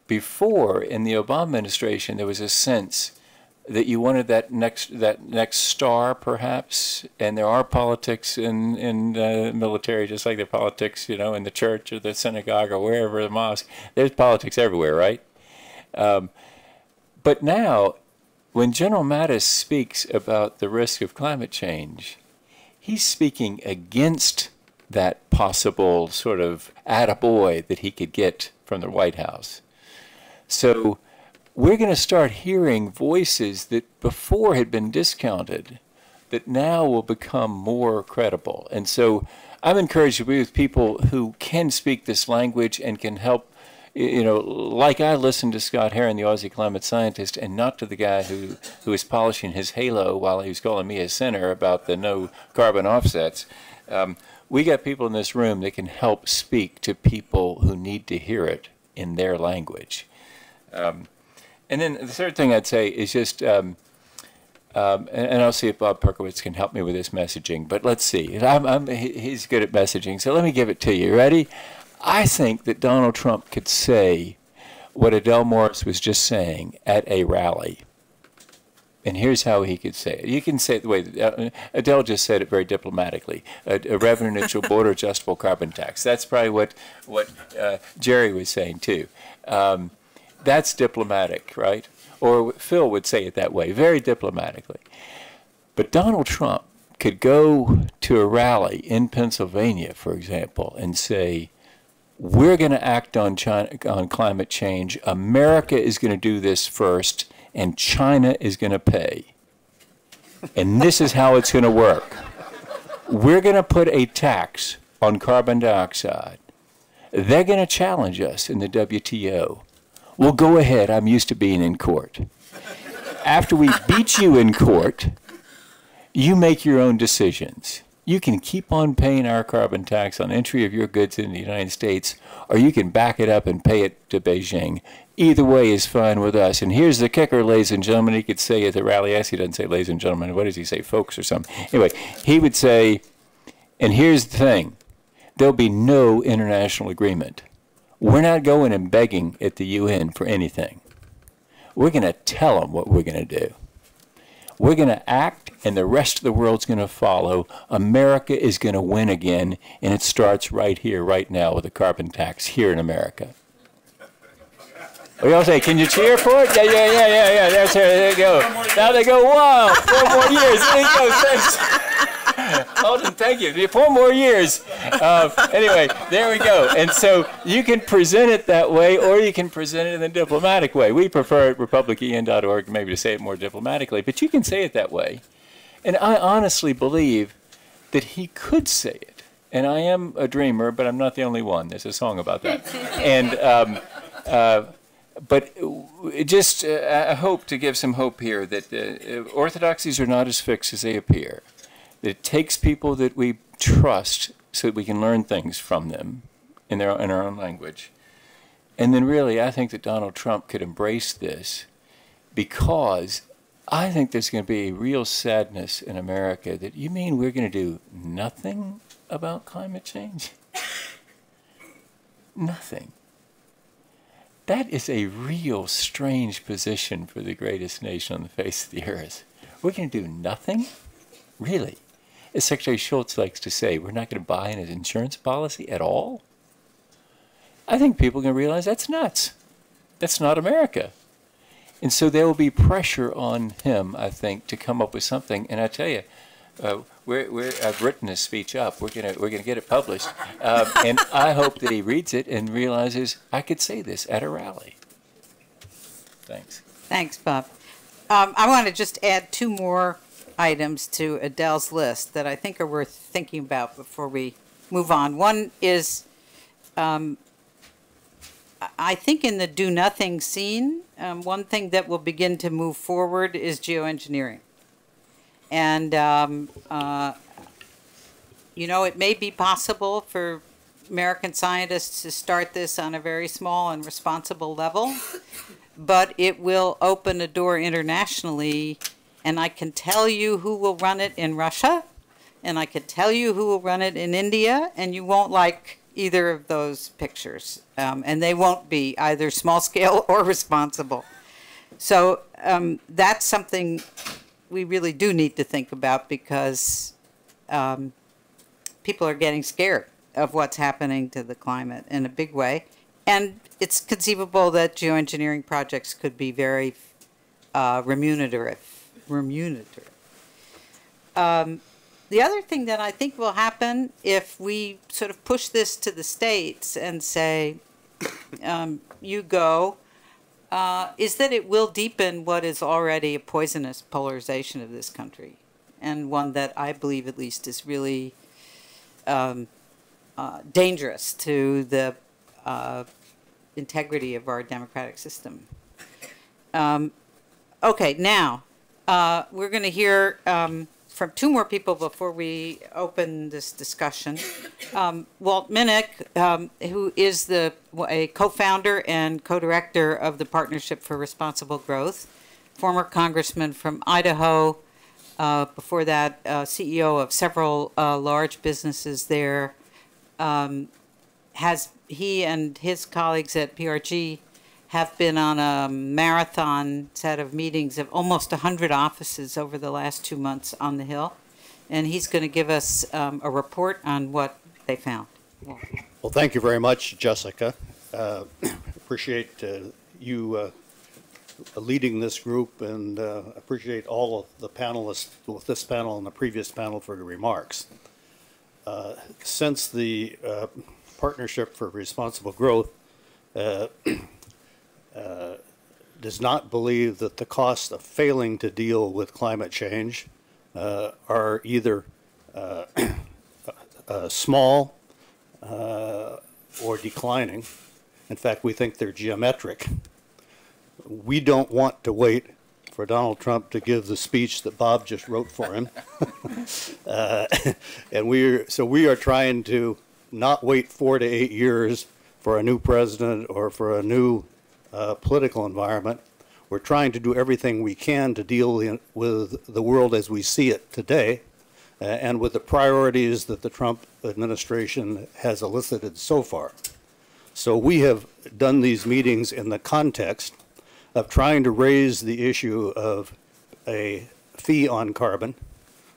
Before, in the Obama administration, there was a sense that you wanted that next star, perhaps, and there are politics in the military, just like there are politics, you know, in the church or the synagogue or wherever, the mosque. There's politics everywhere, right? But now, when General Mattis speaks about the risk of climate change, he's speaking against that possible sort of attaboy that he could get from the White House. So we're going to start hearing voices that before had been discounted that now will become more credible. And so I'm encouraged to be with people who can speak this language and can help, you know, like I listened to Scott Herron, the Aussie climate scientist, and not to the guy who was polishing his halo while he was calling me a sinner about the no carbon offsets. We got people in this room that can help speak to people who need to hear it in their language. And then the third thing I'd say is just, and I'll see if Bob Perkowitz can help me with this messaging, but let's see. He's good at messaging, so let me give it to you. Ready? I think that Donald Trump could say what Adele Morris was just saying at a rally. And here's how he could say it. You can say it the way that Adele just said it very diplomatically. A revenue-neutral, border-adjustable carbon tax. That's probably what Jerry was saying, too. That's diplomatic, right? Or Phil would say it that way, very diplomatically. But Donald Trump could go to a rally in Pennsylvania, for example, and say, we're going to act on climate change. America is going to do this first, and China is going to pay. And this is how it's going to work. We're going to put a tax on carbon dioxide. They're going to challenge us in the WTO. Well, go ahead. I'm used to being in court. After we beat you in court, you make your own decisions. You can keep on paying our carbon tax on entry of your goods in the United States, or you can back it up and pay it to Beijing. Either way is fine with us. And here's the kicker, ladies and gentlemen. He could say at the rally, yes, he doesn't say ladies and gentlemen. What does he say, folks or something? Anyway, he would say, and here's the thing. There'll be no international agreement. We're not going and begging at the UN for anything. We're going to tell them what we're going to do. We're going to act, and the rest of the world's going to follow. America is going to win again, and it starts right here, right now, with a carbon tax here in America. We all say, can you cheer for it? Yeah. There you go. Now they go, wow, 4 more years. There you go, thanks. Alden, thank you. 4 more years. Anyway, there we go. And so you can present it that way, or you can present it in a diplomatic way. We prefer at republican.org maybe to say it more diplomatically, but you can say it that way. And I honestly believe that he could say it. And I am a dreamer, but I'm not the only one. There's a song about that. And But just, I hope to give some hope here that orthodoxies are not as fixed as they appear. That it takes people that we trust so that we can learn things from them in our own language. And then really, I think that Donald Trump could embrace this, because I think there's going to be a real sadness in America that, you mean we're going to do nothing about climate change? Nothing. That is a real strange position for the greatest nation on the face of the earth. We're going to do nothing? Really? As Secretary Shultz likes to say, we're not going to buy an insurance policy at all? I think people are going to realize that's nuts. That's not America. And so there will be pressure on him, I think, to come up with something. And I tell you, I've written this speech up. We're gonna get it published, and I hope that he reads it and realizes I could say this at a rally. Thanks.
Thanks, Bob. I want to just add 2 more items to Adele's list that I think are worth thinking about before we move on. One is, I think in the do nothing scene, one thing that will begin to move forward is geoengineering. And, you know, it may be possible for American scientists to start this on a very small and responsible level, but it will open a door internationally, and I can tell you who will run it in Russia, and I can tell you who will run it in India, and you won't like either of those pictures, and they won't be either small scale or responsible. So that's something we really do need to think about, because people are getting scared of what's happening to the climate in a big way. And it's conceivable that geoengineering projects could be very remunerative. The other thing that I think will happen if we sort of push this to the states and say, you go, is that it will deepen what is already a poisonous polarization of this country, and one that I believe at least is really dangerous to the integrity of our democratic system. Okay, now we're going to hear from 2 more people before we open this discussion. Walt Minnick, who is a co-founder and co-director of the Partnership for Responsible Growth, former congressman from Idaho, before that CEO of several large businesses there. He and his colleagues at PRG have been on a marathon set of meetings of almost 100 offices over the last 2 months on the Hill. And he's going to give us a report on what they found.
Well, thank you very much, Jessica. Appreciate you leading this group, and appreciate all of the panelists, both this panel and the previous panel, for your remarks. Since the Partnership for Responsible Growth does not believe that the costs of failing to deal with climate change are either small or declining. In fact, we think they're geometric. We don't want to wait for Donald Trump to give the speech that Bob just wrote for him. And we are trying to not wait 4 to 8 years for a new president or for a new political environment. We're trying to do everything we can to deal with the world as we see it today, and with the priorities that the Trump administration has elicited so far. So we have done these meetings in the context of trying to raise the issue of a fee on carbon,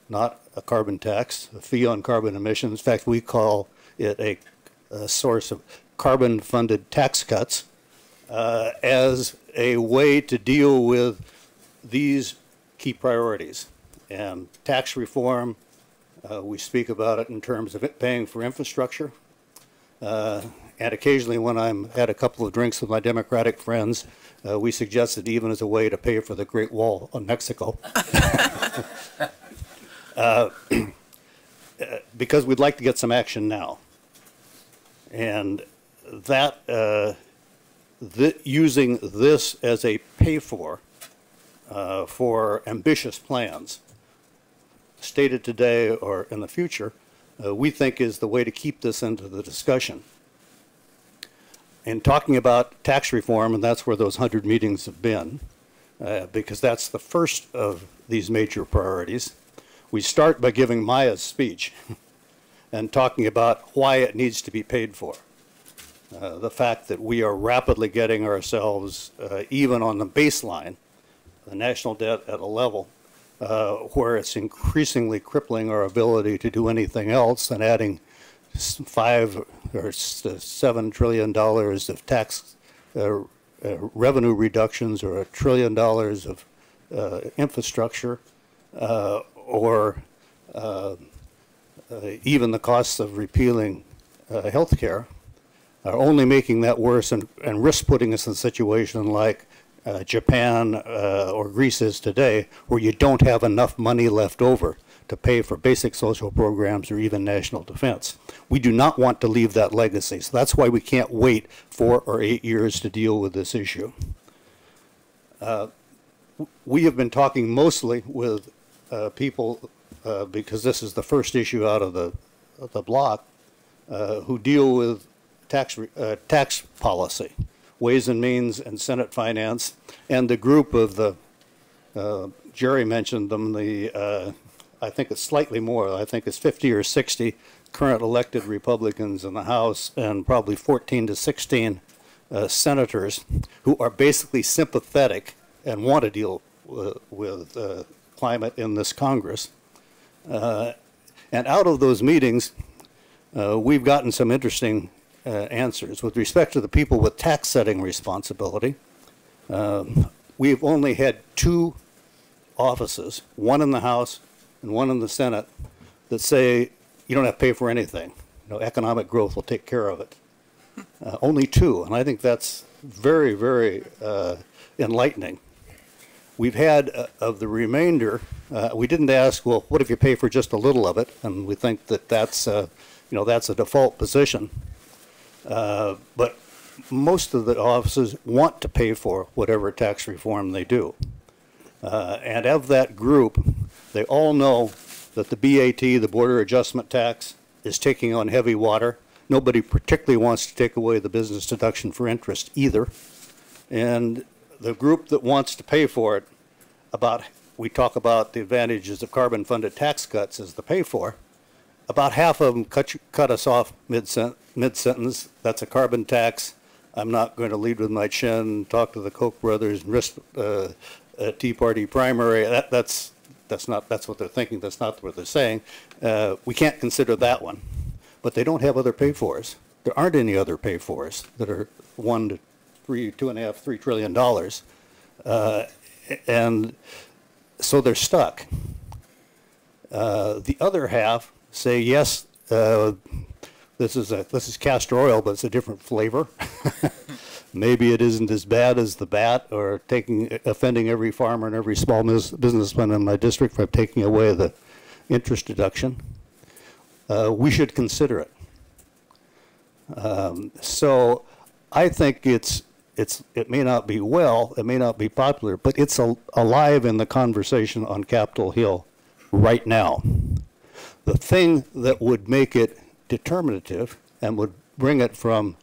not a carbon tax, a fee on carbon emissions. In fact, we call it a source of carbon-funded tax cuts as a way to deal with these key priorities. And tax reform, we speak about it in terms of it paying for infrastructure. And occasionally when I'm had a couple of drinks with my Democratic friends, we suggest it even as a way to pay for the Great Wall of Mexico. Because we'd like to get some action now. And that using this as a pay-for for ambitious plans, stated today or in the future, we think is the way to keep this into the discussion. In talking about tax reform, and that's where those 100 meetings have been, because that's the first of these major priorities, we start by giving Maya's speech and talking about why it needs to be paid for. The fact that we are rapidly getting ourselves, even on the baseline, the national debt at a level where it's increasingly crippling our ability to do anything else than adding $5 or $7 trillion of tax revenue reductions or $1 trillion of infrastructure or even the costs of repealing health care are only making that worse and risk putting us in a situation like Japan or Greece is today, where you don't have enough money left over to pay for basic social programs or even national defense. We do not want to leave that legacy, so that's why we can't wait 4 or 8 years to deal with this issue. We have been talking mostly with people, because this is the first issue out of the block, who deal with tax policy, Ways and Means and Senate Finance, and the group of the, Jerry mentioned them, the, I think it's slightly more, I think it's 50 or 60 current elected Republicans in the House and probably 14 to 16 senators who are basically sympathetic and want to deal with climate in this Congress. And out of those meetings, we've gotten some interesting answers. With respect to the people with tax setting responsibility, we've only had 2 offices, one in the House and one in the Senate, that say you don't have to pay for anything. You know, economic growth will take care of it. Only 2, and I think that's very, very enlightening. We've had, of the remainder, we didn't ask, well, what if you pay for just a little of it? And we think that that's, you know, that's a default position. But most of the offices want to pay for whatever tax reform they do. And of that group, they all know that the BAT, the border adjustment tax, is taking on heavy water. Nobody particularly wants to take away the business deduction for interest either. And the group that wants to pay for it, we talk about the advantages of carbon-funded tax cuts as the pay for. About half of them cut us off mid-sentence. That's a carbon tax. I'm not going to lead with my chin, talk to the Koch brothers, and risk a Tea Party primary. That's what they're thinking. That's not what they're saying. We can't consider that one. But they don't have other pay-fors. There aren't any other pay-fors that are $1 to $3, $2.5, $3 trillion. And so they're stuck. The other half say, yes, this is castor oil, but it's a different flavor. Maybe it isn't as bad as the bat or offending every farmer and every small businessman in my district by taking away the interest deduction. We should consider it. So I think it may not be it may not be popular, but it's alive in the conversation on Capitol Hill right now. The thing that would make it determinative and would bring it from,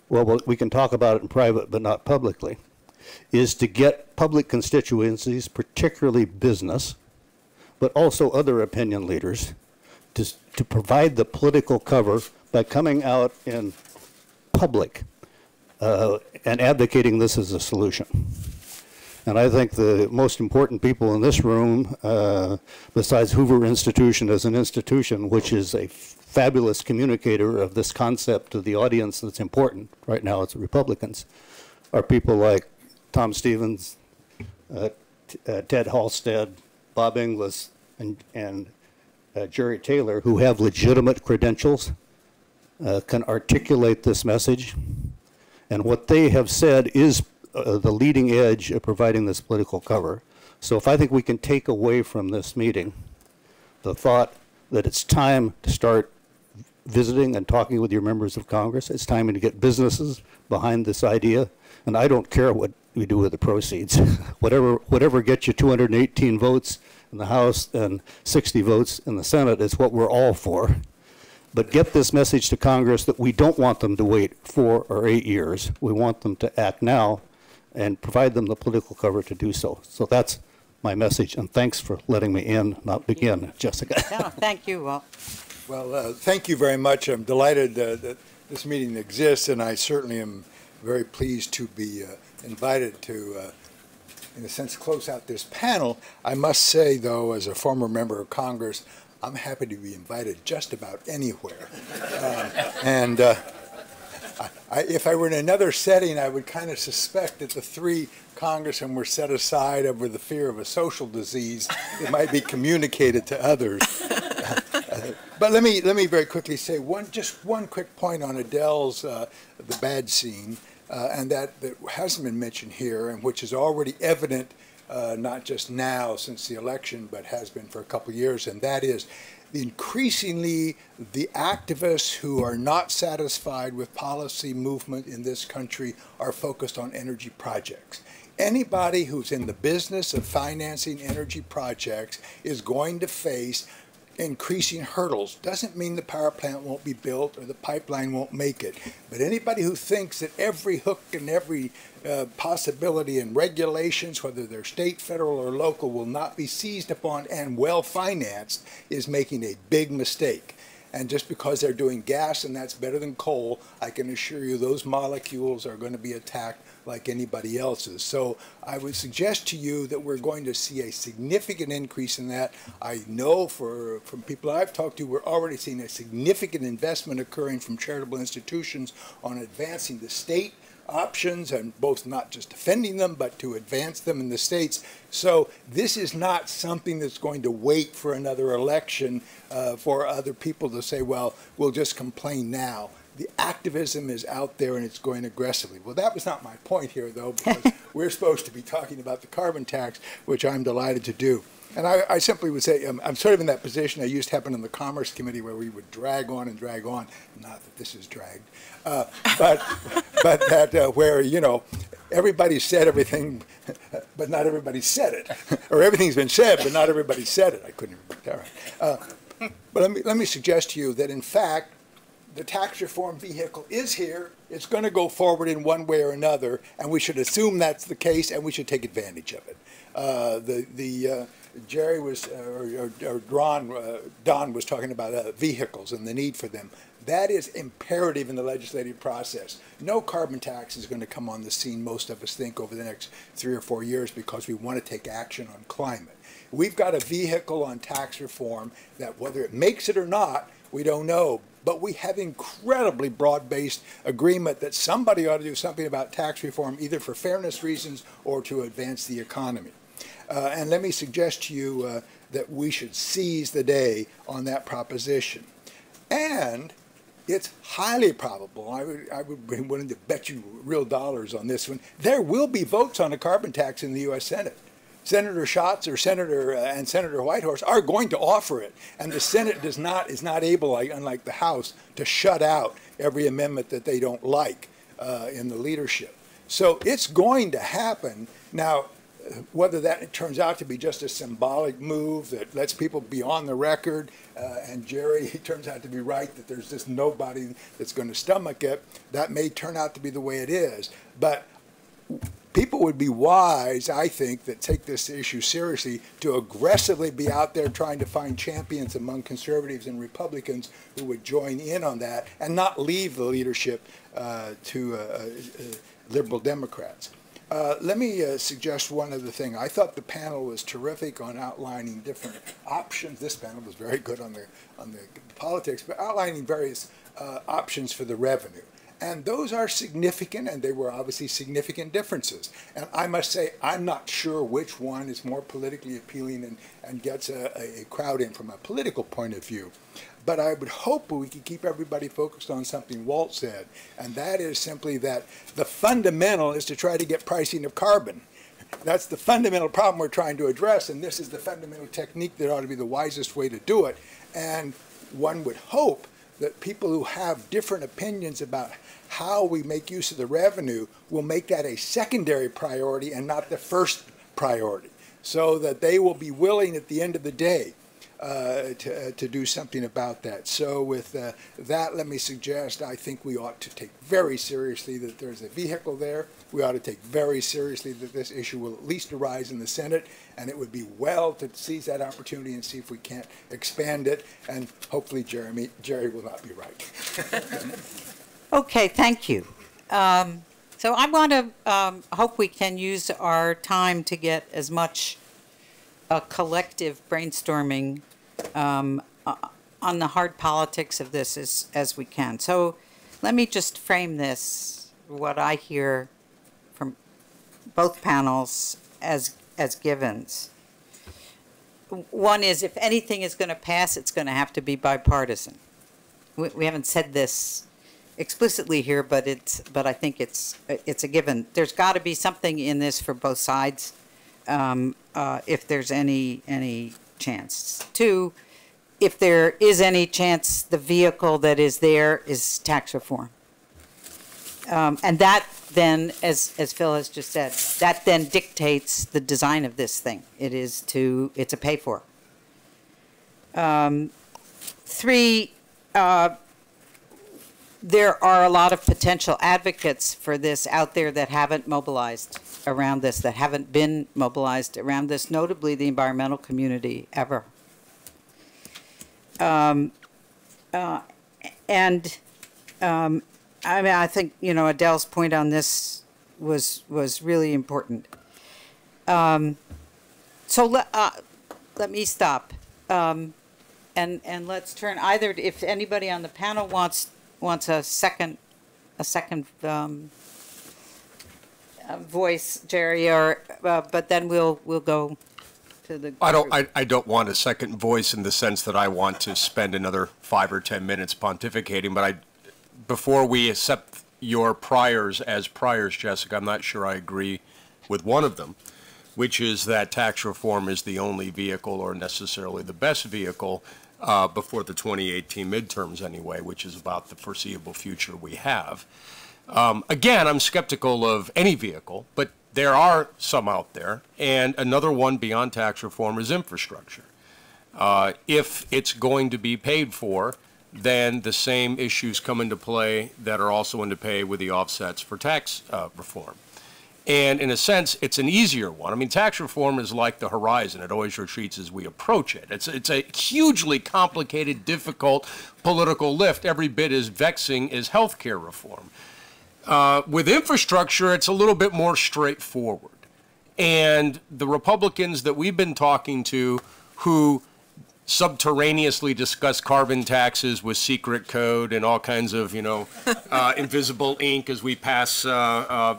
well, we can talk about it in private but not publicly, is to get public constituencies, particularly business, but also other opinion leaders, to provide the political cover by coming out in public and advocating this as a solution. And I think the most important people in this room, besides Hoover Institution as an institution, which is a fabulous communicator of this concept to the audience that's important, right now it's Republicans, are people like Tom Stevens, Ted Halstead, Bob Inglis, and Jerry Taylor, who have legitimate credentials, can articulate this message. And what they have said is the leading edge of providing this political cover. So if I think we can take away from this meeting the thought that it's time to start visiting and talking with your members of Congress, it's time to get businesses behind this idea, And I don't care what we do with the proceeds. Whatever gets you 218 votes in the House and 60 votes in the Senate is what we're all for. But get this message to Congress that we don't want them to wait 4 or 8 years. We want them to act now and provide them the political cover to do so. So that's my message, and thanks for letting me in, not begin, Jessica.
No, thank you, Walt.
Well, thank you very much. I'm delighted that this meeting exists, and I certainly am very pleased to be invited to, in a sense, close out this panel. I must say, though, as a former member of Congress, I'm happy to be invited just about anywhere. If I were in another setting, I would kind of suspect that the 3 congressmen were set aside over the fear of a social disease that might be communicated to others. But let me very quickly say just one quick point on Adele's The Bad Scene, and that hasn't been mentioned here, and which is already evident not just now since the election, but has been for a couple of years, and that is increasingly the activists who are not satisfied with policy movement in this country are focused on energy projects. Anybody who's in the business of financing energy projects is going to face increasing hurdles. Doesn't mean the power plant won't be built or the pipeline won't make it. But anybody who thinks that every hook and every possibility and regulations, whether they're state, federal, or local, will not be seized upon and well financed is making a big mistake. And just because they're doing gas and that's better than coal, I can assure you those molecules are going to be attacked like anybody else's. So I would suggest to you that we're going to see a significant increase in that. I know from people I've talked to, we're already seeing a significant investment occurring from charitable institutions on advancing the state options, and both not just defending them, but to advance them in the states. So this is not something that's going to wait for another election for other people to say, well, we'll just complain now. The activism is out there and it's going aggressively. Well, that was not my point here, though, because we're supposed to be talking about the carbon tax, which I'm delighted to do. And I simply would say, I'm sort of in that position I used to happen in the Commerce Committee where we would drag on and drag on. Not that this is dragged, but that where, you know, everybody said everything, but not everybody said it. Or everything's been said, but not everybody said it. I couldn't even get that right. But let me suggest to you that, in fact, the tax reform vehicle is here. It's going to go forward in one way or another, and we should assume that's the case, and we should take advantage of it. Jerry was, or Don was talking about vehicles and the need for them. That is imperative in the legislative process. No carbon tax is going to come on the scene, most of us think, over the next 3 or 4 years because we want to take action on climate. We've got a vehicle on tax reform that, whether it makes it or not, we don't know. But we have incredibly broad-based agreement that somebody ought to do something about tax reform, either for fairness reasons or to advance the economy. And let me suggest to you that we should seize the day on that proposition. And it's highly probable, I would be willing to bet you real dollars on this one, there will be votes on a carbon tax in the U.S. Senate. Senator Shultz or Senator Whitehorse are going to offer it, and the Senate is not able, unlike the House, to shut out every amendment that they don't like in the leadership. So it's going to happen. Now, whether that turns out to be just a symbolic move that lets people be on the record, and Jerry, he turns out to be right that there's just nobody that's going to stomach it, that may turn out to be the way it is. But people would be wise, I think, that take this issue seriously to aggressively be out there trying to find champions among conservatives and Republicans who would join in on that and not leave the leadership to liberal Democrats. Let me suggest one other thing. I thought the panel was terrific on outlining different options. This panel was very good on the politics, but outlining various options for the revenue. And those are significant, and they were obviously significant differences. And I must say, I'm not sure which one is more politically appealing and gets a crowd in from a political point of view. But I would hope we could keep everybody focused on something Walt said, and that is simply that the fundamental is to try to get pricing of carbon. That's the fundamental problem we're trying to address, and this is the fundamental technique that ought to be the wisest way to do it. And one would hope that people who have different opinions about how we make use of the revenue will make that a secondary priority and not the first priority, so that they will be willing at the end of the day to do something about that. So with that, let me suggest I think we ought to take very seriously that there's a vehicle there. We ought to take very seriously that this issue will at least arise in the Senate, and it would be well to seize that opportunity and see if we can't expand it, and hopefully Jerry will not be right.
Okay, thank you. So I want to hope we can use our time to get as much collective brainstorming on the hard politics of this as we can. So let me just frame this, what I hear from both panels as givens. One is, if anything is going to pass, it's going to have to be bipartisan. We haven't said this explicitly here, but I think it's a given. There's got to be something in this for both sides, if there's any chance. Two, if there is any chance, the vehicle that is there is tax reform. And that then, as Phil has just said, that then dictates the design of this thing. It's a pay for. Three, there are a lot of potential advocates for this out there that haven't mobilized around this, that haven't been mobilized around this, notably the environmental community ever. I mean, I think, Adele's point on this was really important. So let me stop, and let's turn either, if anybody on the panel wants a second voice, Jerry, or but then we'll go to the.
I don't want a second voice in the sense that I want to spend another 5 or 10 minutes pontificating, but before we accept your priors as priors, Jessica, I'm not sure I agree with one of them, which is that tax reform is the only vehicle, or necessarily the best vehicle, before the 2018 midterms anyway, which is about the foreseeable future we have. Again, I'm skeptical of any vehicle, but there are some out there, and another one beyond tax reform is infrastructure. If it's going to be paid for, then the same issues come into play that are also into play with the offsets for tax reform. And in a sense, it's an easier one. I mean, tax reform is like the horizon. It always retreats as we approach it. It's a hugely complicated, difficult political lift, every bit as vexing as health care reform. With infrastructure, it's a little bit more straightforward. And the Republicans that we've been talking to who subterraneously discuss carbon taxes with secret code and all kinds of, invisible ink as we pass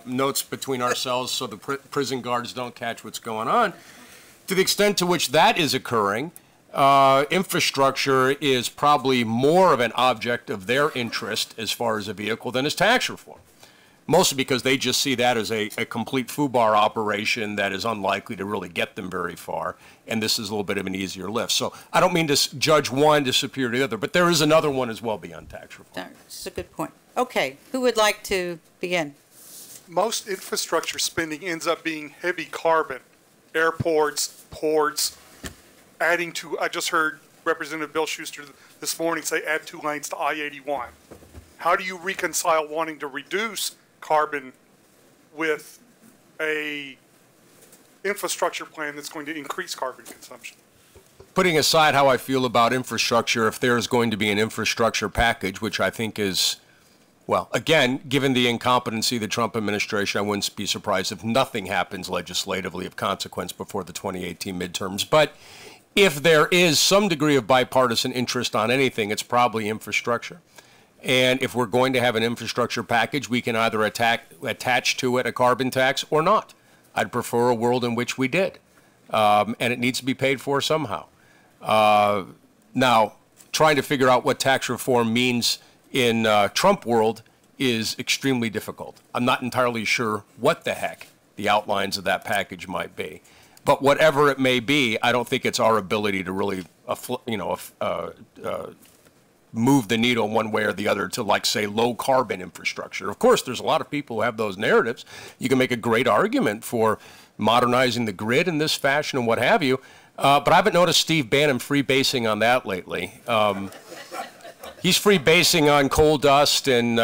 notes between ourselves so the prison guards don't catch what's going on. To the extent to which that is occurring, infrastructure is probably more of an object of their interest as far as a vehicle than is tax reform. Mostly because they just see that as a complete FUBAR operation that is unlikely to really get them very far, and this is a little bit of an easier lift. So I don't mean to judge one to superior to the other, but there is another one as well beyond tax reform.
That's a good point. Okay, who would like to begin?
Most infrastructure spending ends up being heavy carbon, airports, ports, adding to, I just heard Representative Bill Schuster this morning say add 2 lanes to I-81. How do you reconcile wanting to reduce carbon with a infrastructure plan that's going to increase carbon consumption?
Putting aside how I feel about infrastructure, if there's going to be an infrastructure package, which I think is, well, again, given the incompetency of the Trump administration, I wouldn't be surprised if nothing happens legislatively of consequence before the 2018 midterms. But if there is some degree of bipartisan interest on anything, it's probably infrastructure. And if we're going to have an infrastructure package, we can either attach to it a carbon tax or not. I'd prefer a world in which we did. And it needs to be paid for somehow. Now, trying to figure out what tax reform means in Trump world is extremely difficult. I'm not entirely sure what the heck the outlines of that package might be. But whatever it may be, I don't think it's our ability to really move the needle one way or the other to, like, say, low carbon infrastructure. Of course, there's a lot of people who have those narratives. You can make a great argument for modernizing the grid in this fashion and what have you. But I haven't noticed Steve Bannon freebasing on that lately. He's freebasing on coal dust and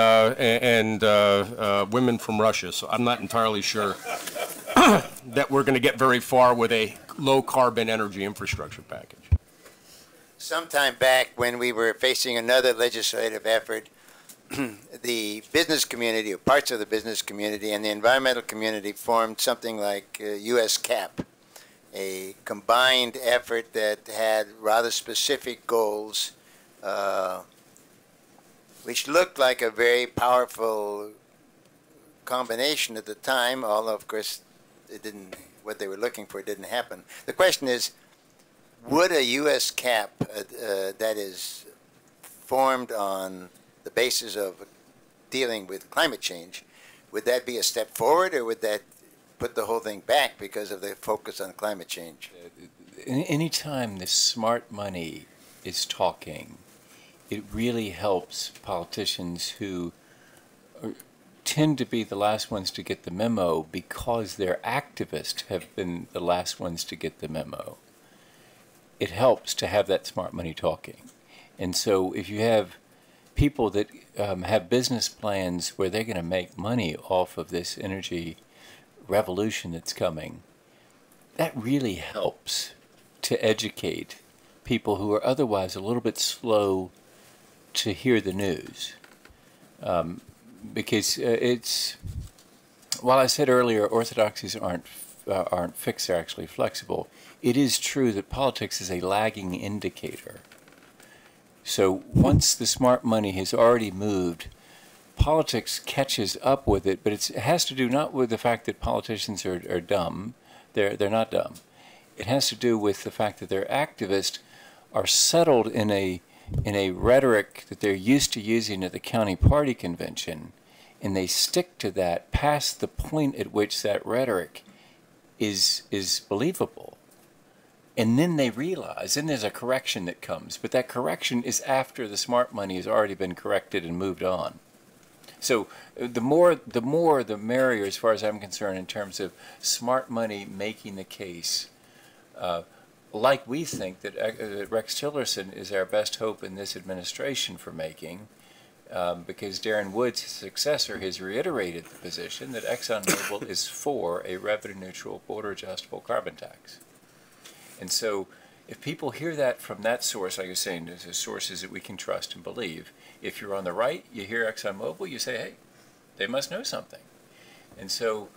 women from Russia, so I'm not entirely sure that we're going to get very far with a low-carbon energy infrastructure package.
Sometime back when we were facing another legislative effort, the business community, or parts of the business community, and the environmental community formed something like U.S. CAP, a combined effort that had rather specific goals, which looked like a very powerful combination at the time, although, of course, it didn't, what they were looking for didn't happen. The question is, would a U.S. cap that is formed on the basis of dealing with climate change, would that be a step forward, or would that put the whole thing back because of the focus on climate change?
Anytime the smart money is talking, it really helps politicians who tend to be the last ones to get the memo because their activists have been the last ones to get the memo. It helps to have that smart money talking. And so if you have people that have business plans where they're going to make money off of this energy revolution that's coming, that really helps to educate people who are otherwise a little bit slow to hear the news. Because it's, while I said earlier orthodoxies aren't fixed, they're actually flexible, it is true that politics is a lagging indicator. So once the smart money has already moved, politics catches up with it, but it has to do not with the fact that politicians are dumb. They're not dumb. It has to do with the fact that their activists are settled in a rhetoric that they're used to using at the county party convention, and they stick to that past the point at which that rhetoric is believable. And then they realize, and there's a correction that comes, but that correction is after the smart money has already been corrected and moved on. So the more the merrier, as far as I'm concerned, in terms of smart money making the case. Like we think that Rex Tillerson is our best hope in this administration for making, because Darren Woods, his successor, has reiterated the position that ExxonMobil is for a revenue-neutral, border-adjustable carbon tax. And so if people hear that from that source, like I was saying, there's sources that we can trust and believe. If you're on the right, you hear ExxonMobil, you say, hey, they must know something. And so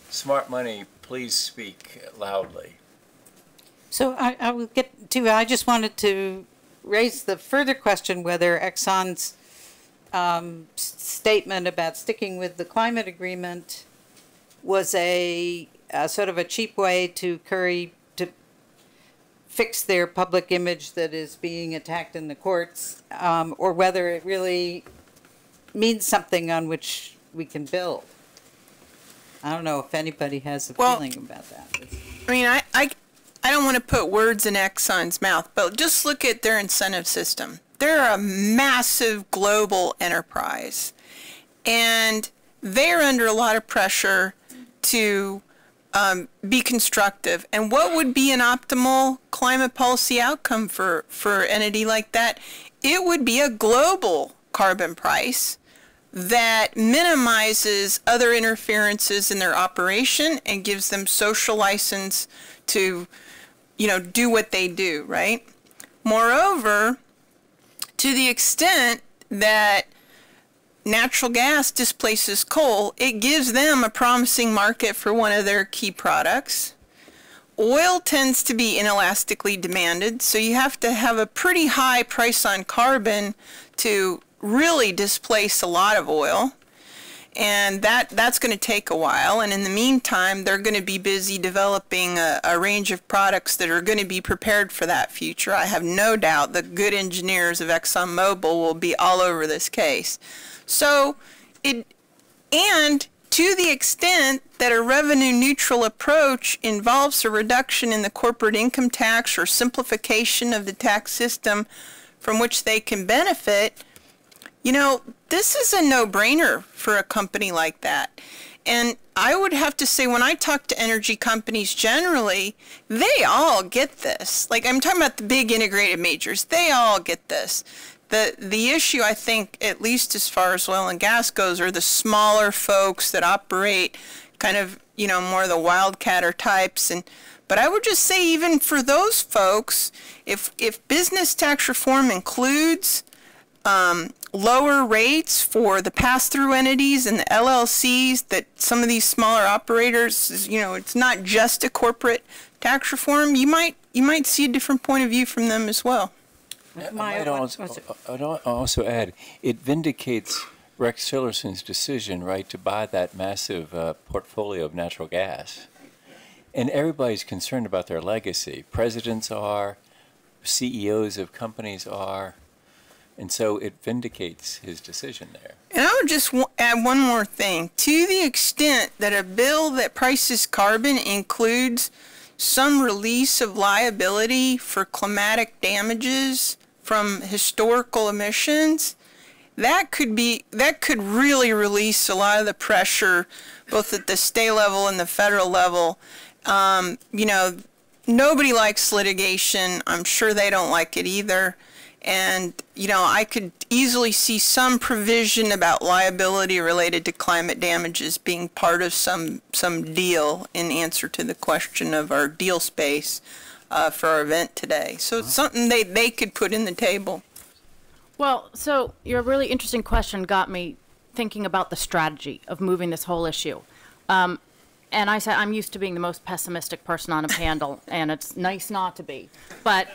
smart money, please speak loudly.
So I will get to, I just wanted to raise the further question whether Exxon's statement about sticking with the climate agreement was a sort of a cheap way to fix their public image that is being attacked in the courts, or whether it really means something on which we can build. I don't know if anybody has a feeling about that.
I mean, I don't want to put words in Exxon's mouth, but just look at their incentive system. They're a massive global enterprise, and they're under a lot of pressure to be constructive. And what would be an optimal climate policy outcome for an entity like that? It would be a global carbon price that minimizes other interferences in their operation and gives them social license to, do what they do, right? Moreover, to the extent that natural gas displaces coal, it gives them a promising market for one of their key products. Oil tends to be inelastically demanded, so you have to have a pretty high price on carbon to really displace a lot of oil. And that's going to take a while, and in the meantime they're going to be busy developing a range of products that are going to be prepared for that future. I have no doubt the good engineers of ExxonMobil will be all over this case. So and to the extent that a revenue neutral approach involves a reduction in the corporate income tax or simplification of the tax system from which they can benefit, you know, this is a no-brainer for a company like that. And I would have to say, when I talk to energy companies generally, they all get this. Like, I'm talking about the big integrated majors. They all get this. The issue, I think, at least as far as oil and gas goes, are the smaller folks that operate kind of, you know, more the wildcatter types. But I would just say, even for those folks, if business tax reform includes lower rates for the pass-through entities and the LLCs, that some of these smaller operators, you know, it's not just a corporate tax reform, you might see a different point of view from them as well.
I'd also add, it vindicates Rex Tillerson's decision, right, to buy that massive portfolio of natural gas. And everybody's concerned about their legacy. Presidents are, CEOs of companies are, and so it vindicates his decision there.
And I would just add one more thing. To the extent that a bill that prices carbon includes some release of liability for climatic damages from historical emissions, that could really release a lot of the pressure, both at the state level and the federal level. You know, nobody likes litigation. I'm sure they don't like it either. And, you know, I could easily see some provision about liability related to climate damages being part of some deal in answer to the question of our deal space for our event today. So it's something they could put in the table.
Well, so your really interesting question got me thinking about the strategy of moving this whole issue. And I said, I'm used to being the most pessimistic person on a panel, and it's nice not to be. But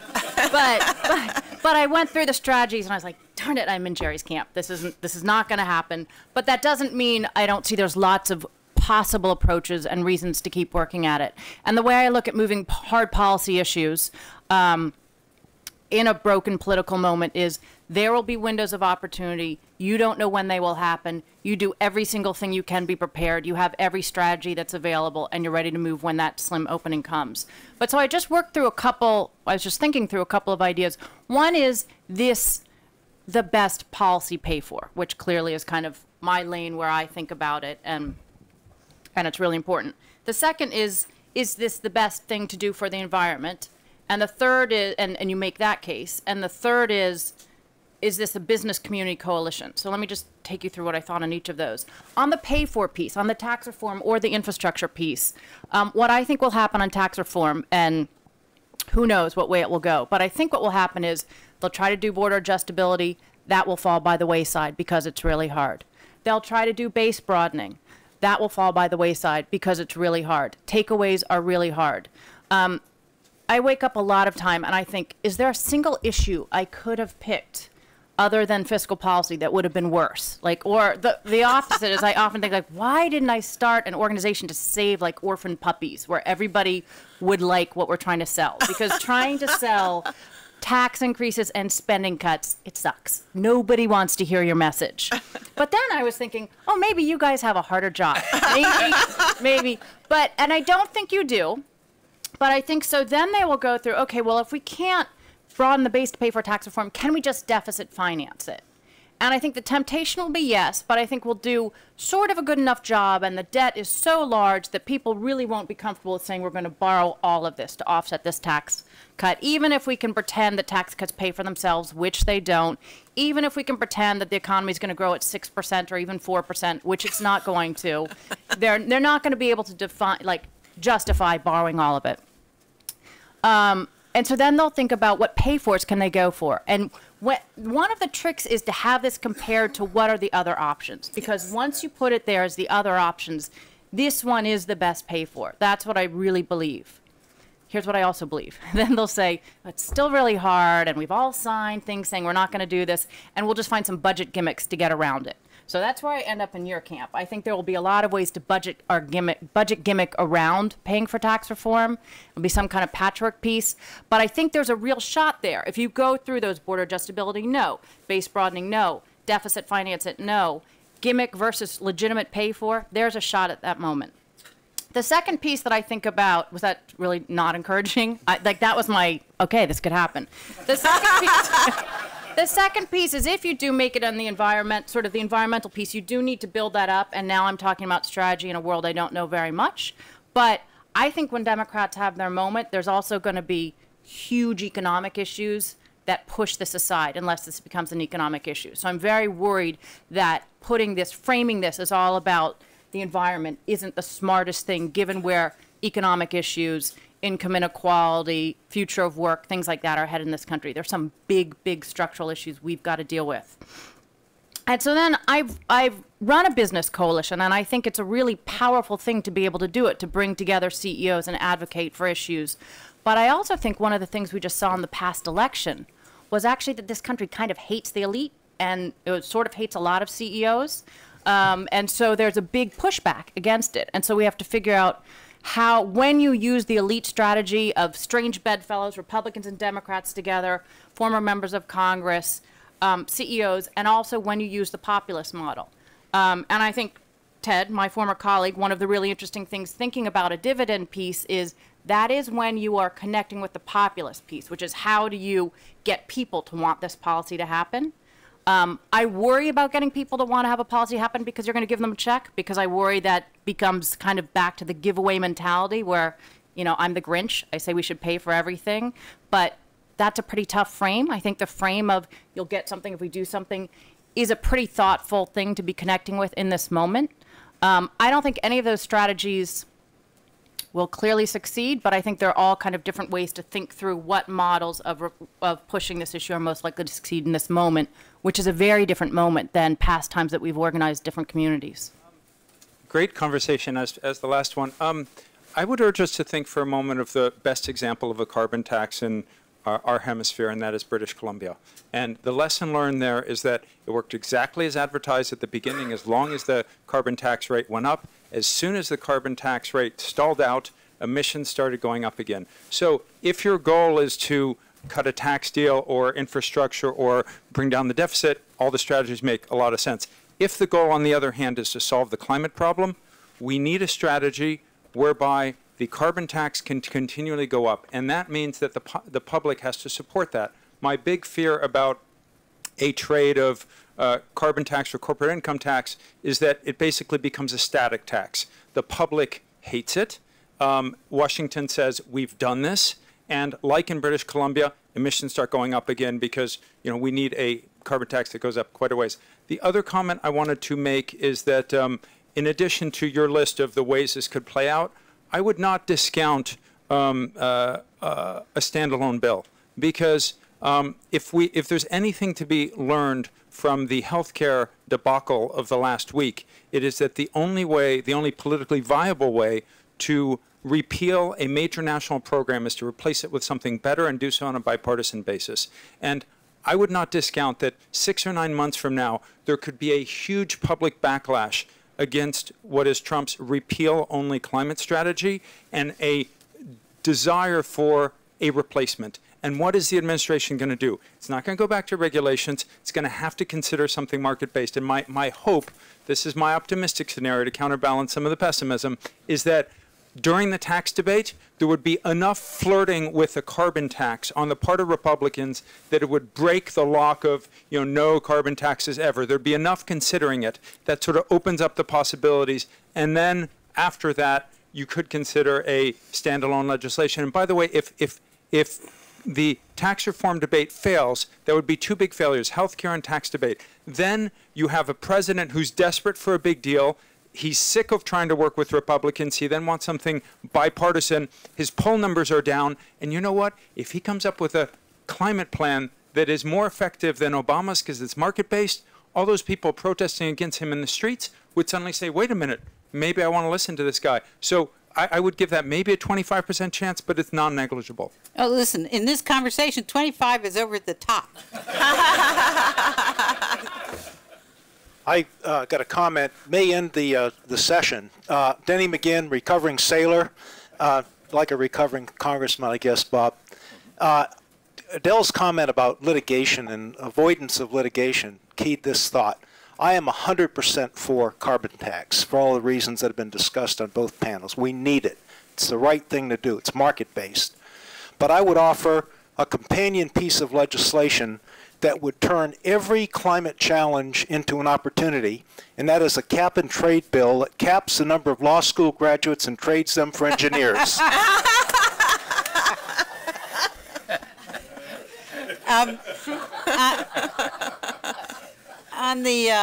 I went through the strategies, and I was like, darn it, I'm in Jerry's camp. This is not going to happen. But that doesn't mean I don't see there's lots of possible approaches and reasons to keep working at it. And the way I look at moving hard policy issues in a broken political moment is there will be windows of opportunity. You don't know when they will happen. You do every single thing you can, be prepared. You have every strategy that's available, and you're ready to move when that slim opening comes. But so I just worked through I was just thinking through a couple of ideas. One is the best policy pay for, which clearly is kind of my lane where I think about it, and it's really important. The second is this the best thing to do for the environment? And the third is, and you make that case, and the third is this a business community coalition? So let me just take you through what I thought on each of those. On the pay for piece, on the tax reform or the infrastructure piece, what I think will happen on tax reform, and who knows what way it will go, but I think what will happen is they'll try to do border adjustability. That will fall by the wayside because it's really hard. They'll try to do base broadening. That will fall by the wayside because it's really hard. Takeaways are really hard. I wake up a lot of time and I think, is there a single issue I could have picked other than fiscal policy that would have been worse? Like, or the opposite is I often think, like, why didn't I start an organization to save like orphan puppies where everybody would like what we're trying to sell? Because trying to sell tax increases and spending cuts, it sucks. Nobody wants to hear your message. But then I was thinking, oh, maybe you guys have a harder job. Maybe. And I don't think you do. But I think so then they will go through, okay, well, if we can't broaden the base to pay for tax reform, can we just deficit finance it? And I think the temptation will be yes, but I think we'll do sort of a good enough job, and the debt is so large that people really won't be comfortable with saying we're going to borrow all of this to offset this tax cut, even if we can pretend that tax cuts pay for themselves, which they don't, even if we can pretend that the economy is going to grow at 6% or even 4%, which it's not going to. They're not going to be able to justify borrowing all of it. And so then they'll think about what pay-fors can they go for. And one of the tricks is to have this compared to what are the other options. Because once you put it there as the other options, this one is the best pay-for. That's what I really believe. Here's what I also believe. Then they'll say, it's still really hard, and we've all signed things saying we're not going to do this, and we'll just find some budget gimmicks to get around it. So that's where I end up in your camp. I think there will be a lot of ways to budget gimmick around paying for tax reform. It'll be some kind of patchwork piece. But I think there's a real shot there. If you go through those border adjustability, no. Base broadening, no. Deficit finance it, no. Gimmick versus legitimate pay for, there's a shot at that moment. The second piece that I think about, was that really not encouraging? That was my, okay, this could happen. The second piece... The second piece is if you do make it on the environment, sort of the environmental piece, you do need to build that up. And now I'm talking about strategy in a world I don't know very much. But I think when Democrats have their moment, there's also going to be huge economic issues that push this aside unless this becomes an economic issue. So I'm very worried that framing this as all about the environment isn't the smartest thing given where economic issues, income inequality, future of work, things like that are headed in this country. There's some big, big structural issues we've got to deal with. And so then I've run a business coalition, and I think it's a really powerful thing to be able to do it, to bring together CEOs and advocate for issues. But I also think one of the things we just saw in the past election was actually that this country kind of hates the elite, and it sort of hates a lot of CEOs. And so there's a big pushback against it. And so we have to figure out how, when you use the elite strategy of strange bedfellows, Republicans and Democrats together, former members of Congress, CEOs, and also when you use the populist model. And I think Ted, my former colleague, one of the really interesting things thinking about a dividend piece is that is when you are connecting with the populist piece, which is how do you get people to want this policy to happen. I worry about getting people to want to have a policy happen because you're going to give them a check, because I worry that becomes kind of back to the giveaway mentality where, you know, I'm the Grinch. I say we should pay for everything. But that's a pretty tough frame. I think the frame of you'll get something if we do something is a pretty thoughtful thing to be connecting with in this moment. I don't think any of those strategies will clearly succeed, but I think they're all kind of different ways to think through what models of pushing this issue are most likely to succeed in this moment, which is a very different moment than past times that we've organized different communities.
Great conversation as the last one. I would urge us to think for a moment of the best example of a carbon tax in our hemisphere, and that is British Columbia. And the lesson learned there is that it worked exactly as advertised at the beginning. As long as the carbon tax rate went up, as soon as the carbon tax rate stalled out, emissions started going up again. So if your goal is to cut a tax deal or infrastructure or bring down the deficit, all the strategies make a lot of sense. If the goal, on the other hand, is to solve the climate problem, we need a strategy whereby the carbon tax can continually go up, and that means that the public has to support that. My big fear about a trade of carbon tax or corporate income tax is that it basically becomes a static tax. The public hates it. Washington says we've done this, and like in British Columbia, emissions start going up again because, you know, we need a carbon tax that goes up quite a ways. The other comment I wanted to make is that in addition to your list of the ways this could play out, I would not discount a standalone bill, because if there's anything to be learned from the healthcare debacle of the last week, it is that the only politically viable way to repeal a major national program is to replace it with something better and do so on a bipartisan basis. And I would not discount that 6 or 9 months from now, there could be a huge public backlash against what is Trump's repeal-only climate strategy and a desire for a replacement. And what is the administration going to do? It's not going to go back to regulations. It's going to have to consider something market-based. And my hope, this is my optimistic scenario to counterbalance some of the pessimism, is that during the tax debate, there would be enough flirting with a carbon tax on the part of Republicans that it would break the lock of, you know, no carbon taxes ever. There'd be enough considering it that sort of opens up the possibilities. And then after that, you could consider a standalone legislation. And by the way, if the tax reform debate fails, there would be two big failures, healthcare and tax debate. Then you have a president who's desperate for a big deal. He's sick of trying to work with Republicans. He then wants something bipartisan. His poll numbers are down. And you know what? If he comes up with a climate plan that is more effective than Obama's because it's market-based, all those people protesting against him in the streets would suddenly say, wait a minute, maybe I want to listen to this guy. So I would give that maybe a 25% chance, but it's non-negligible.
Oh, listen, in this conversation, 25 is over at the top.
I got a comment, may end the session. Denny McGinn, recovering sailor, like a recovering congressman, I guess, Bob. Adele's comment about litigation and avoidance of litigation keyed this thought. I am 100% for carbon tax for all the reasons that have been discussed on both panels. We need it. It's the right thing to do. It's market-based. But I would offer a companion piece of legislation
that would turn every climate challenge into an opportunity, and that is a cap and trade bill that caps the number of law school graduates and trades them for engineers.
On the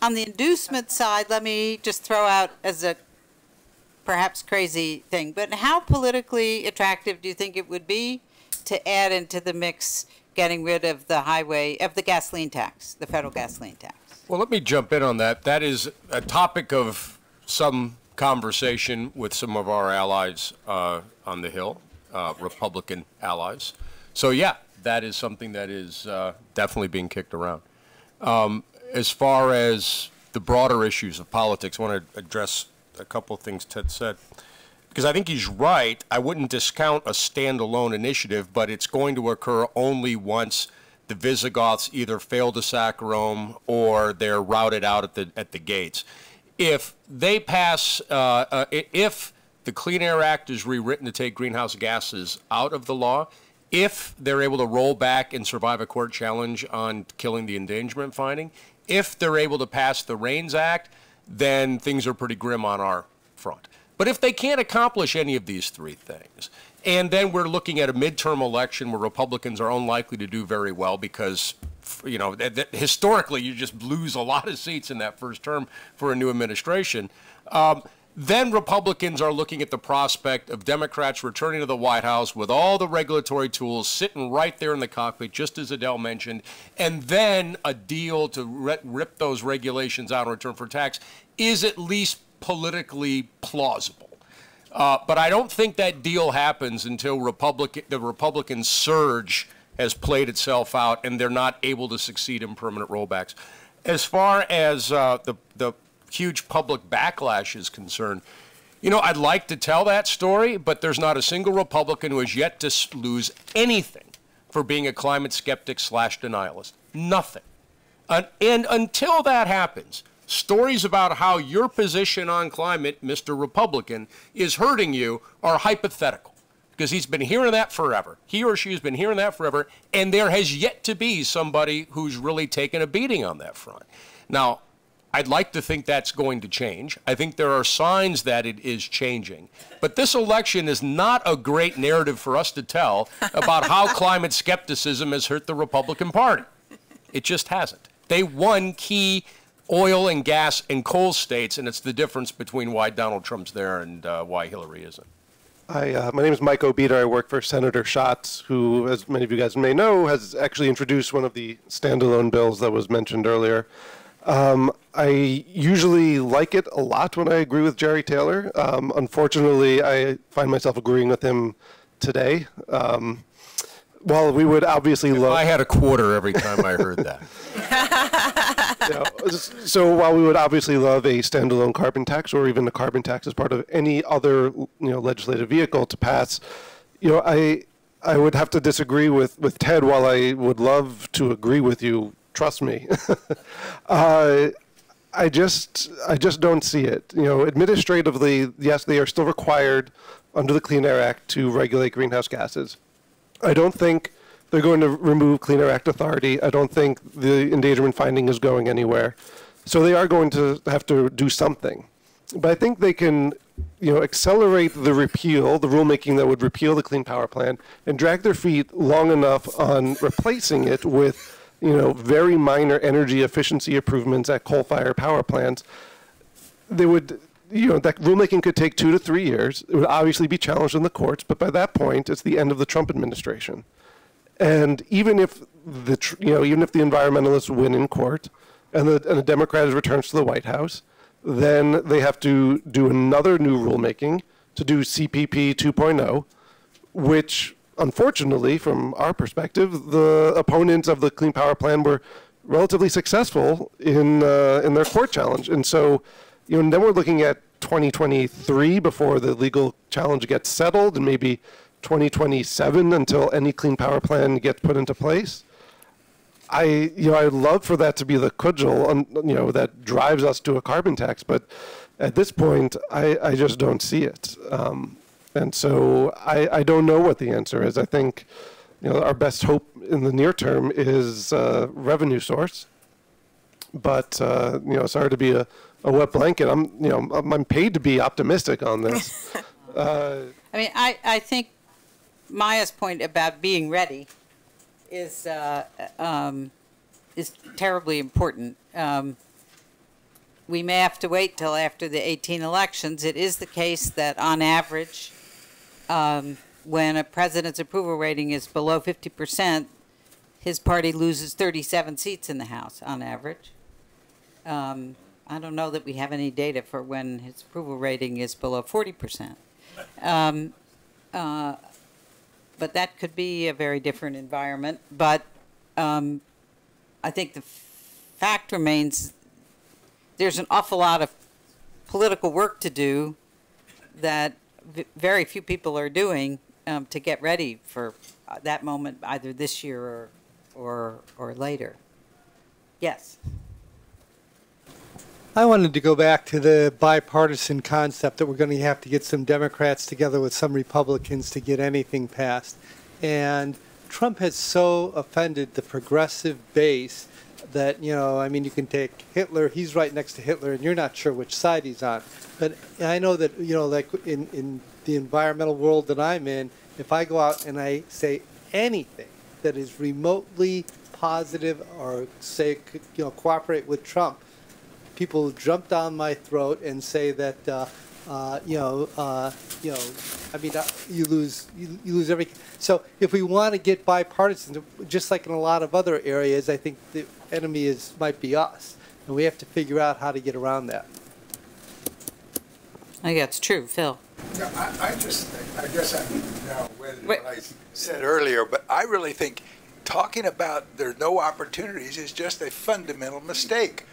inducement side, let me just throw out as a perhaps crazy thing, but how politically attractive do you think it would be to add into the mix getting rid of the gasoline tax, the federal gasoline tax?
Well, let me jump in on that. That is a topic of some conversation with some of our allies on the Hill, Republican allies. So, yeah, that is something that is definitely being kicked around. As far as the broader issues of politics, I want to address a couple of things Ted said, because I think he's right. I wouldn't discount a standalone initiative, but it's going to occur only once the Visigoths either fail to sack Rome or they're routed out at the gates. If they pass, if the Clean Air Act is rewritten to take greenhouse gases out of the law, if they're able to roll back and survive a court challenge on killing the endangerment finding, if they're able to pass the RAINS Act, then things are pretty grim on our front. But if they can't accomplish any of these three things, and then we're looking at a midterm election where Republicans are unlikely to do very well because, you know, historically you just lose a lot of seats in that first term for a new administration, then Republicans are looking at the prospect of Democrats returning to the White House with all the regulatory tools sitting right there in the cockpit, just as Adele mentioned, and then a deal to rip those regulations out in return for tax is at least politically plausible. But I don't think that deal happens until the Republican surge has played itself out and they're not able to succeed in permanent rollbacks. As far as the huge public backlash is concerned, you know, I'd like to tell that story, but there's not a single Republican who has yet to lose anything for being a climate skeptic / denialist. Nothing. And until that happens, stories about how your position on climate, Mr. Republican, is hurting you are hypothetical, because he's been hearing that forever. He or she has been hearing that forever, and there has yet to be somebody who's really taken a beating on that front. Now, I'd like to think that's going to change. I think there are signs that it is changing. But this election is not a great narrative for us to tell about how climate skepticism has hurt the Republican Party. It just hasn't. They won key oil and gas and coal states, and it's the difference between why Donald Trump's there and why Hillary isn't.
Hi, my name is Mike Obita. I work for Senator Shultz, who, as many of you guys may know, has actually introduced one of the standalone bills that was mentioned earlier. I usually like it a lot when I agree with Jerry Taylor. Unfortunately, I find myself agreeing with him today. While we would obviously love...
I had a quarter every time I heard that.
So while we would obviously love a standalone carbon tax or even a carbon tax as part of any other legislative vehicle to pass, I would have to disagree with Ted. While I would love to agree with you, trust me, I just don't see it. Administratively, yes, they are still required under the Clean Air Act to regulate greenhouse gases. I don't think they're going to remove Clean Air Act authority. I don't think the endangerment finding is going anywhere. So they are going to have to do something. But I think they can, accelerate the repeal, the rulemaking that would repeal the Clean Power Plan, and drag their feet long enough on replacing it with, very minor energy efficiency improvements at coal-fired power plants. They would... that rulemaking could take 2 to 3 years. It would obviously be challenged in the courts, but by that point, it's the end of the Trump administration. And even if the environmentalists win in court, and a Democrat returns to the White House, then they have to do another new rulemaking to do CPP 2.0, which, unfortunately, from our perspective, the opponents of the Clean Power Plan were relatively successful in their court challenge, and so. And then we're looking at 2023 before the legal challenge gets settled, and maybe 2027 until any Clean Power Plan gets put into place. I'd love for that to be the cudgel, that drives us to a carbon tax, but at this point, I just don't see it. And so I don't know what the answer is. I think, our best hope in the near term is revenue source. But sorry to be a wet blanket. I'm paid to be optimistic on this.
I mean, I think Maya's point about being ready is terribly important. We may have to wait till after the 2018 elections. It is the case that on average, when a president's approval rating is below 50%, his party loses 37 seats in the House on average. I don't know that we have any data for when his approval rating is below 40%. But that could be a very different environment. But I think the fact remains there's an awful lot of political work to do that very few people are doing to get ready for that moment, either this year or later. Yes.
I wanted to go back to the bipartisan concept that we're going to have to get some Democrats together with some Republicans to get anything passed. And Trump has so offended the progressive base that, you can take Hitler, he's right next to Hitler, and you're not sure which side he's on. But I know that, like in the environmental world that I'm in, if I go out and I say anything that is remotely positive or say, cooperate with Trump, people jump down my throat and say that, you lose everything. So if we want to get bipartisan, just like in a lot of other areas, I think the enemy might be us, and we have to figure out how to get around that.
I think that's true, Phil.
No, I guess I'm now with what I said earlier, but I really think talking about there are no opportunities is just a fundamental mistake.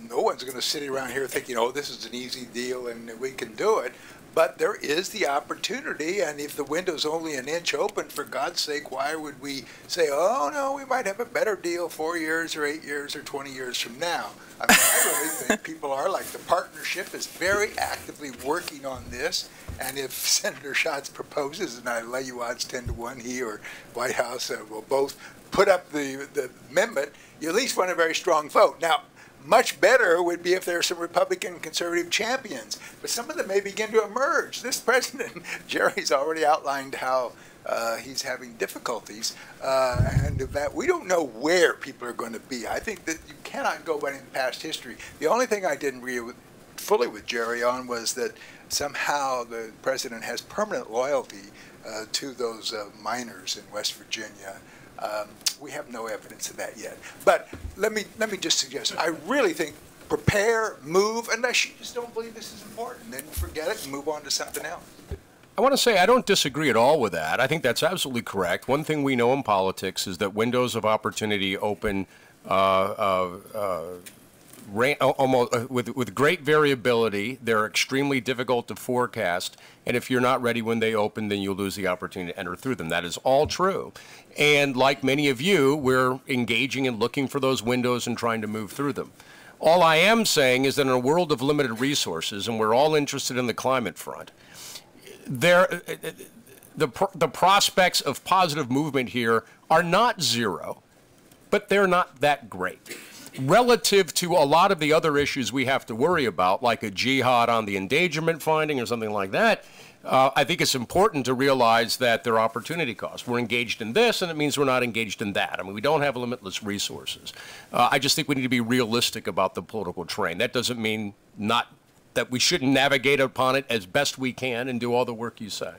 No one's going to sit around here thinking, oh, this is an easy deal and we can do it. But there is the opportunity, and if the window's only an inch open, for God's sake, why would we say, oh, no, we might have a better deal 4 years or 8 years or 20 years from now? I mean, I really think people are like the partnership is very actively working on this. And if Senator Schatz proposes, and I lay you odds 10-1, he or White House will both put up the amendment, you at least want a very strong vote. Now, much better would be if there are some Republican and conservative champions, but some of them may begin to emerge. This president, Jerry's already outlined how he's having difficulties, and that we don't know where people are going to be. I think that you cannot go by any past history. The only thing I didn't agree fully with Jerry on was that somehow the president has permanent loyalty to those miners in West Virginia. We have no evidence of that yet. But let me just suggest, I really think prepare, move, unless you just don't believe this is important. Then forget it and move on to something else.
I want to say I don't disagree at all with that. I think that's absolutely correct. One thing we know in politics is that windows of opportunity open with great variability. They're extremely difficult to forecast, and if you're not ready when they open, then you lose the opportunity to enter through them. That is all true. And like many of you, we're engaging and looking for those windows and trying to move through them. All I am saying is that in a world of limited resources, and we're all interested in the climate front, the prospects of positive movement here are not zero, but they're not that great. Relative to a lot of the other issues we have to worry about, like a jihad on the endangerment finding or something like that, I think it's important to realize that there are opportunity costs. We're engaged in this, and it means we're not engaged in that. I mean, we don't have limitless resources. I just think we need to be realistic about the political terrain. That doesn't mean that we shouldn't navigate upon it as best we can and do all the work you say.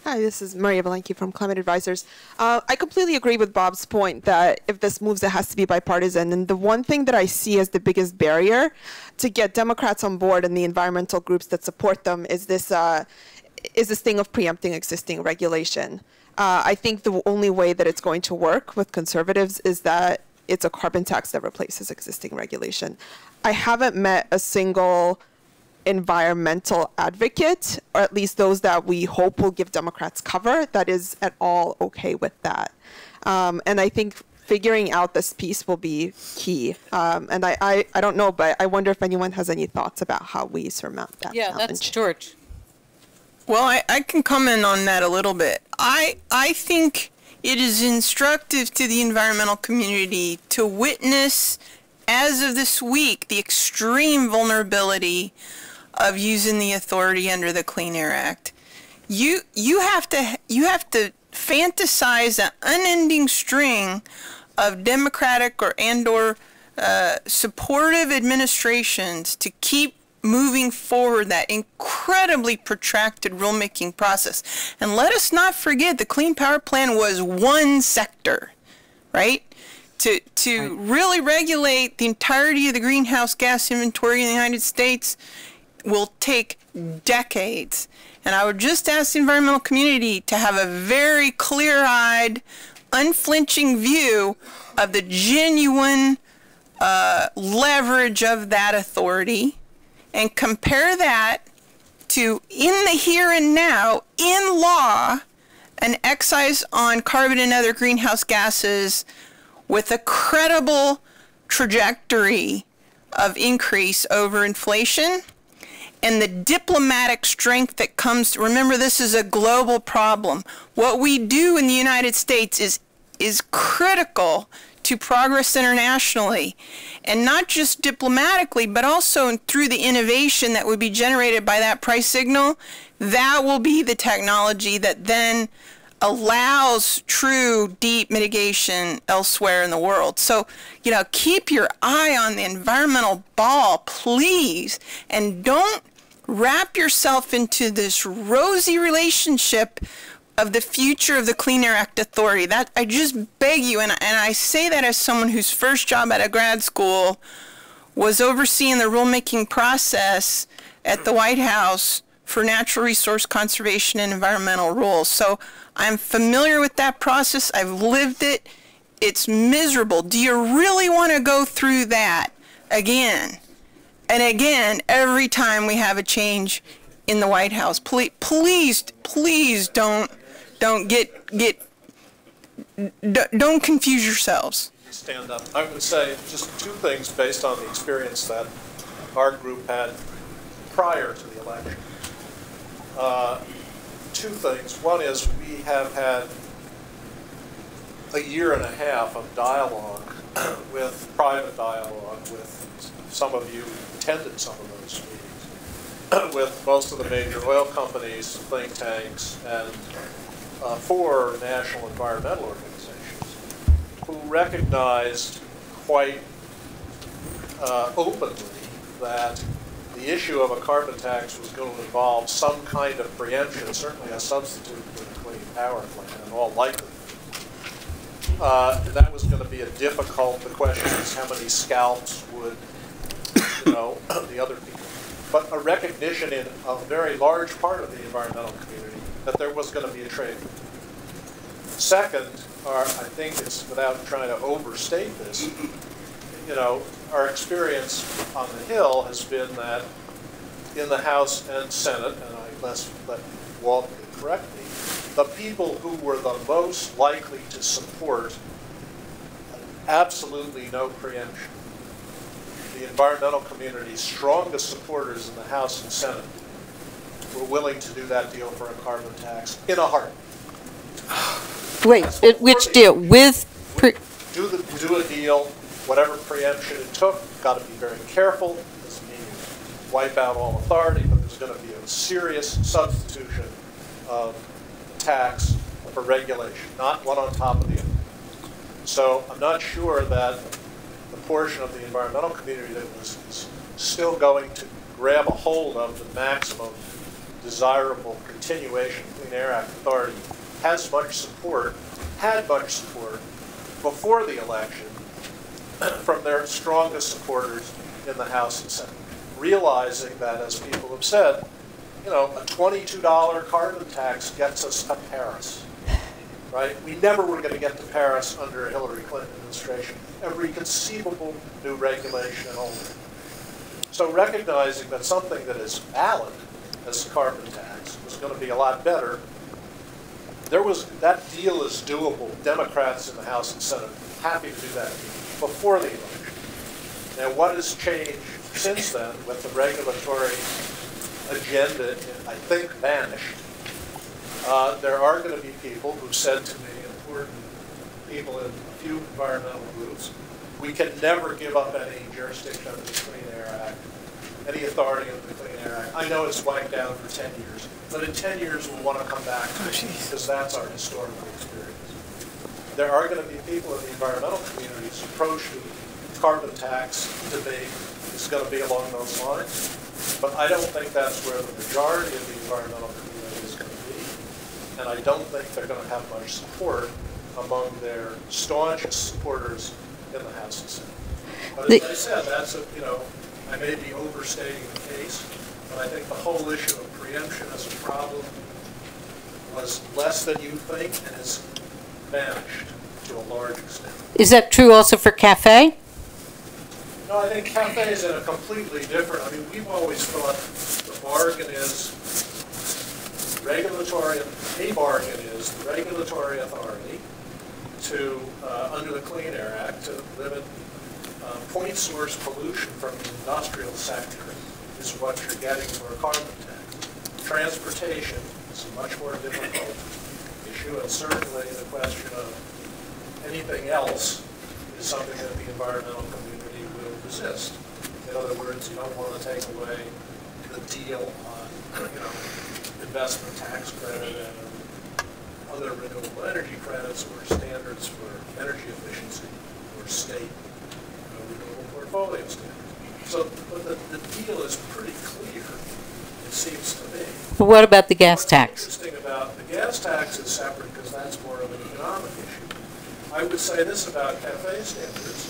Hi, this is Maria Belenki from Climate Advisors. I completely agree with Bob's point that if this moves, it has to be bipartisan. And the one thing that I see as the biggest barrier to get Democrats on board and the environmental groups that support them is this thing of preempting existing regulation. I think the only way that it's going to work with conservatives is that it's a carbon tax that replaces existing regulation. I haven't met a single environmental advocate, or at least those that we hope will give Democrats cover, that is at all okay with that. And I think figuring out this piece will be key. And I don't know, but I wonder if anyone has any thoughts about how we surmount that challenge.
That's George.
Well, I can comment on that a little bit. I think it is instructive to the environmental community to witness, as of this week, the extreme vulnerability of using the authority under the Clean Air Act. You have to fantasize an unending string of democratic or supportive administrations to keep moving forward that incredibly protracted rulemaking process. And let us not forget the Clean Power Plan was one sector, right? To really regulate the entirety of the greenhouse gas inventory in the United States will take decades. And I would just ask the environmental community to have a very clear-eyed, unflinching view of the genuine leverage of that authority, and compare that to, in the here and now, in law, an excise on carbon and other greenhouse gases with a credible trajectory of increase over inflation, and the diplomatic strength that comes. Remember, this is a global problem. What we do in the United States is critical to progress internationally, and not just diplomatically, but also through the innovation that would be generated by that price signal. That will be the technology that then allows true deep mitigation elsewhere in the world. So, keep your eye on the environmental ball, please, and don't wrap yourself into this rosy relationship of the future of the Clean Air Act authority. That, I just beg you, and I say that as someone whose first job at a grad school was overseeing the rulemaking process at the White House for natural resource conservation and environmental rules. So I'm familiar with that process. I've lived it. It's miserable. Do you really want to go through that again and again every time we have a change in the White House? Please don't confuse yourselves.
Stand up. I would say just two things based on the experience that our group had prior to the election. Two things. One is we have had a year and a half of dialogue private dialogue with some of you who attended some of those meetings, with most of the major oil companies, think tanks, and 4 national environmental organizations who recognized quite openly that the issue of a carbon tax was going to involve some kind of preemption, certainly a substitute for the Clean Power Plan in all likelihood. And that was going to be difficult. The question is how many scalps would, the other people. But a recognition in a very large part of the environmental community that there was going to be a trade. Second, I think it's without trying to overstate this, our experience on the Hill has been that in the House and Senate, and I let Walt correct me, the people who were the most likely to support absolutely no preemption, the environmental community's strongest supporters in the House and Senate, were willing to do that deal for a carbon tax in a heartbeat.
Wait, which deal?
Do a deal, whatever preemption it took. Got to be very careful. Doesn't mean you wipe out all authority, but there's going to be a serious substitution of tax for regulation, not one on top of the other. So I'm not sure that the portion of the environmental community that was still going to grab a hold of the maximum desirable continuation of Clean Air Act authority had much support before the election from their strongest supporters in the House and Senate, realizing that, as people have said, a $22 carbon tax gets us to Paris, right? We never were going to get to Paris under a Hillary Clinton administration. Every conceivable new regulation and all that. So recognizing that something that is valid as a carbon tax was going to be a lot better, that deal is doable. Democrats in the House and Senate happy to do that before the election. Now, what has changed since then with the regulatory agenda, I think, vanished? There are going to be people who said to me, important people in a few environmental groups. We can never give up any jurisdiction under the Clean Air Act, any authority under the Clean Air Act. I know it's wiped down for 10 years, but in 10 years we'll want to come back to it because that's our historical experience. There are going to be people in the environmental communities approach the carbon tax debate is going to be along those lines, but I don't think that's where the majority of the environmental community is going to be, and I don't think they're going to have much support among their staunchest supporters in the House and Senate. But as I said, that's I may be overstating the case, but I think the whole issue of preemption as a problem was less than you think and has vanished to a large extent.
Is that true also for cafe?
No, I think cafe is in a completely different, we've always thought the bargain is regulatory, a bargain is the regulatory authority to, under the Clean Air Act, to limit point source pollution from the industrial sector is what you're getting for a carbon tax. Transportation is a much more difficult issue, and certainly the question of anything else is something that the environmental community will resist. In other words, you don't want to take away the deal on, investment tax credit and other renewable energy credits or standards for energy efficiency or state renewable portfolio standards. So, but the deal is pretty clear, it seems to me.
But what about the gas tax?
What's interesting about the gas tax is separate because that's more of an economic issue. I would say this about cafe standards.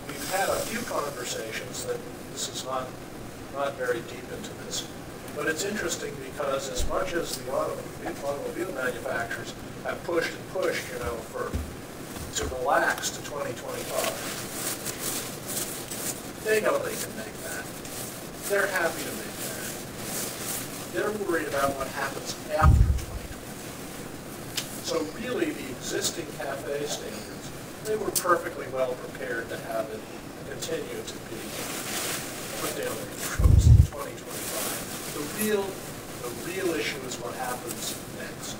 We've had a few conversations that this is not very deep into this, but it's interesting because as much as the automobile manufacturers have pushed and pushed, to relax to 2025, they know they can make that. They're happy to make that. They're worried about what happens after 2025. So really, the existing cafe standards, they were perfectly well prepared to have it continue to be put down their throats in 2025. The real issue is what happens next,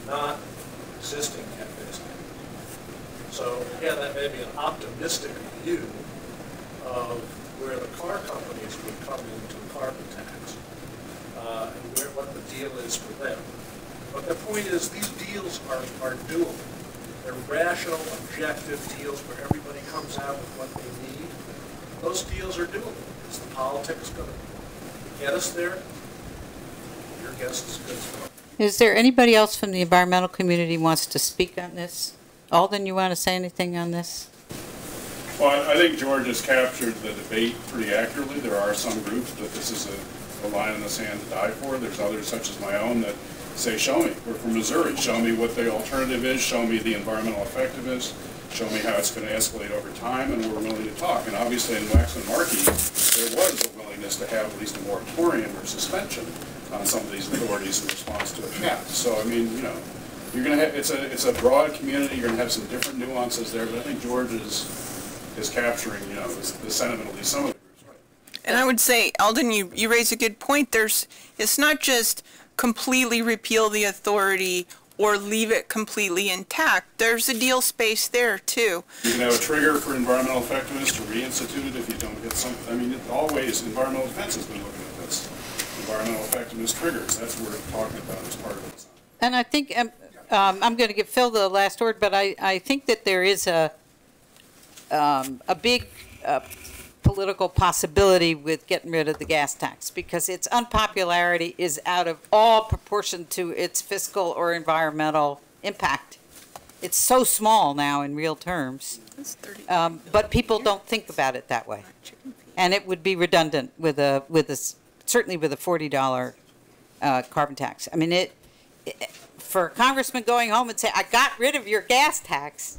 not existing cafe standards. So again, that may be an optimistic view of where the car companies would come into carbon tax and what the deal is for them. But the point is, these deals are doable. They're rational, objective deals where everybody comes out with what they need. Those deals are doable. Is the politics going to get us there? Your guess is good as well.
Is there anybody else from the environmental community who wants to speak on this? Alden, you want to say anything on this?
Well, I think George has captured the debate pretty accurately. There are some groups that this is a line in the sand to die for. There's others, such as my own, that say, show me. We're from Missouri. Show me what the alternative is. Show me the environmental effectiveness. Show me how it's going to escalate over time, and we're willing to talk. And obviously in Waxman Markey, there was a willingness to have at least a moratorium or suspension on some of these authorities in response to a cap. So, you're going to have, it's a broad community. You're going to have some different nuances there, but I think George is capturing, the sentiment, at least some of the groups, right?
And I would say, Alden, you raise a good point. It's not just completely repeal the authority or leave it completely intact. There's a deal space there, too.
You can have a trigger for environmental effectiveness to reinstitute it if you don't get something. Always, environmental defense has been looking at this. Environmental effectiveness triggers. That's what we're talking about as part of this.
And I think, I'm going to give Phil the last word, but I think that there is a big political possibility with getting rid of the gas tax because its unpopularity is out of all proportion to its fiscal or environmental impact. It's so small now in real terms, but people don't think about it that way, and it would be redundant with certainly with a $40 carbon tax. I mean, for a congressman going home and say, "I got rid of your gas tax,"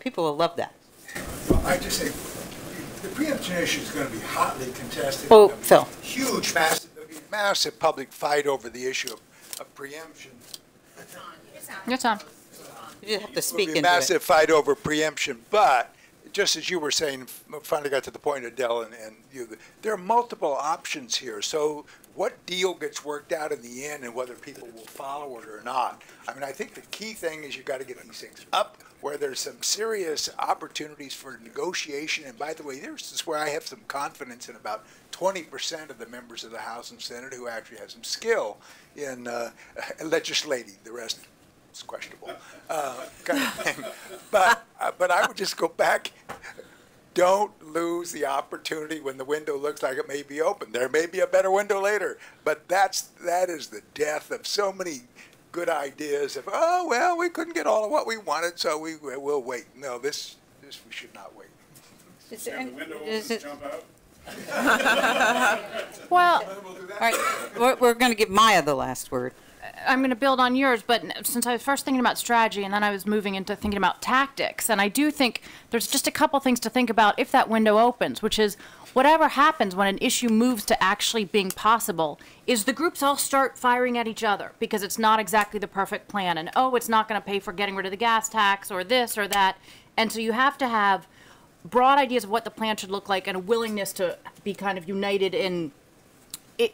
people will love that.
Well, I just say the preemption issue is going to be hotly contested.
Oh, Phil.
Huge, massive public fight over the issue of preemption.
Your time.
You have to speak into it.
Massive fight over preemption, but just as you were saying, finally got to the point, Adele, and you, there are multiple options here. So what deal gets worked out in the end and whether people will follow it or not. I mean, I think the key thing is you've got to get these things up where there's some serious opportunities for negotiation. And by the way, this is where I have some confidence in about 20% of the members of the House and Senate who actually have some skill in legislating. The rest is questionable kind of thing. But I would just go back. Don't lose the opportunity when the window looks like it may be open. There may be a better window later, but that is the death of so many good ideas of, oh, well, we couldn't get all of what we wanted, so we'll wait. No, this we should not wait.
Is there,
Jump out?
Well,
all right, we're going to give Maya the last word.
I'm going to build on yours, but since I was first thinking about strategy and then I was moving into thinking about tactics, and I do think there's just a couple things to think about if that window opens, which is whatever happens when an issue moves to actually being possible is the groups all start firing at each other because it's not exactly the perfect plan, and oh, it's not going to pay for getting rid of the gas tax or this or that, and so you have to have broad ideas of what the plan should look like and a willingness to be kind of united in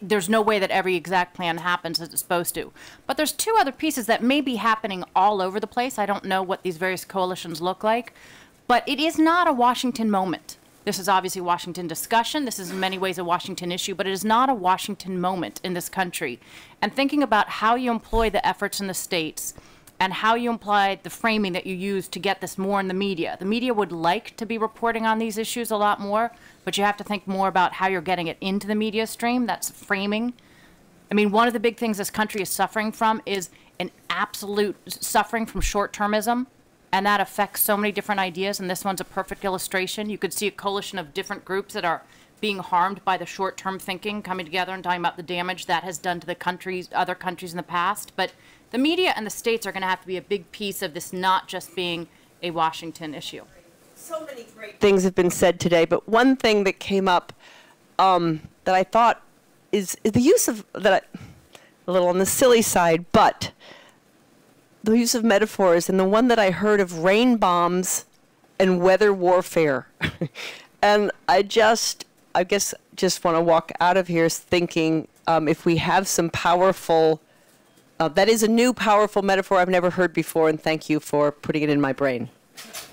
there's no way that every exact plan happens as it's supposed to. But there's two other pieces that may be happening all over the place. I don't know what these various coalitions look like, but it is not a Washington moment. This is obviously Washington discussion. This is in many ways a Washington issue, but it is not a Washington moment in this country. And thinking about how you employ the efforts in the states and how you apply the framing that you use to get this more in the media. The media would like to be reporting on these issues a lot more, but you have to think more about how you're getting it into the media stream. That's framing. I mean, one of the big things this country is suffering from is an absolute suffering from short-termism, and that affects so many different ideas, and this one's a perfect illustration. You could see a coalition of different groups that are being harmed by the short-term thinking coming together and talking about the damage that has done to the countries, other countries in the past. But the media and the states are going to have to be a big piece of this, not just being a Washington issue.
So many great things have been said today, but one thing that came up that I thought is the use of, a little on the silly side, but the use of metaphors, and the one that I heard of rain bombs and weather warfare. And I guess just want to walk out of here thinking if we have some powerful, that is a new powerful metaphor I've never heard before, and thank you for putting it in my brain.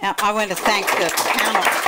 I want to thank the panel.